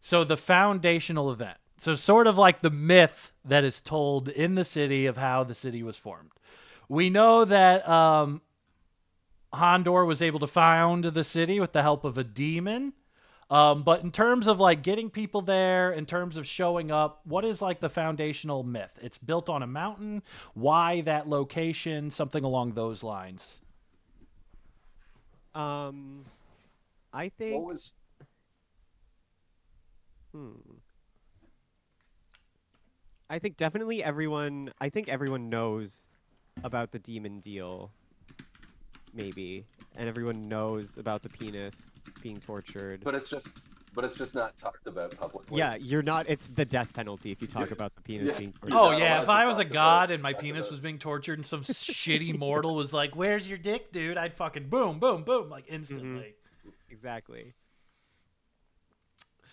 So the foundational event. So sort of like the myth that is told in the city of how the city was formed. We know that Hondor was able to found the city with the help of a demon. But in terms of like getting people there, in terms of showing up, what is like the foundational myth? It's built on a mountain. Why that location? Something along those lines. I What think. was I think definitely everyone. I think everyone knows about the demon deal. Maybe, and everyone knows about the penis being tortured. but it's just not talked about publicly. Yeah, you're not. It's the death penalty if you talk Yeah. about the penis Yeah. being tortured. Oh not yeah, allowed if to I was a talk god about- and my talk penis about- was being tortured and some shitty mortal was like, "Where's your dick, dude?" I'd fucking boom, boom, boom, like instantly. Exactly.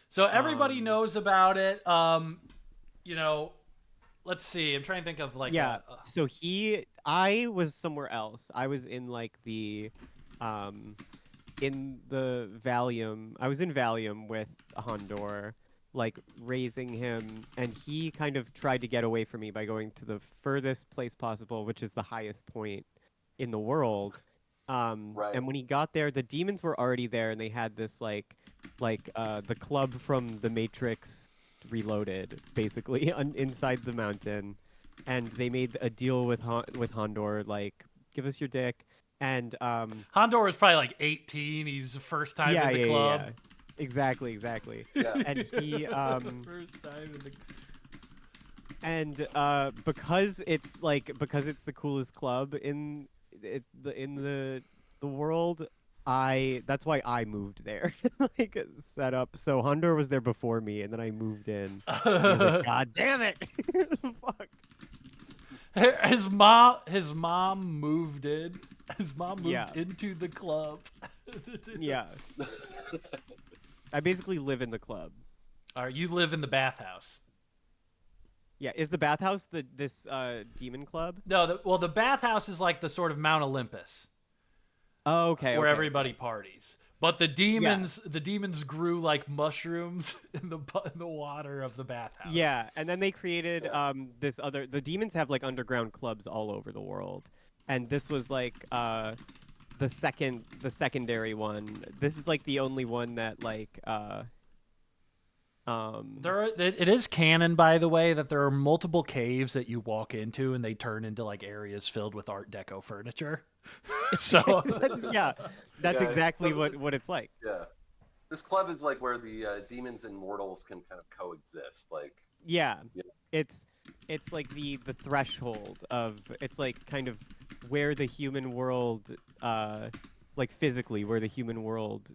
So everybody Um, knows about it. You know, let's see. I'm trying to think of like Yeah. So I was somewhere else. I was in like in the Valium. I was in Valium with Hondor, like raising him, and he kind of tried to get away from me by going to the furthest place possible, which is the highest point in the world. Right. And when he got there, the demons were already there, and they had this like the club from the Matrix Reloaded, basically, inside the mountain, and they made a deal with Hondor, like, give us your dick, and Hondor was probably like 18. He's the first time in the club. yeah. Exactly. Yeah. And he First time in the. and because it's the coolest club in the world, that's why I moved there. Like set up. So Hondor was there before me, and then I moved in. He was like, God damn it! Fuck. His mom moved in. His mom moved Yeah. into the club. Yeah. I basically live in the club. All right, you live in the bathhouse. Yeah, is the bathhouse this demon club? No, the bathhouse is like the sort of Mount Olympus Oh, okay. where okay. everybody parties. But the demons grew like mushrooms in the water of the bathhouse. Yeah, and then they created the demons have like underground clubs all over the world. And this was like the secondary one. This is like the only one that like It is canon, by the way, that there are multiple caves that you walk into and they turn into like areas filled with Art Deco furniture. So that's Yeah, exactly so what it's like. Yeah. This club is like where the demons and mortals can kind of coexist. Like, Yeah. Yeah. It's like the threshold of it's like kind of where the human world like physically, where the human world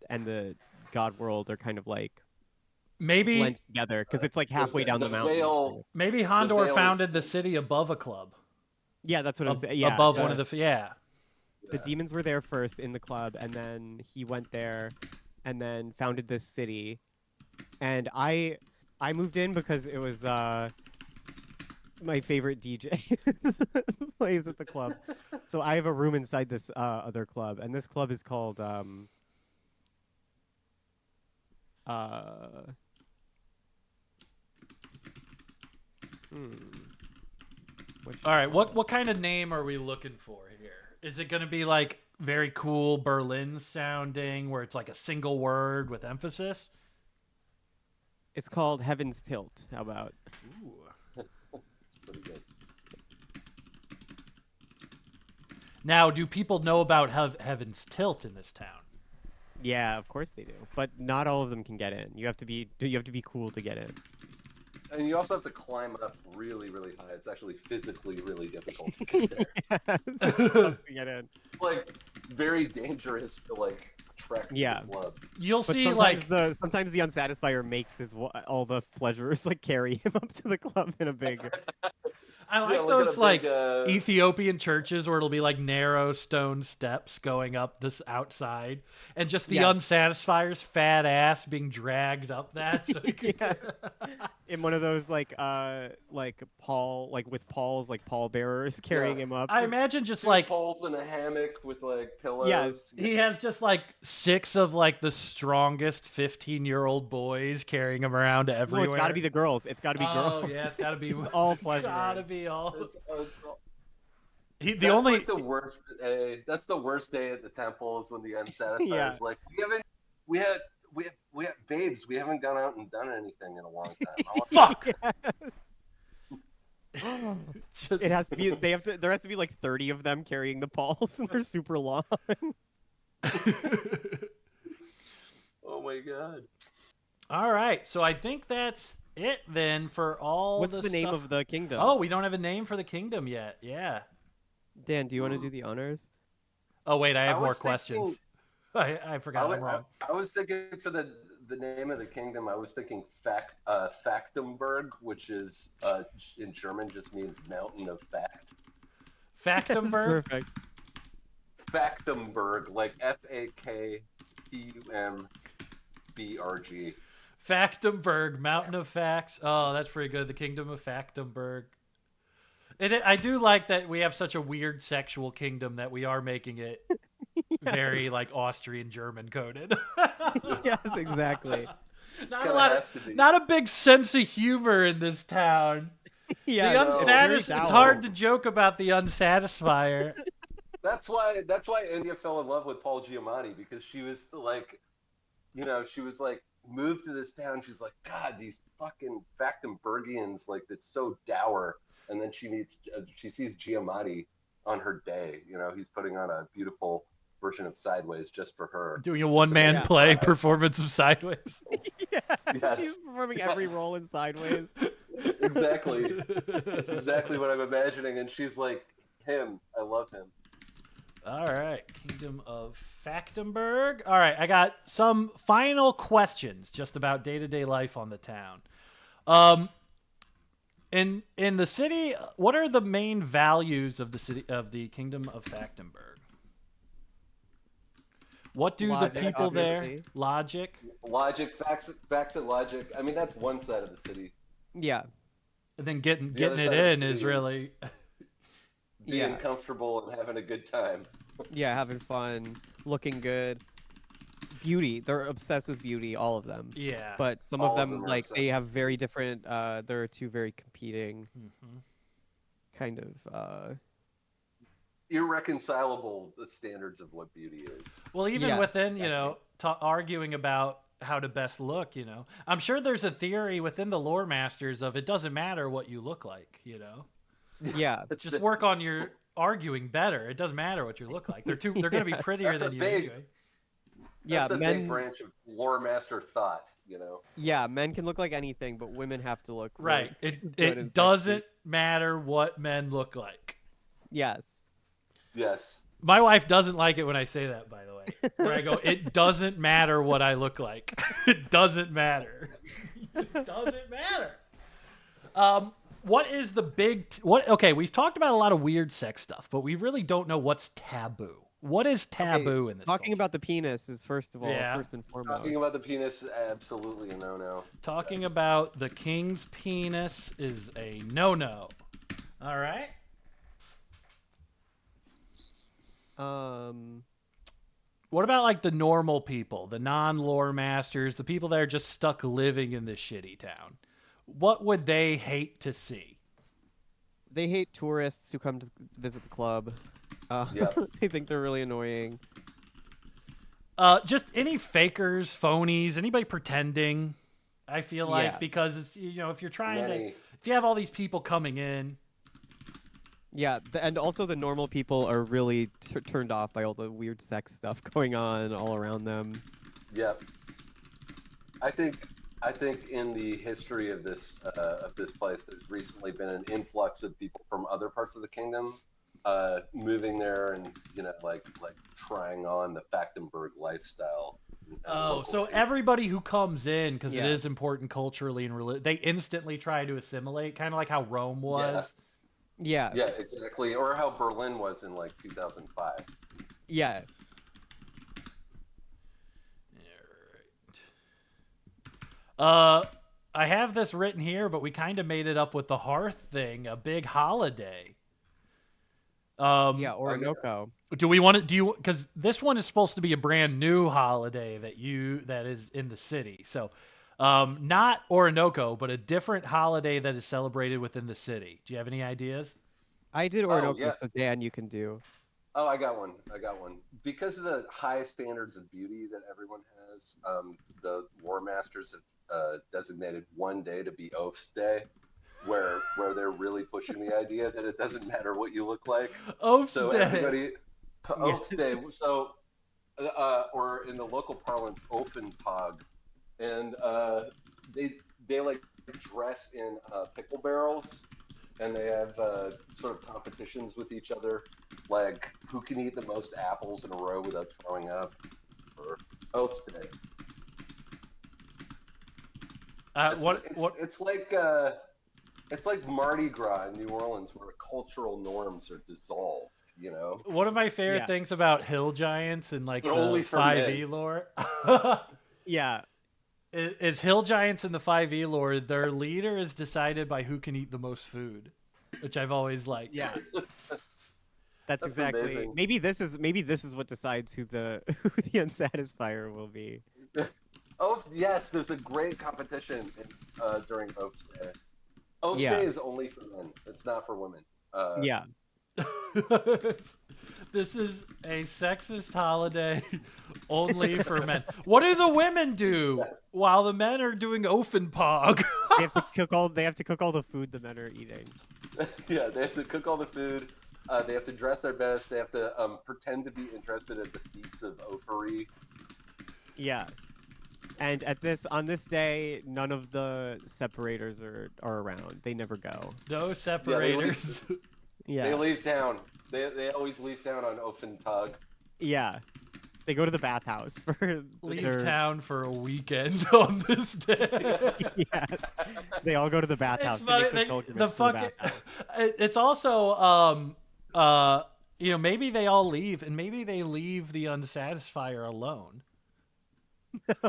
and the god world are kind of like Maybe blend together because it's like halfway down the mountain. veil. maybe The Hondor veil founded the is city above a club. Yeah, that's what I'm saying. Yeah, Above one of the yeah. the demons were there first in the club, and then he went there, and then founded this city. And I moved in because it was my favorite DJ plays at the club. So I have a room inside this other club, and this club is called All right, what kind of name are we looking for here? Is it going to be like very cool Berlin sounding, where it's like a single word with emphasis? It's called Heaven's Tilt. How about? Ooh. It's pretty good. Now, do people know about Heaven's Tilt in this town? Yeah, of course they do. But not all of them can get in. You have to be cool to get in. And you also have to climb up really, really high. It's actually physically really difficult to get there. Yes, it's tough to get in. Like very dangerous to like trek to Yeah. the club. You'll But see, sometimes like, sometimes the unsatisfier makes all the pleasurers like carry him up to the club in a big. I like look at those a like big, Ethiopian churches where it'll be like narrow stone steps going up this outside, and just the Yes. unsatisfier's fat ass being dragged up that. So he could... Yeah. In one of those like Paul with Paul's like pallbearers carrying him up. I imagine just Two like poles in a hammock with like pillows. Yes. he has just like 6 of like the strongest 15-year-old boys carrying him around No, everywhere. it's got to be the girls. It's got to be Oh girls. yeah, it's got to be. It's all pleasure. Gotta be all. The That's only like the worst day. That's the worst day at the temple is when the unsatisfied Yeah. is like, we had babes. We haven't gone out and done anything in a long time. I want fuck. Yes. Just- It has to be. There has to be like 30 of them carrying the balls, and they're super long. Oh my god. All right, so I think that's it then for all. What's the name stuff- of the kingdom? Oh, we don't have a name for the kingdom yet. Yeah. Dan, do you want to do the honors? Oh wait, I have more was thinking- questions. I forgot. I'm wrong. I was thinking for the name of the kingdom, I was thinking Factumberg, which is in German just means mountain of fact. Factumberg. Perfect. Factumberg, like Faktumberg. Factumberg, Mountain of Facts. Oh, that's pretty good. The Kingdom of Factumberg. I do like that we have such a weird sexual kingdom that we are making it very like Austrian German coded. Yes, exactly. Not a big sense of humor in this town. Yeah, The no, very it's dour. hard to joke about the unsatisfier. That's why India fell in love with Paul Giamatti, because she was like, she was like moved to this town. She's like, God, these fucking Factumbergians, like that's so dour. And then she sees Giamatti on her day. He's putting on a beautiful version of Sideways just for her. Doing a one-man play performance of Sideways. Yes. He's performing every role in Sideways. Exactly. That's exactly what I'm imagining. And she's like, him. I love him. All right, Kingdom of Factumberg. All right, I got some final questions just about day-to-day life on the town. In the city, what are the main values of the Kingdom of Factumberg? What do Logic, the people obviously. there? Logic. Logic, facts and logic. I mean, that's one side of the city. Yeah. And then getting The other it side of the in city is really. Being comfortable and having a good time. Yeah, having fun, looking good. Beauty. They're obsessed with beauty, all of them. Yeah. But some All of of them, them are like, obsessed they with have very different, there are two very competing Mhm. kind of, Irreconcilable the standards of what beauty is. Well, even Yeah, within, exactly. arguing about how to best look, I'm sure there's a theory within the lore masters of it doesn't matter what you look like, yeah. Just work on your arguing better. It doesn't matter what you look like. They're going to be Yes, prettier that's a than you big- anyway. Yeah, That's a men. big branch of lore master thought, Yeah, men can look like anything, but women have to look Right. really good and It sexy. doesn't matter what men look like. Yes. Yes. My wife doesn't like it when I say that, by the way. Where I go, it doesn't matter what I look like. It doesn't matter. It doesn't matter. What is the big... Okay, we've talked about a lot of weird sex stuff, but we really don't know what's taboo. What is taboo in this Talking culture? about the penis is first Yeah. and foremost. Talking about the penis, absolutely a no-no. Talking about the king's penis is a no-no. All right? What about like the normal people, the non-lore masters, the people that are just stuck living in this shitty town? What would they hate to see? They hate tourists who come to visit the club. Yep. They think they're really annoying. Just any fakers, phonies, anybody pretending. I feel like Yeah. because it's if you're trying to, Many. if you have all these people coming in, Yeah, and also the normal people are really turned off by all the weird sex stuff going on all around them. Yep. I think in the history of this place, there's recently been an influx of people from other parts of the kingdom, moving there and like trying on the Factenberg lifestyle. oh, so everybody who comes in because it Yeah. is important culturally and they instantly try to assimilate, kind of like how Rome was. Yeah. Yeah, exactly. Or how Berlin was in like 2005. Yeah. I have this written here, but we kind of made it up with the hearth thing, a big holiday. Yeah, Orinoco. Do we want to because this one is supposed to be a brand new holiday that is in the city. So, not Orinoco, but a different holiday that is celebrated within the city. Do you have any ideas? I did Orinoco, yeah. so Dan, you can do. Oh, I got one. Because of the high standards of beauty that everyone has, the War Masters have designated one day to be Oaf's Day, where they're really pushing the idea that it doesn't matter what you look like. Oaf's So Day. everybody, Oaf's Day. So, or in the local parlance, Offenpog, and they like dress in pickle barrels. And they have sort of competitions with each other, like who can eat the most apples in a row without throwing up, or Oaf's Day. It's like Mardi Gras in New Orleans, where cultural norms are dissolved. One of my favorite Yeah. things about hill giants and like But only the for 5e men. lore Yeah. is hill giants in the 5e lore. Their leader is decided by who can eat the most food, which I've always liked. Yeah. That's That's exactly. amazing. Maybe this is what decides who the unsatisfier will be. Oh yes, there's a great competition during Oaf's Day. Oaf's Yeah. Day is only for men. It's not for women. Yeah. This is a sexist holiday only for men. What do the women do while the men are doing Offenpog? They have to cook all. They have to cook all the food the men are eating. Yeah, they have to cook all the food. They have to dress their best. They have to pretend to be interested at the feats of oafery. Yeah. And on this day, none of the separators are around. They never go. No separators. Yeah. They leave town. They always leave town on Offentag. Yeah. They go to the bathhouse for Leave their... town for a weekend on this day. Yeah. They all go to the bathhouse. It's They make funny, the pilgrimage the to fucking. bathhouse. It's also maybe they all leave, and maybe they leave the unsatisfier alone.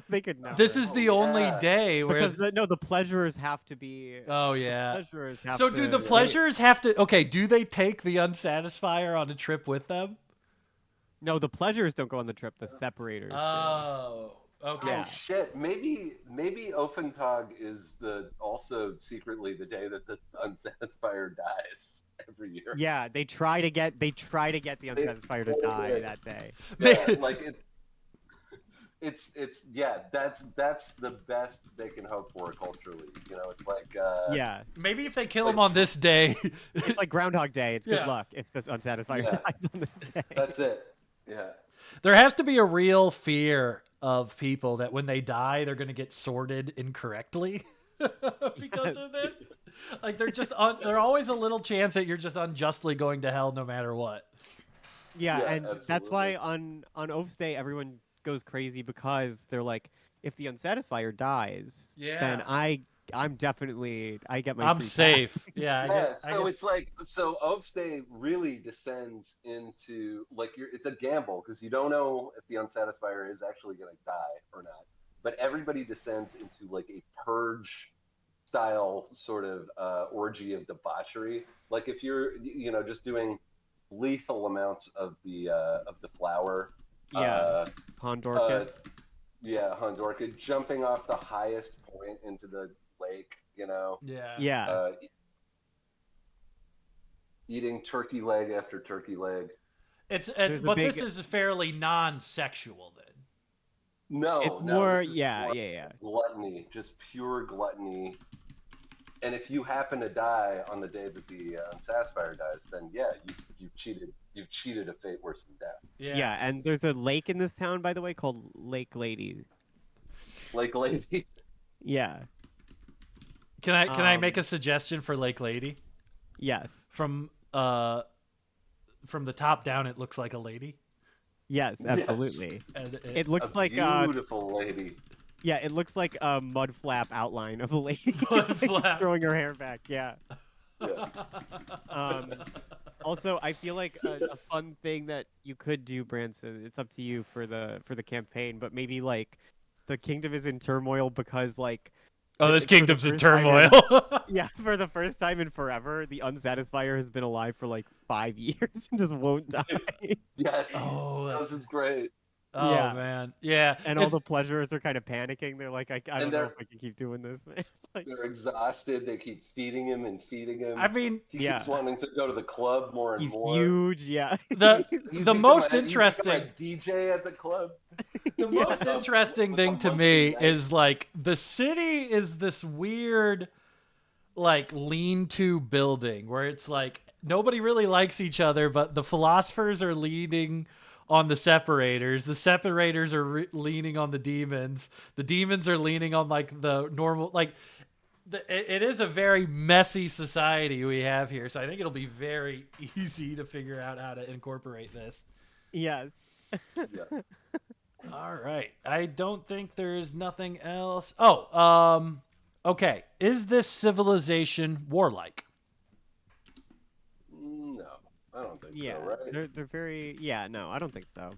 They could never. This is the only yeah. day where. because the pleasurers have to be. Oh yeah. Pleasurers have So to, do the pleasurers have to? Okay, do they take the unsatisfier on a trip with them? No, the pleasurers don't go on the trip. The separators do. Oh, okay. Yeah. Oh shit! Maybe Offentag is also secretly the day that the unsatisfier dies every year. Yeah, they try to get the unsatisfier to die that day. Yeah, like it's that's the best they can hope for culturally. It's like Yeah, Maybe if they kill him on this day. it's like Groundhog Day. It's good Yeah. luck if this unsatisfier Yeah. dies on this day. That's it. Yeah. There has to be a real fear of people that when they die, they're going to get sorted incorrectly because of this. Like they're always a little chance that you're just unjustly going to hell no matter what. Yeah, Yeah, and that's absolutely. why on Oath's Day everyone goes crazy because they're like, if the Unsatisfier dies, then Yeah. I'm definitely I get my I'm free pass. safe. Yeah, Yeah, I so get it's like Oaks Day really descends into like it's a gamble because you don't know if the unsatisfier is actually going to die or not. But everybody descends into like a purge style sort of orgy of debauchery. Like if you're just doing lethal amounts of the flower, Yeah, uh, uh, Hondorkin. yeah, Hondorka jumping off the highest point into the lake, yeah. Yeah, uh, eating turkey leg after turkey leg. It's there's a but this big. is fairly non-sexual then. No, It's no, more. this is Yeah, more yeah, yeah. gluttony, just pure gluttony. And if you happen to die on the day that the unsatisfier dies, then yeah, you've cheated a fate worse than death. Yeah. Yeah, and there's a lake in this town, by the way, called Lake Lady. Like lady, Yeah. Can I make a Um. suggestion for Lake Lady? Yes. From from the top down it looks like a lady. Yes. yes, Absolutely. And It a looks like beautiful lady. yeah, it looks like a mud flap outline of a lady Mud like flap. throwing her hair back. Yeah. Yeah, Um. Also, I feel like a fun thing that you could do, Branson. It's up to you for the campaign, but maybe like the kingdom is in turmoil because like Oh, this for the kingdom's in first time turmoil. in yeah, for the first time in forever, the Unsatisfier has been alive for like 5 years and just won't die. yes, Oh, this is great. oh Yeah, man. Yeah. and all It's the pleasurers are kind of panicking. They're like, I And don't know if I can keep doing this, man. Like, they're exhausted. They keep feeding him and feeding I him. mean He keeps yeah, wanting to go to the club more and he's more. huge. Yeah, the He's the become most a interesting DJ at the club. the yeah, most interesting With a thing to monthly me night. is like the city is this weird like lean-to building where it's like nobody really likes each other, but the philosophers are leaning on the separators are leaning on the demons are leaning on like the normal like it is a very messy society we have here, so I think it'll be very easy to figure out how to incorporate this. yes. Yeah. All right. I don't think there's nothing else. Oh, okay. Is this civilization warlike? No, I don't think so. Yeah, Right? they're very yeah. No, I don't think so.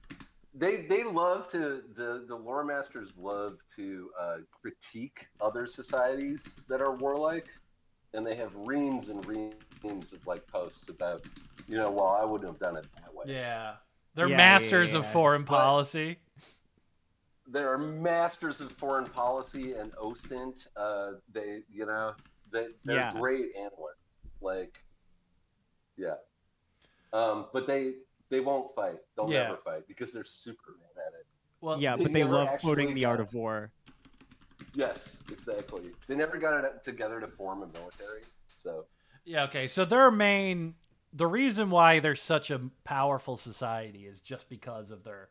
They love to the lore masters love to critique other societies that are warlike, and they have reams and reams of like posts about, well, I wouldn't have done it that way. Yeah. They're Yeah, yeah, masters yeah, of yeah. foreign But policy. there are masters of foreign policy and OSINT. They're Yeah. great analysts. Like, yeah. But they won't fight. They'll Yeah. never fight because they're Superman at it. Well, Yeah, They but they never love quoting actually the Art got of War. Yes, exactly. They never got it together to form a military. So yeah, okay. So the reason why they're such a powerful society is just because of their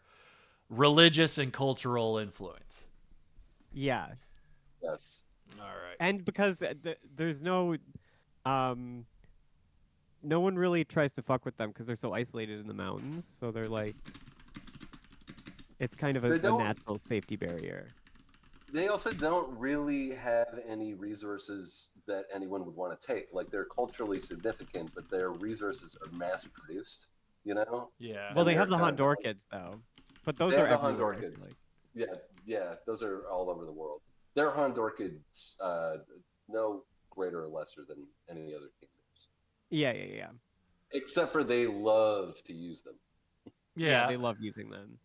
religious and cultural influence. Yeah, yes, All right. and because there's no one really tries to fuck with them because they're so isolated in the mountains. So they're like, it's kind of they a don't. natural safety barrier. They also don't really have any resources that anyone would want to take. Like they're culturally significant, but their resources are mass produced. You know, Yeah. Well, and they have they're the kind of like Hondorkids though, but those they are have the everywhere. I feel Hondorkids. like. Yeah, yeah, those are all over the world. Their Hondorkids, no greater or lesser than any other kingdoms, Yeah, yeah, yeah, except for they love to use them. yeah. Yeah. They love using them.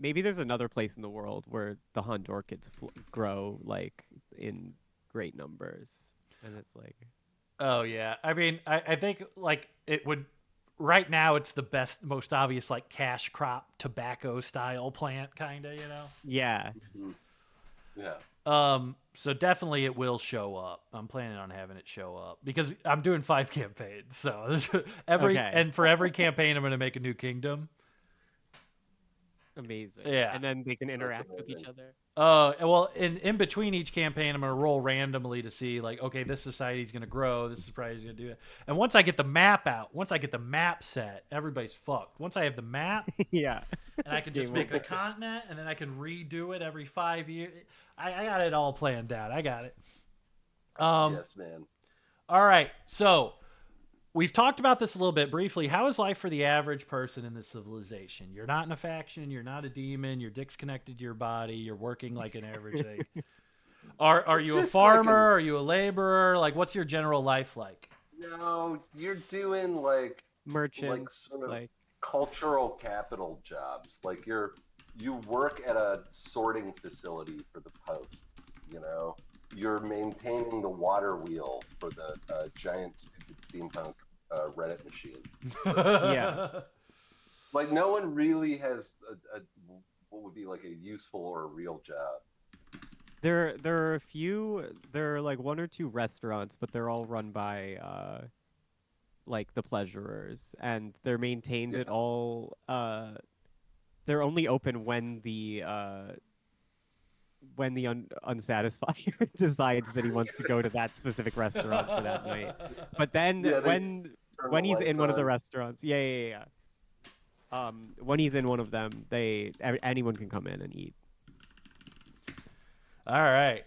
Maybe there's another place in the world where the Hondorkids grow like in great numbers, and it's like, Oh yeah. I mean, I think like it would right now it's the best most obvious like cash crop tobacco style plant kind of, you know. yeah, Mhm. Yeah. So definitely it will show up. I'm planning on having it show up because I'm doing 5 campaigns. So Okay. for every campaign I'm going to make a new kingdom. Amazing. Yeah. And then they can interact with each amazing. other. Well, in between each campaign, I'm gonna roll randomly to see like, okay, this society's gonna grow, this society's gonna do it. And once I get the map out, once I get the map set, everybody's fucked. Once I have the map, Yeah. and I can just Game make the continent, and then I can redo it every 5 years. I got it all planned out. I got it. Yes, man. All right, so we've talked about this a little bit briefly. How is life for the average person in this civilization? You're not in a faction. You're not a demon. Your dick's connected to your body. You're working like an average thing. Are It's you a just farmer? like Are you a laborer? Like, what's your general life like? No, you're doing like Merchants, sort of like cultural capital jobs. Like you work at a sorting facility for the post. You know, you're maintaining the water wheel for the giant stupid steampunk Reddit machine. Yeah. Like no one really has a what would be like a useful or a real job. there are a few. There are like one or two restaurants, but they're all run by like the pleasurers, and they're maintained Yeah. at all. They're only open when the unsatisfied decides that he wants to go to that specific restaurant for that night. But then Yeah, they turn when the he's in lights one of the on. restaurants, yeah. When he's in one of them, anyone can come in and eat. All right.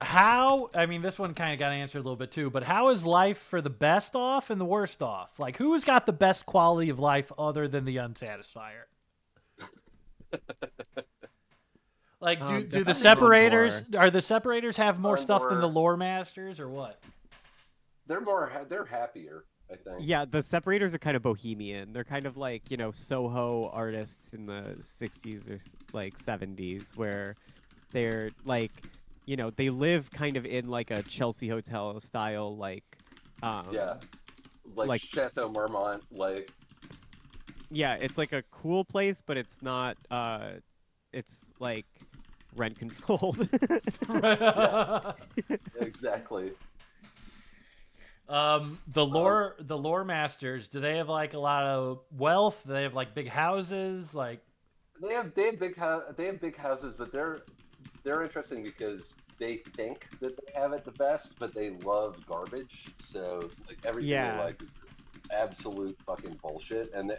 How? I mean, this one kind of got answered a little bit too. But how is life for the best off and the worst off? Like, who's got the best quality of life other than the unsatisfier? Like, do the Definitely separators are the separators have more stuff than the Gondor. lore masters or what? They're happier, I think. Yeah, the separators are kind of bohemian. They're kind of like, Soho artists in the 60s or like 70s where they're like, they live kind of in like a Chelsea hotel style Yeah. Like, like- Chateau Marmont, like yeah, it's like a cool place, but it's not it's like rent controlled. exactly. The lore masters, do they have like a lot of wealth? Do they have like big houses? Like, They have big houses, but they're interesting because they think that they have it the best, but they love garbage. So like everything Yeah. they like is absolute fucking bullshit. And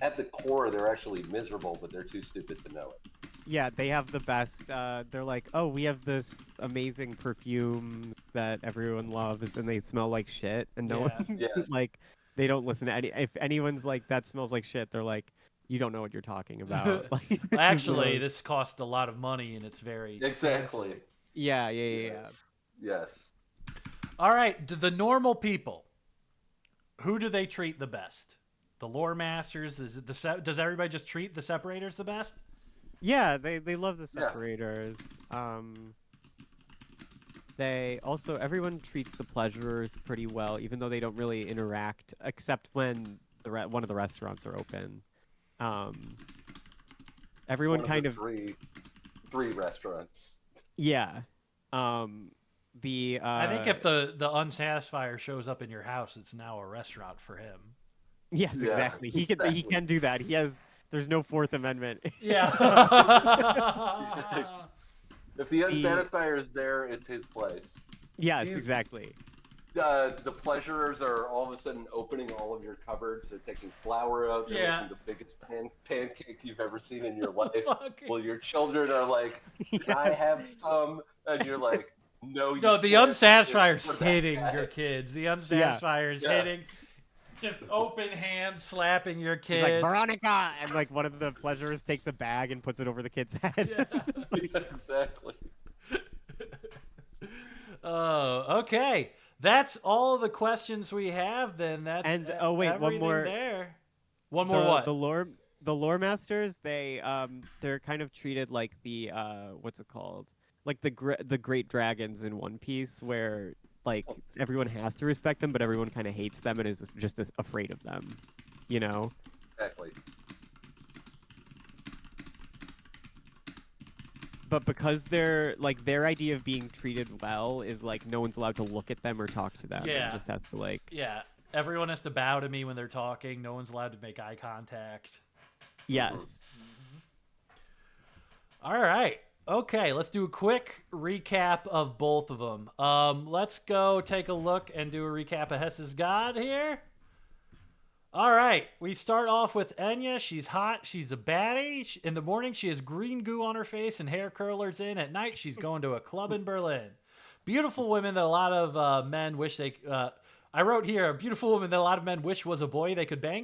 at the core, they're actually miserable, but they're too stupid to know it. Yeah, they have the best. They're like, oh, we have this amazing perfume that everyone loves, and they smell like shit, and no Yeah. one Yes. like they don't listen to any. If anyone's like that smells like shit, they're like, you don't know what you're talking about. Like, actually, this cost a lot of money and it's very Exactly. fancy. yeah. Yes. All right, the normal people, who do they treat the best? The lore masters? Is it does everybody just treat the separators the best? Yeah, they love the Yeah. separators. They also everyone treats the pleasurers pretty well, even though they don't really interact, except when one of the restaurants are open. Everyone One kind the of three restaurants. yeah. I think if the unsatisfier shows up in your house, it's now a restaurant for him. yes, Yeah, exactly. He can do that. There's no Fourth Amendment. Yeah. If the unsatisfier is there, it's his place. Yes, He's- exactly. The pleasurers are all of a sudden opening all of your cupboards. They're taking flour out. They're Yeah. making the biggest pancake you've ever seen in your life. Fuck. Well, your children are like, "Can I have some?" And you're like, "No, you No, the can't. unsatisfier's It's for that hitting guy." your kids. The unsatisfier's Yeah. hitting, just open hands slapping your He's like, kids. Veronica, and like one of the pleasurers takes a bag and puts it over the kid's head. Exactly. Oh, okay. That's all the questions we have. Then that's And, oh, wait, one everything more. there. One more what? The lore masters, they're kind of treated like the what's it called? Like the great dragons in One Piece, where like everyone has to respect them, but everyone kind of hates them and is just afraid of them. You know? Exactly. But because they're like their idea of being treated well is like no one's allowed to look at them or talk to them. Yeah. It just has to like Yeah. Everyone has to bow to me when they're talking. No one's allowed to make eye contact. Yes. All right. Okay, let's do a quick recap of both of them. Let's go take a look and do a recap of Hesse's God here. All right, we start off with Enya. She's hot. She's a baddie. In the morning, she has green goo on her face and hair curlers in. At night, she's going to a club in Berlin. Beautiful women that a lot of men wish they... I wrote here, a beautiful woman that a lot of men wish was a boy they could bang, ?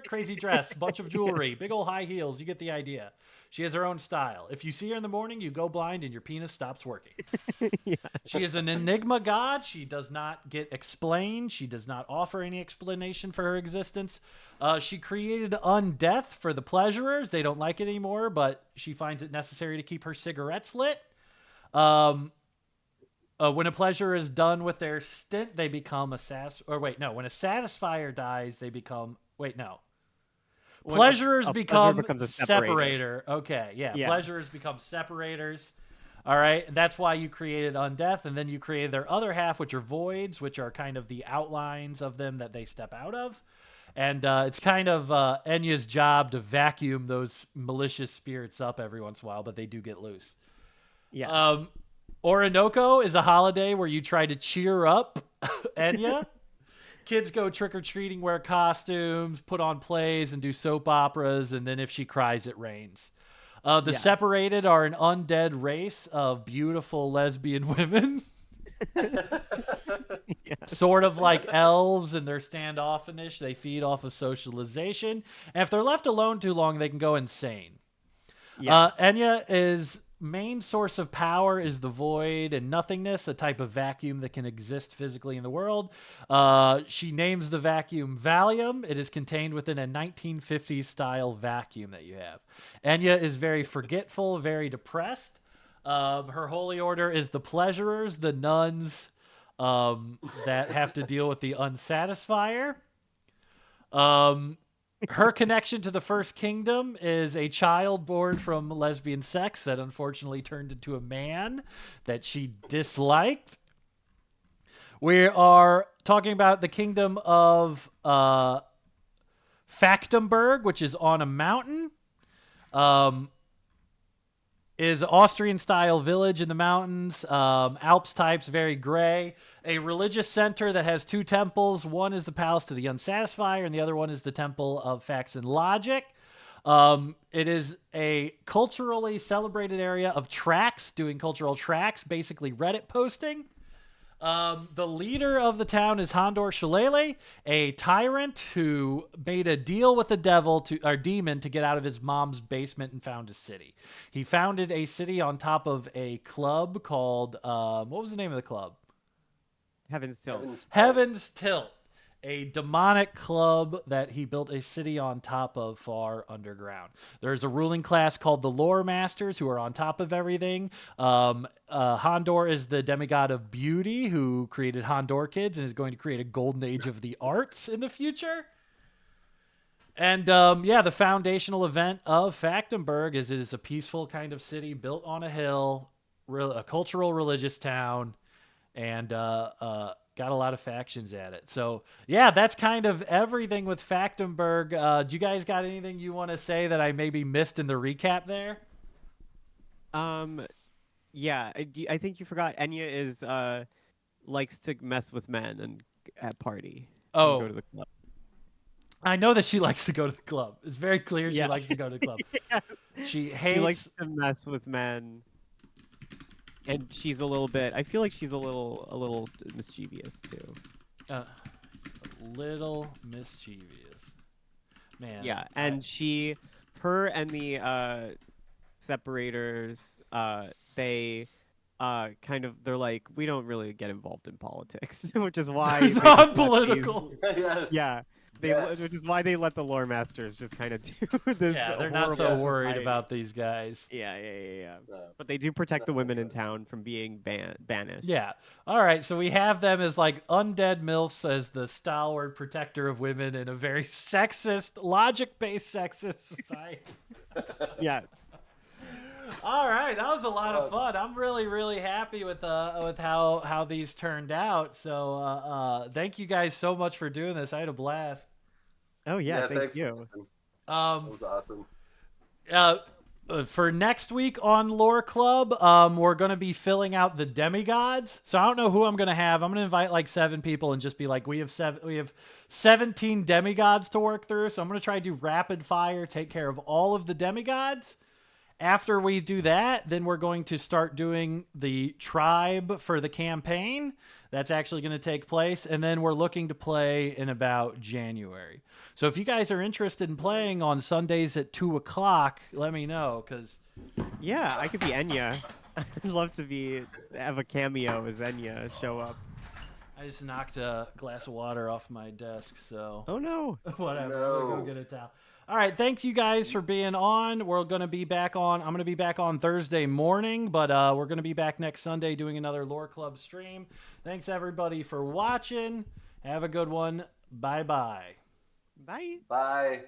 Crazy dress, bunch of jewelry, big old high heels. You get the idea. She has her own style. If you see her in the morning, you go blind and your penis stops working. Yeah. She is an enigma god. She does not get explained. She does not offer any explanation for her existence. She created undeath for the pleasurers. They don't like it anymore, but she finds it necessary to keep her cigarettes lit. When a pleasurer is done with their stint, they become a when a satisfier dies, they become... Wait, no. When Pleasurers a become becomes a separator. Okay, yeah. Pleasurers become separators. All right, that's why you created undeath, and then you created their other half, which are voids, which are kind of the outlines of them that they step out of. And it's kind of Enya's job to vacuum those malicious spirits up every once in a while, but they do get loose. Yeah. Orinoco is a holiday where you try to cheer up Enya. Kids go trick-or-treating, wear costumes, put on plays, and do soap operas, and then if she cries, it rains. The separated are an undead race of beautiful lesbian women. Sort of like elves, and they're standoffish. They feed off of socialization. And if they're left alone too long, they can go insane. Enya is... main source of power is the void and nothingness, a type of vacuum that can exist physically in the world. She names the vacuum Valium. It is contained within a 1950s style vacuum that you have. Enya is very forgetful, very depressed. Her holy order is the pleasurers, the nuns that have to deal with the unsatisfier. Her connection to the First Kingdom is a child born from lesbian sex that unfortunately turned into a man that she disliked. We are talking about the kingdom of Factumberg, which is on a mountain. Is Austrian-style village in the mountains. Alps types, very gray. A religious center that has two temples. One is the Palace to the Unsatisfier, and the other one is the Temple of Facts and Logic. It is a culturally celebrated area of tracks, doing cultural tracks, basically Reddit posting. The leader of the town is Hondor Shillelagh, a tyrant who made a deal with the demon to get out of his mom's basement and found a city. He founded a city on top of a club called, what was the name of the club? Heaven's Tilt. Heaven's Tilt. A demonic club that he built a city on top of far underground. There's a ruling class called the Lore Masters who are on top of everything. Hondor is the demigod of beauty who created Hondor Kids and is going to create a golden age of the arts in the future. And the foundational event of Factumberg is it is a peaceful kind of city built on a hill, a cultural religious town, and got a lot of factions at it. So, yeah, that's kind of everything with Factumberg. Do you guys got anything you want to say that I maybe missed in the recap there? Yeah, I think you forgot Enya is likes to mess with men and at party. Oh. Go to the club. I know that she likes to go to the club. It's very clear she likes to go to the club. Yes. She hates... She likes to mess with men. And she's a little bit... I feel like she's a little mischievous, too. A little mischievous. Man. Yeah, and her and the separators, they... they're like, we don't really get involved in politics, which is why... Non-political! Yeah. Which is why they let the lore masters just kind of do this. Yeah, they're not so worried about these guys. Yeah. But they do protect the women in town from being banished. Yeah. All right, so we have them as like undead MILFs as the stalwart protector of women in a very sexist, logic-based sexist society. Yes. All right, that was a lot of fun. I'm really, really happy with how these turned out. So thank you guys so much for doing this. I had a blast. Oh yeah, thank thanks. you. That Um, was awesome. for next week on Lore Club, we're going to be filling out the demigods. So I don't know who I'm going to have. I'm going to invite like 7 people and just be like, we have 17 demigods to work through. So I'm going to try to do rapid fire, take care of all of the demigods. After we do that, then we're going to start doing the tribe for the campaign. That's actually going to take place. And then we're looking to play in about January. So if you guys are interested in playing on Sundays at 2 o'clock, let me know. Because Yeah, I could be Enya. I'd love to have a cameo as Enya show up. I just knocked a glass of water off my desk. So Oh no. whatever. No. I'm going to go get a towel. All right, thanks you guys for being on. We're going to be back on. I'm going to be back on Thursday morning, but we're going to be back next Sunday doing another Lore Club stream. Thanks everybody for watching. Have a good one. Bye-bye. Bye. Bye.